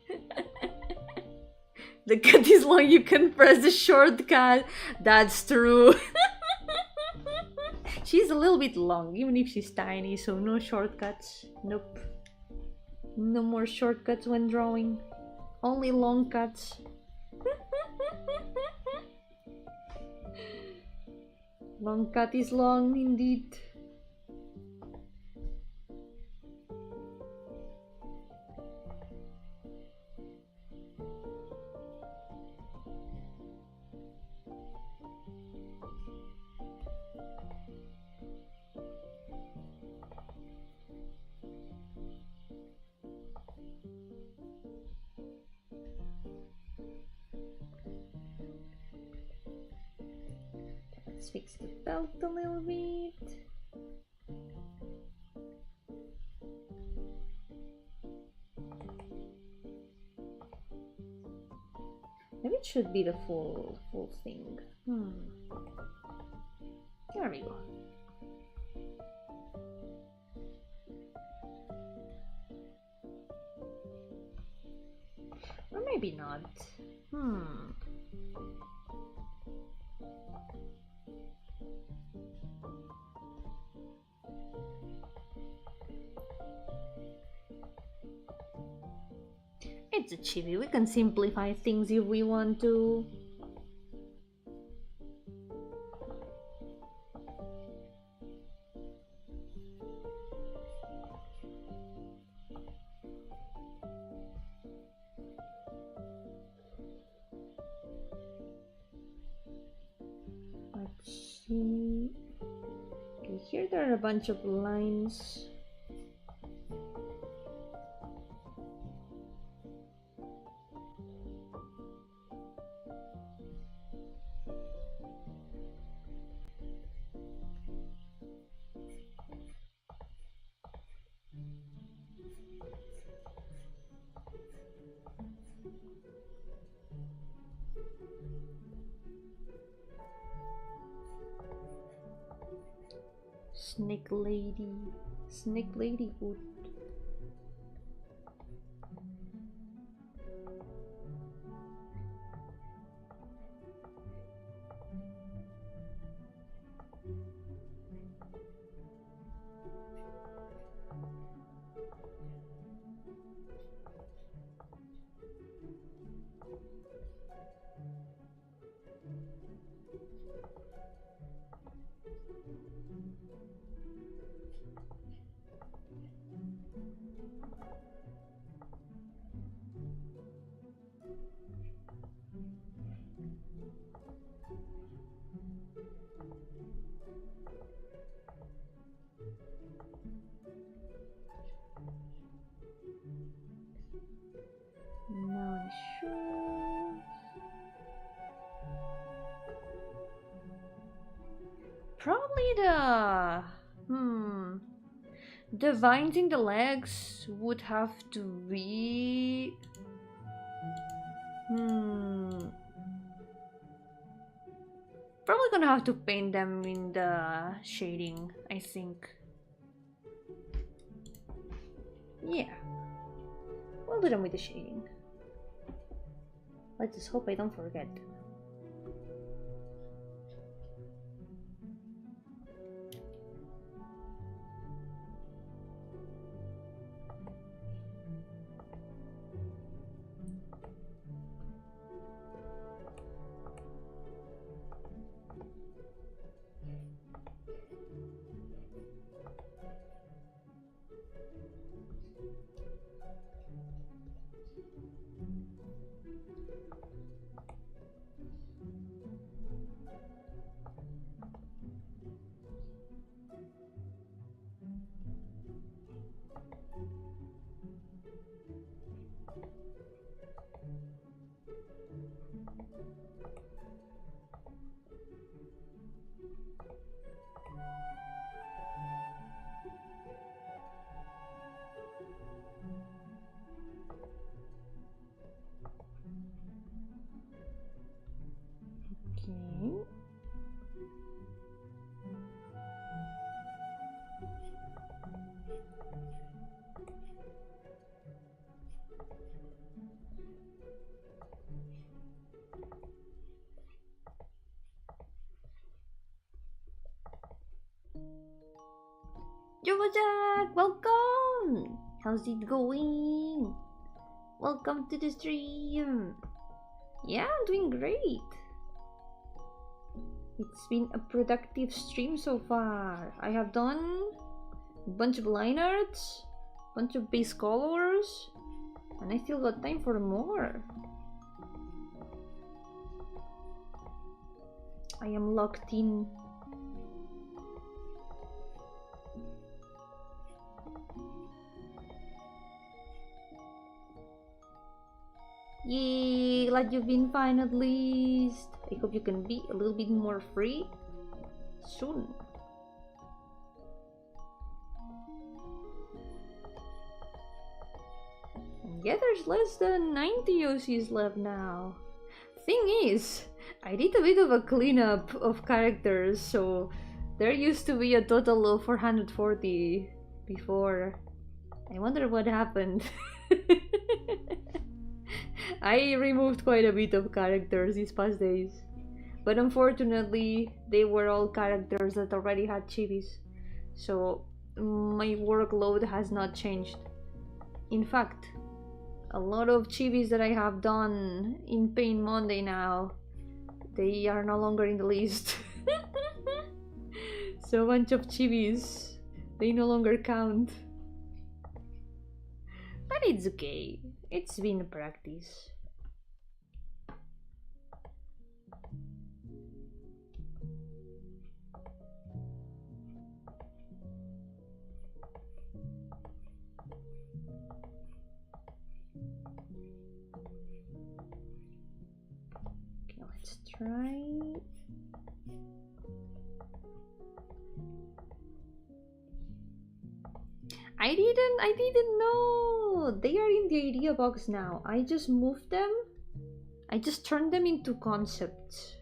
The cat is long, you can press the shortcut. That's true. She's a little bit long, even if she's tiny, so no shortcuts. Nope. No more shortcuts when drawing. Only long cuts. Long cut is long indeed. Let's fix the belt a little bit. Maybe it should be the full thing. There we go. Or maybe not. It's a chibi, we can simplify things if we want to. Let's see. Okay, here there are a bunch of lines. Snake lady wood. Not sure. Probably the vines in the legs would have to be probably gonna have to paint them in the shading, I think. Yeah, we'll do them with the shading. Let's just hope I don't forget. Okay. Jack, welcome! How's it going? Welcome to the stream. Yeah, I'm doing great. It's been a productive stream so far. I have done a bunch of line arts, a bunch of base colors, and I still got time for more. I am locked in. Yay, glad you've been fine at least. I hope you can be a little bit more free soon. And yeah, there's less than 90 OCs left now. Thing is, I did a bit of a cleanup of characters, so there used to be a total of 440 before. I wonder what happened. I removed quite a bit of characters these past days, but unfortunately they were all characters that already had chibis, so my workload has not changed. In fact, a lot of chibis that I have done in Pain Monday now, they are no longer in the list. So a bunch of chibis, they no longer count. But it's okay. It's been a practice. Okay, let's try. I didn't know. They are in the idea box now. I just moved them. I just turned them into concepts.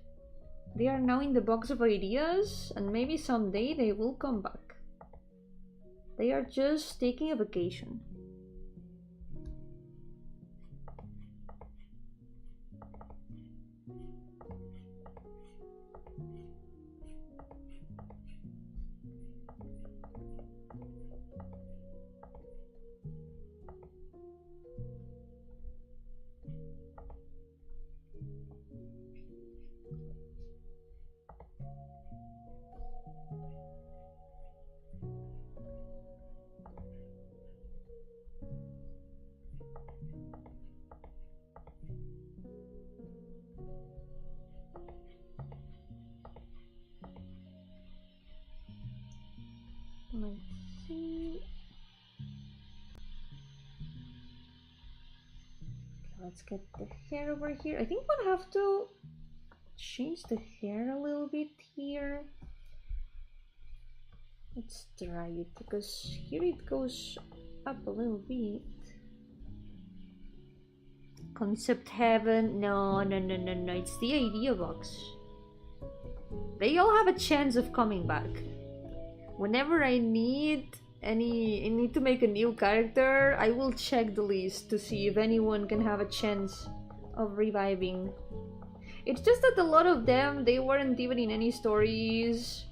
They are now in the box of ideas, and maybe someday they will come back. They are just taking a vacation. Let's see. Okay, let's get the hair over here. I think we'll have to change the hair a little bit here. Let's try it, because here it goes up a little bit. Concept heaven. No, it's the idea box. They all have a chance of coming back. Whenever I need to make a new character, I will check the list to see if anyone can have a chance of reviving. It's just that a lot of them, they weren't even in any stories.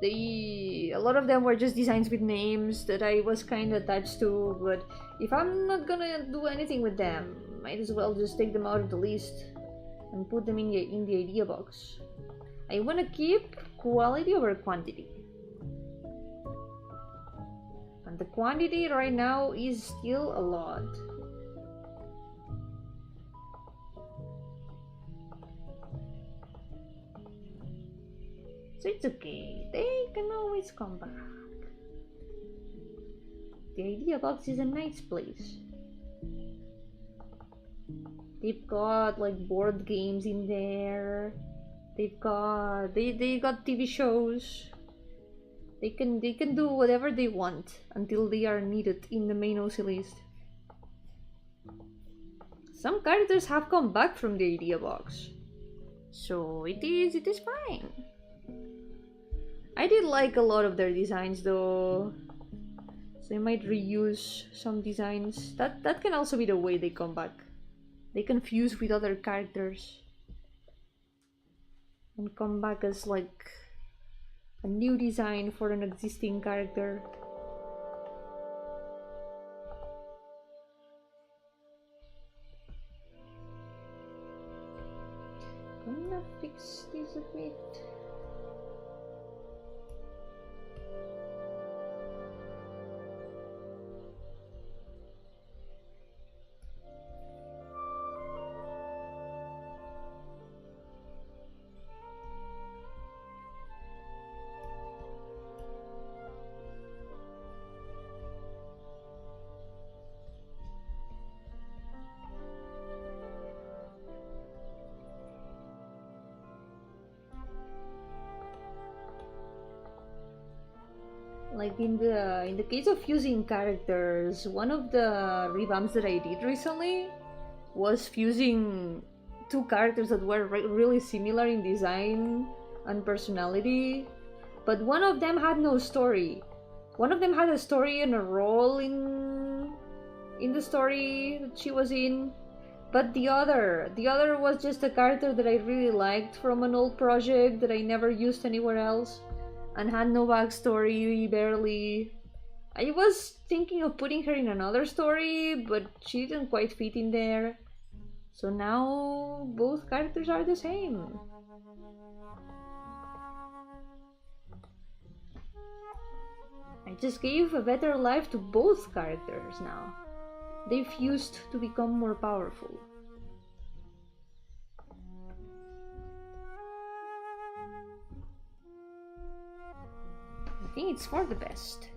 A lot of them were just designs with names that I was kind of attached to, but if I'm not gonna do anything with them, might as well just take them out of the list and put them in the idea box. I want to keep quality over quantity. And the quantity right now is still a lot. So it's okay, they can always come back. The idea box is a nice place. They've got like board games in there. They got TV shows. They can do whatever they want until they are needed in the main OC list. Some characters have come back from the idea box, so it is fine. I did like a lot of their designs though, so I might reuse some designs. That can also be the way they come back. They can fuse with other characters and come back as like a new design for an existing character. I'm gonna fix this a bit. Like in the case of fusing characters, one of the revamps that I did recently was fusing two characters that were really similar in design and personality, but one of them had no story. One of them had a story and a role in the story that she was in, but the other was just a character that I really liked from an old project that I never used anywhere else and had no backstory, barely. I was thinking of putting her in another story, but she didn't quite fit in there. So now both characters are the same. I just gave a better life to both characters now. They fused to become more powerful. I think it's for the best.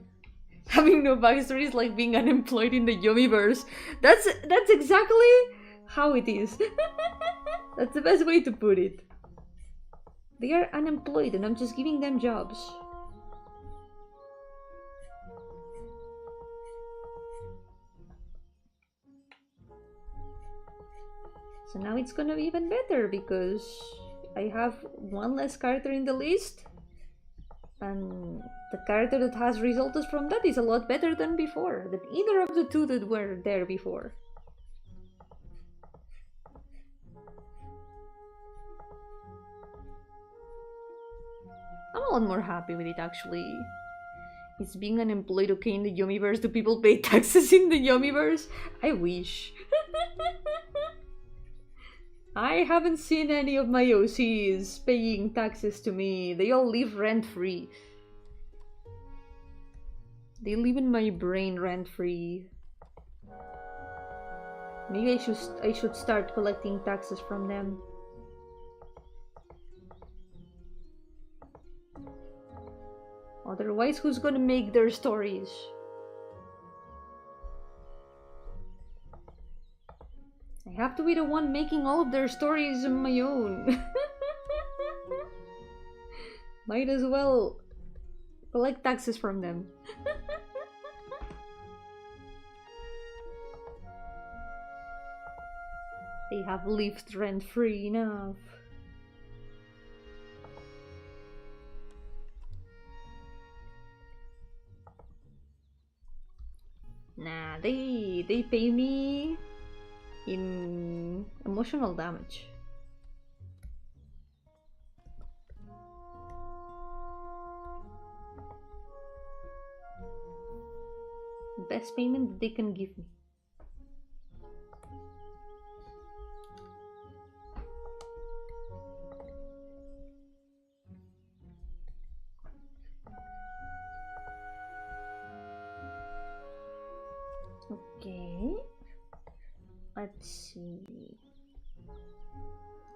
Having no backstory is like being unemployed in the Yomiverse. That's exactly how it is. That's the best way to put it. They are unemployed and I'm just giving them jobs. So now it's gonna be even better because I have one less character in the list, and the character that has resulted from that is a lot better than before, than either of the two that were there before. I'm a lot more happy with it actually. Is being unemployed okay in the Yomiverse? Do people pay taxes in the Yomiverse? I wish. I haven't seen any of my OCs paying taxes to me. They all live rent-free. They live in my brain rent-free. Maybe I should start collecting taxes from them. Otherwise, who's gonna make their stories? I have to be the one making all of their stories on my own. Might as well collect taxes from them. They have lived rent-free enough. Nah, they pay me in emotional damage. Best payment that they can give me. Okay. Let's see.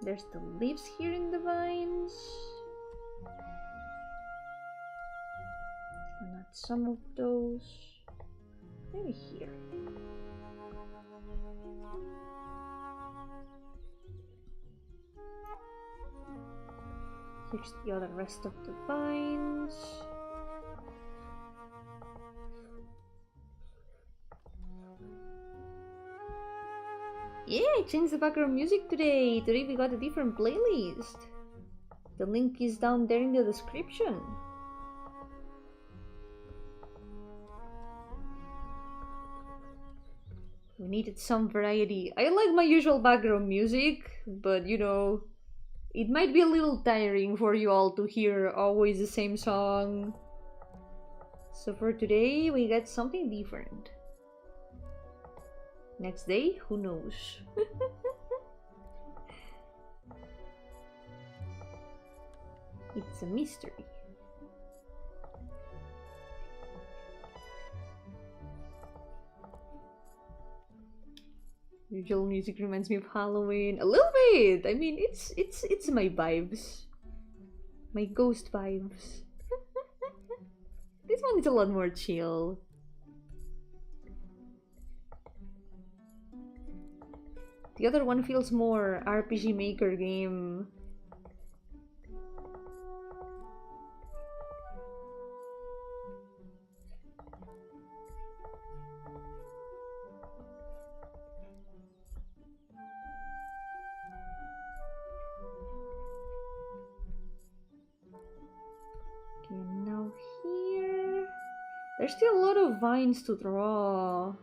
There's the leaves here in the vines. Not some of those. Maybe here. Here's the other rest of the vines. Yeah, I changed the background music today. Today we got a different playlist. The link is down there in the description. We needed some variety. I like my usual background music, but you know, it might be a little tiring for you all to hear always the same song. So for today, we got something different. Next day, who knows? It's a mystery. Usual music reminds me of Halloween. A little bit! I mean, it's my vibes. My ghost vibes. This one is a lot more chill. The other one feels more RPG Maker game. there's still a lot of vines to draw.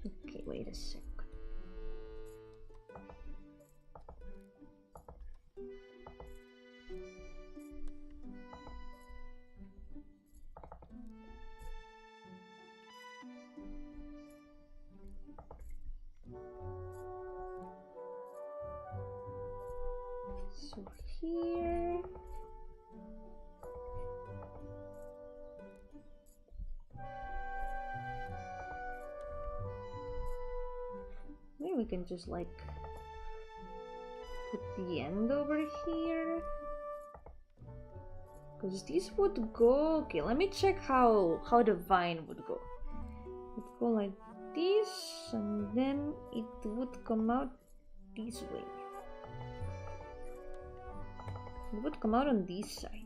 Okay, wait a sec. So here. Maybe we can just like put the end over here. Because this would go. Okay, let me check how the vine would go. It would go like this, and then it would come out this way. It would come out on this side.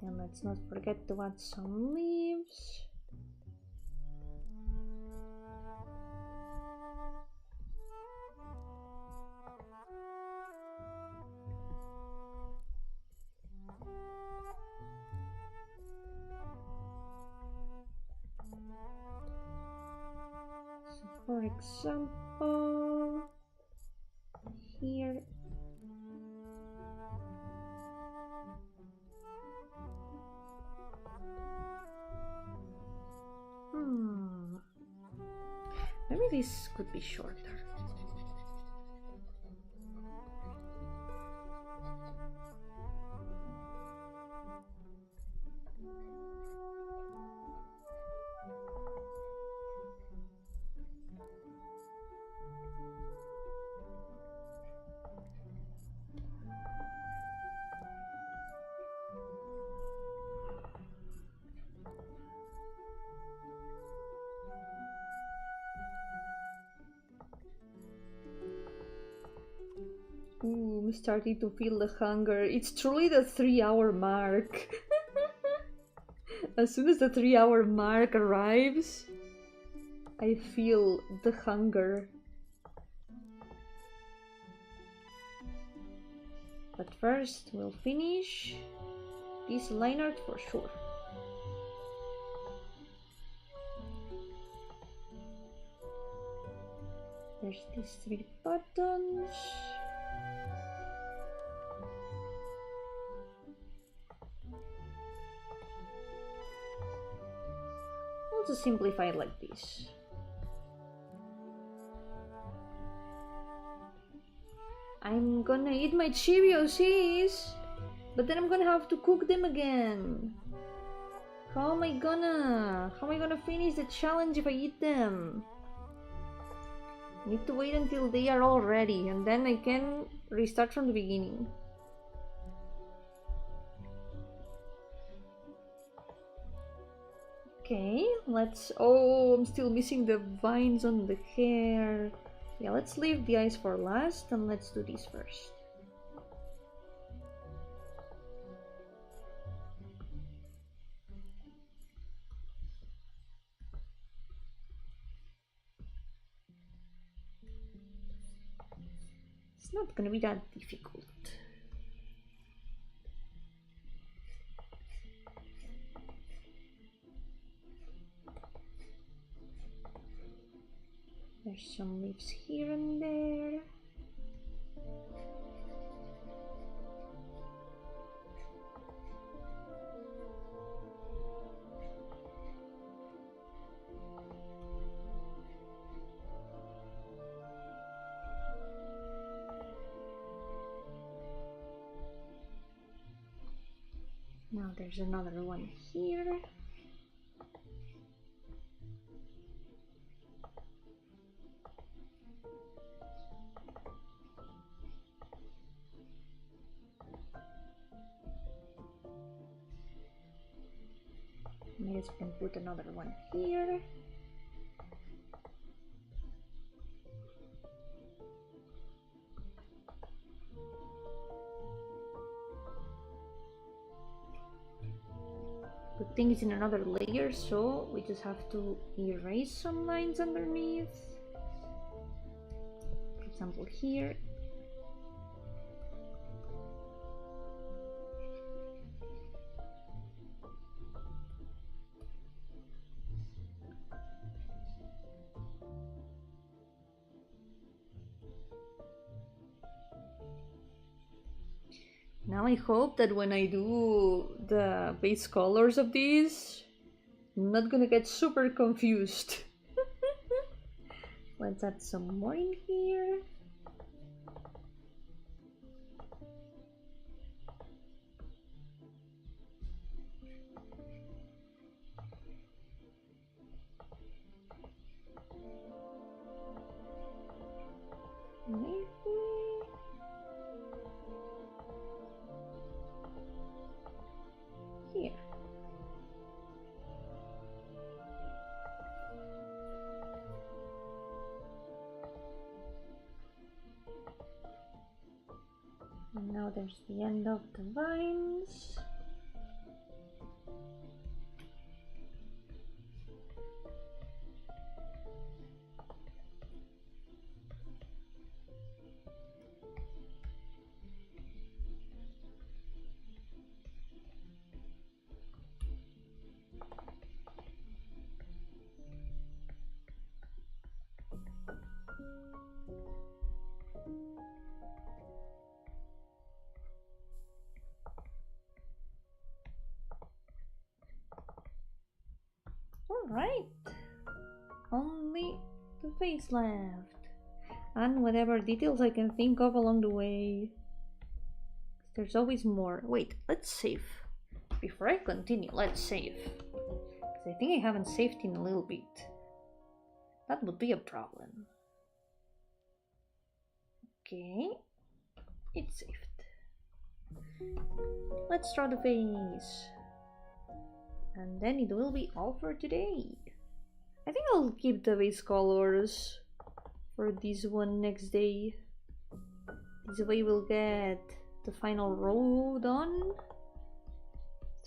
And let's not forget to add some leaves. So for example, here. Maybe this could be shorter. Ooh, I'm starting to feel the hunger. It's truly the 3-hour mark. As soon as the 3-hour mark arrives, I feel the hunger. But first, we'll finish this line art for sure. There's these 3 buttons. I'll just simplify it like this. I'm gonna eat my Cheerios, but then I'm gonna have to cook them again. How am I gonna finish the challenge if I eat them? I need to wait until they are all ready, and then I can restart from the beginning. Okay, let's... Oh, I'm still missing the vines on the hair. Yeah, let's leave the eyes for last, and let's do this first. It's not gonna be that difficult. There's some leaves here and there. Now there's another one here. Maybe I can put another one here. Good thing it's in another layer, so we just have to erase some lines underneath. For example, here. Now I hope that when I do the base colors of these, I'm not gonna get super confused. Let's add some more in here. Maybe here. And now there's the end of the vines. Alright, only the face left, and whatever details I can think of along the way. There's always more. Wait, let's save. Before I continue, let's save. Because I think I haven't saved in a little bit. That would be a problem. Okay, it's saved. Let's draw the face. And then it will be all for today. I think I'll keep the base colors for this one next day. This way we'll get the final row done.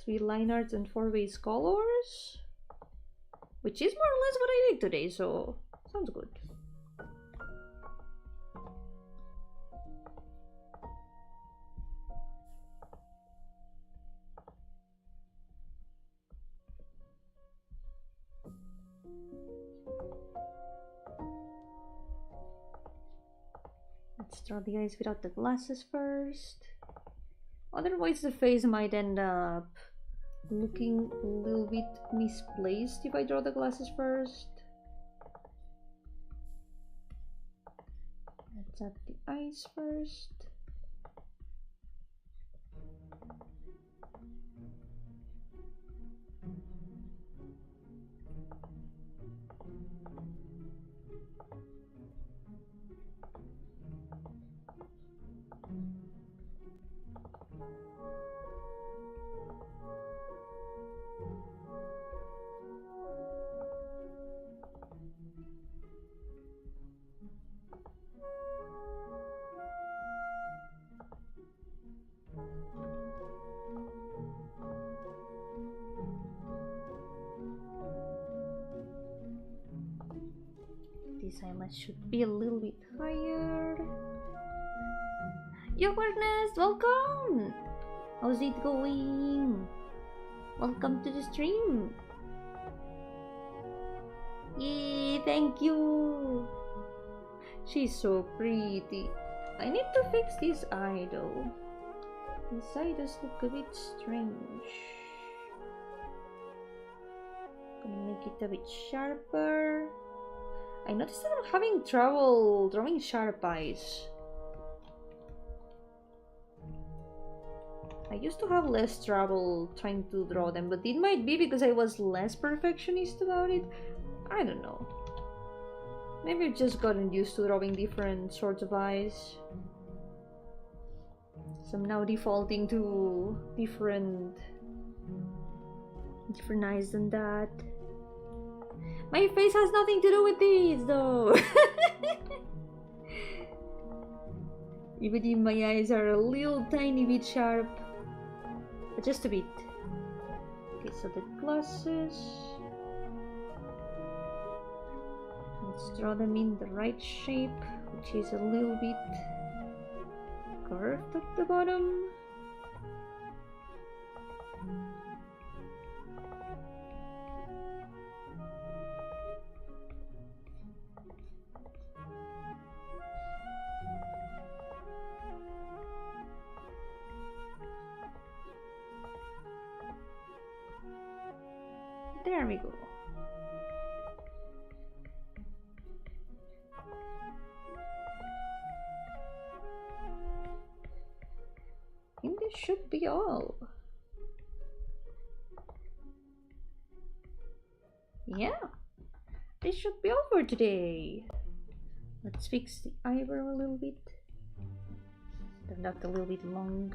3 line arts and 4 base colors. Which is more or less what I did today, so sounds good. Let's draw the eyes without the glasses first. Otherwise the face might end up looking a little bit misplaced if I draw the glasses first. Let's add the eyes first. This eyelash should be a little bit higher. Yo, Ernest, welcome! How's it going? Welcome to the stream. Yay, thank you! She's so pretty. I need to fix this eye though. This eye does look a bit strange. Gonna make it a bit sharper. I noticed that I'm having trouble drawing sharp eyes. I used to have less trouble trying to draw them, but it might be because I was less perfectionist about it. I don't know. Maybe I've just gotten used to drawing different sorts of eyes. So I'm now defaulting to different eyes than that. My face has nothing to do with this though. Even if my eyes are a little tiny bit sharp. But just a bit. Okay, so the glasses. Let's draw them in the right shape, which is a little bit curved at the bottom. There we go. I think this should be all. Yeah, this should be all for today. Let's fix the eyebrow a little bit. Turned out a little bit long.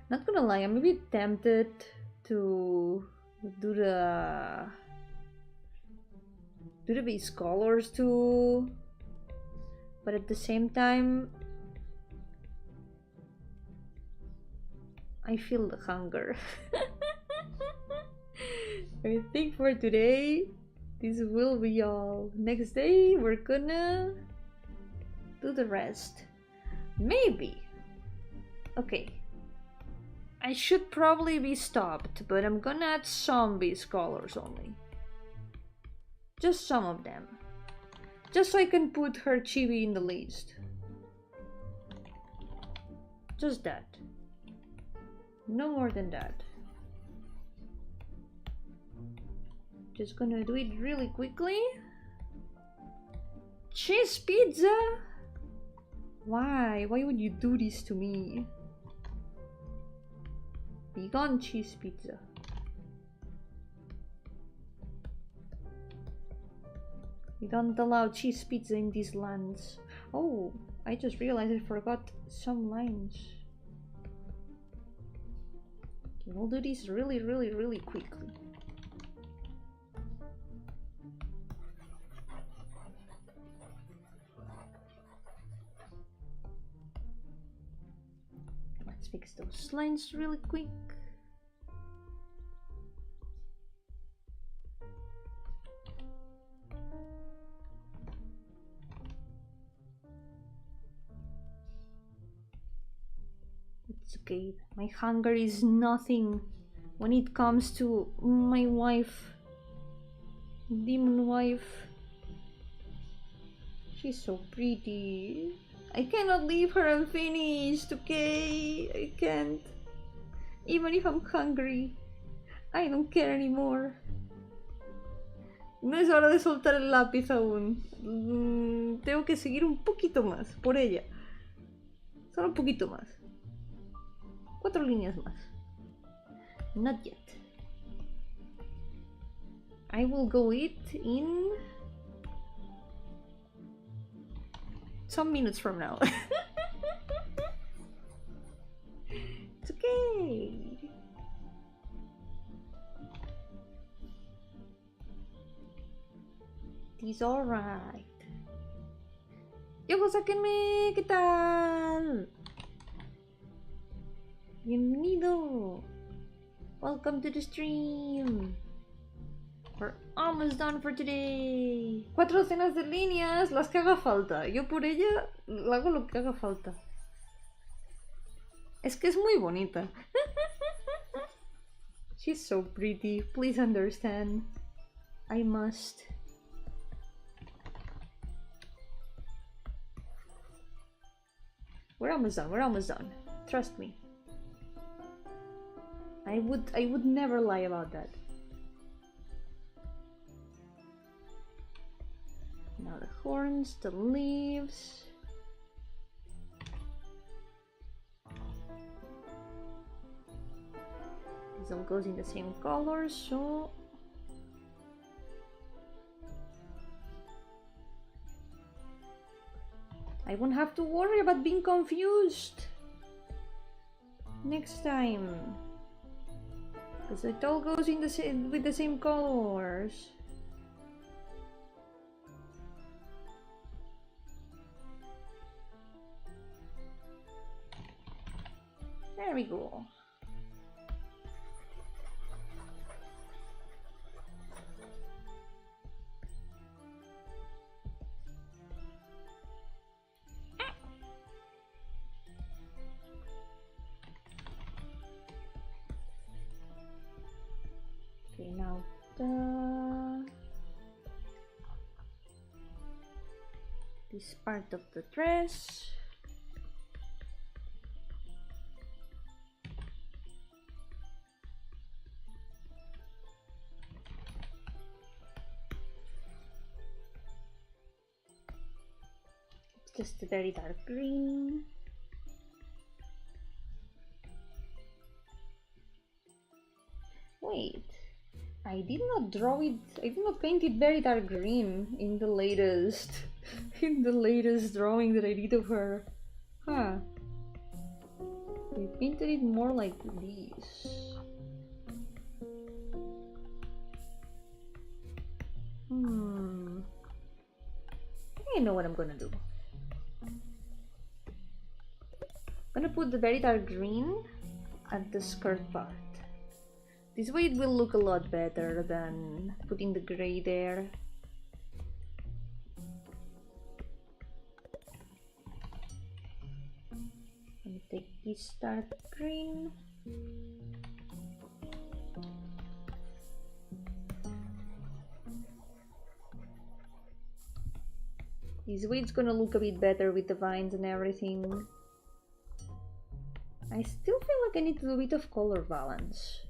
Not gonna lie, I'm a bit tempted to do the base colors too, but at the same time I feel the hunger. I think for today this will be all. Next day we're gonna do the rest. Maybe. Okay. I should probably be stopped, but I'm gonna add some base colors only. Just some of them. Just so I can put her chibi in the list. Just that. No more than that. Just gonna do it really quickly. Cheese pizza? Why? Why would you do this to me? Vegan cheese pizza. We don't allow cheese pizza in these lands. Oh, I just realized I forgot some lines. Okay, we'll do this really quickly. Let's fix those lines really quick. It's okay. My hunger is nothing when it comes to my wife. Demon wife. She's so pretty. I cannot leave her unfinished, okay? I can't. Even if I'm hungry. I don't care anymore. No es hora de soltar el lápiz aún. Tengo que seguir un poquito más por ella. Solo un poquito más. 4 líneas más. Not yet. I will go eat in some minutes from now. It's okay. It's alright. Yo-hooo, sáquenme, ¿qué tal? Bienvenido. Welcome to the stream. We're almost done for today. 4 docenas de líneas, las que haga falta. Yo por ella hago lo que haga falta. Es que es muy bonita. She's so pretty. Please understand. I must. We're almost done. We're almost done. Trust me. I would never lie about that. Now the horns, the leaves. This all goes in the same color, so I won't have to worry about being confused next time. Because it all goes in the same with the same colors. we go. Okay, now this part of the dress. It's just a very dark green. Wait, I did not draw it, I did not paint it very dark green in the latest in the latest drawing that I did of her. Huh. I painted it more like this. I think I know what I'm gonna do. I'm gonna put the very dark green at the skirt part. This way it will look a lot better than putting the gray there. Let me take this dark green. This way it's gonna look a bit better with the vines and everything. I still feel like I need to do a bit of color balance.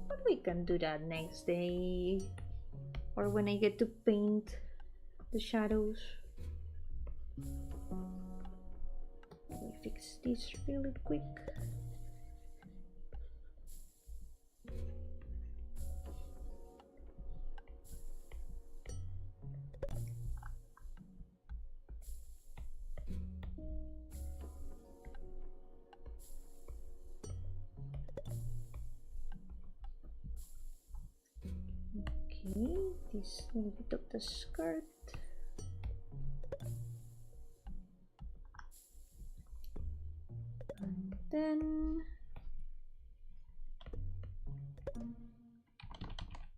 But we can do that next day. Or when I get to paint the shadows. Let me fix this really quick. Okay, this little bit of the skirt. And then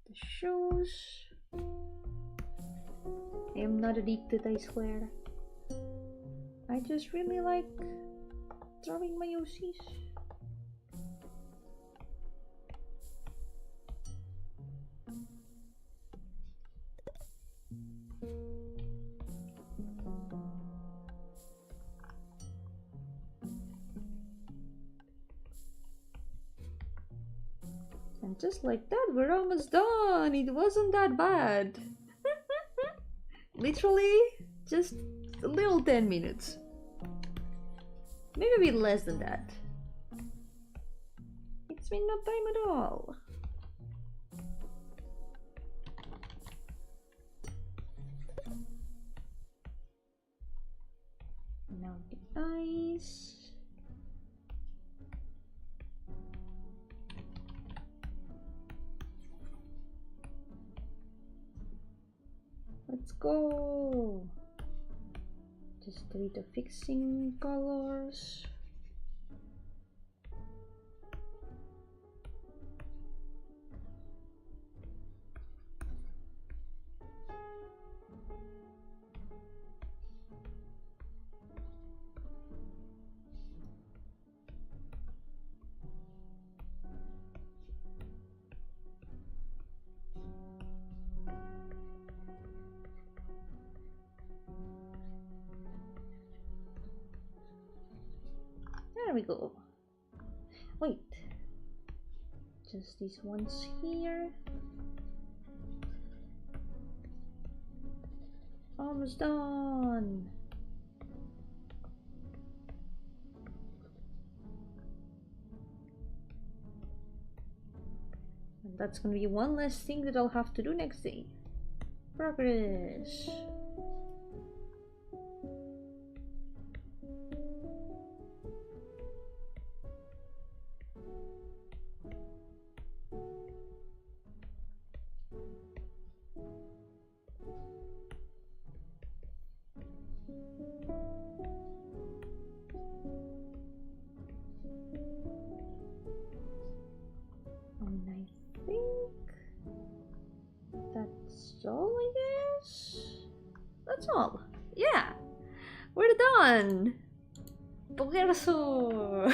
the shoes. I am not addicted, I swear. I just really like drawing my OCs. And just like that, we're almost done. It wasn't that bad. Literally, just a little 10 minutes. Maybe a bit less than that. It's been no time at all. Now the eyes. Let's go. Just a bit of fixing colors. There we go. Wait, just these ones here. Almost done. And that's gonna be one less thing that I'll have to do next day. Progress. I guess? That's all. Yeah, we're done. Progreso!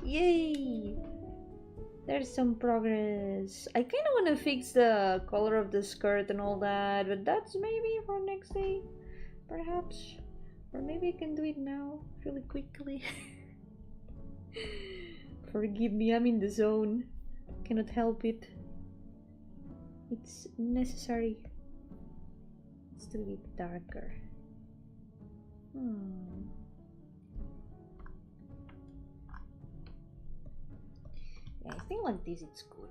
Yay! There's some progress. I kind of want to fix the color of the skirt and all that, but that's maybe for next day, perhaps. Or maybe I can do it now, really quickly. Forgive me, I'm in the zone. Cannot help it. It's necessary. It's a bit darker. Yeah, I think like this it's good.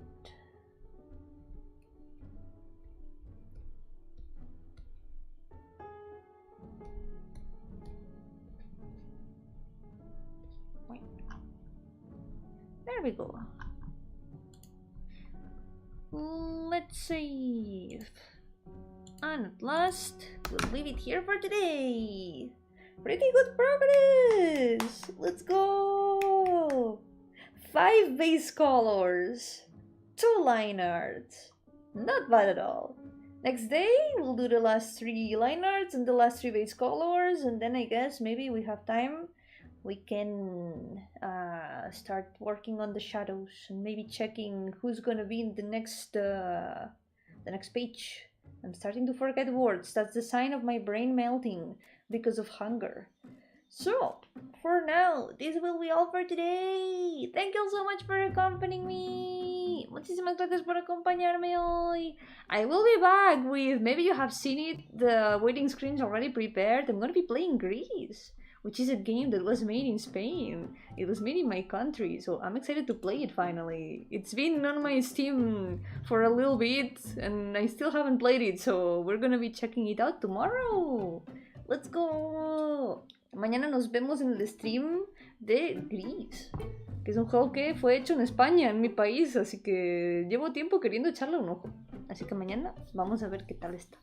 There we go. Let's save. And at last, we'll leave it here for today. Pretty good progress! Let's go! 5 base colors, 2 line arts. Not bad at all. Next day, we'll do the last 3 line arts and the last 3 base colors, and then I guess maybe we have time. We can start working on the shadows and maybe checking who's gonna be in the next page. I'm starting to forget words. That's the sign of my brain melting because of hunger. So, for now, this will be all for today. Thank you so much for accompanying me. Muchísimas gracias por acompañarme hoy. I will be back with, maybe you have seen it, the waiting screen's already prepared. I'm gonna be playing Greece, which is a game that was made in Spain. It was made in my country, so I'm excited to play it finally. It's been on my Steam for a little bit, and I still haven't played it, so we're gonna be checking it out tomorrow. Let's go! Mañana nos vemos en el stream de Greece, que es un juego que fue hecho en España, en mi país, así que llevo tiempo queriendo echarle un ojo. Así que mañana vamos a ver qué tal está.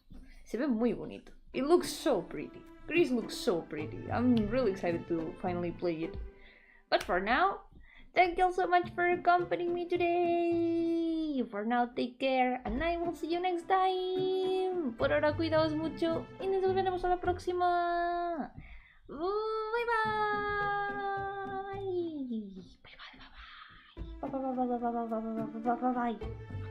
Se ve muy bonito. It looks so pretty. Greece looks so pretty. I'm really excited to finally play it. But for now, thank you so much for accompanying me today. For now, take care, and I will see you next time. Por ahora, cuidaos mucho y nos veremos a la próxima. Bye bye. Bye bye bye bye. Bye bye bye bye bye bye bye bye bye bye.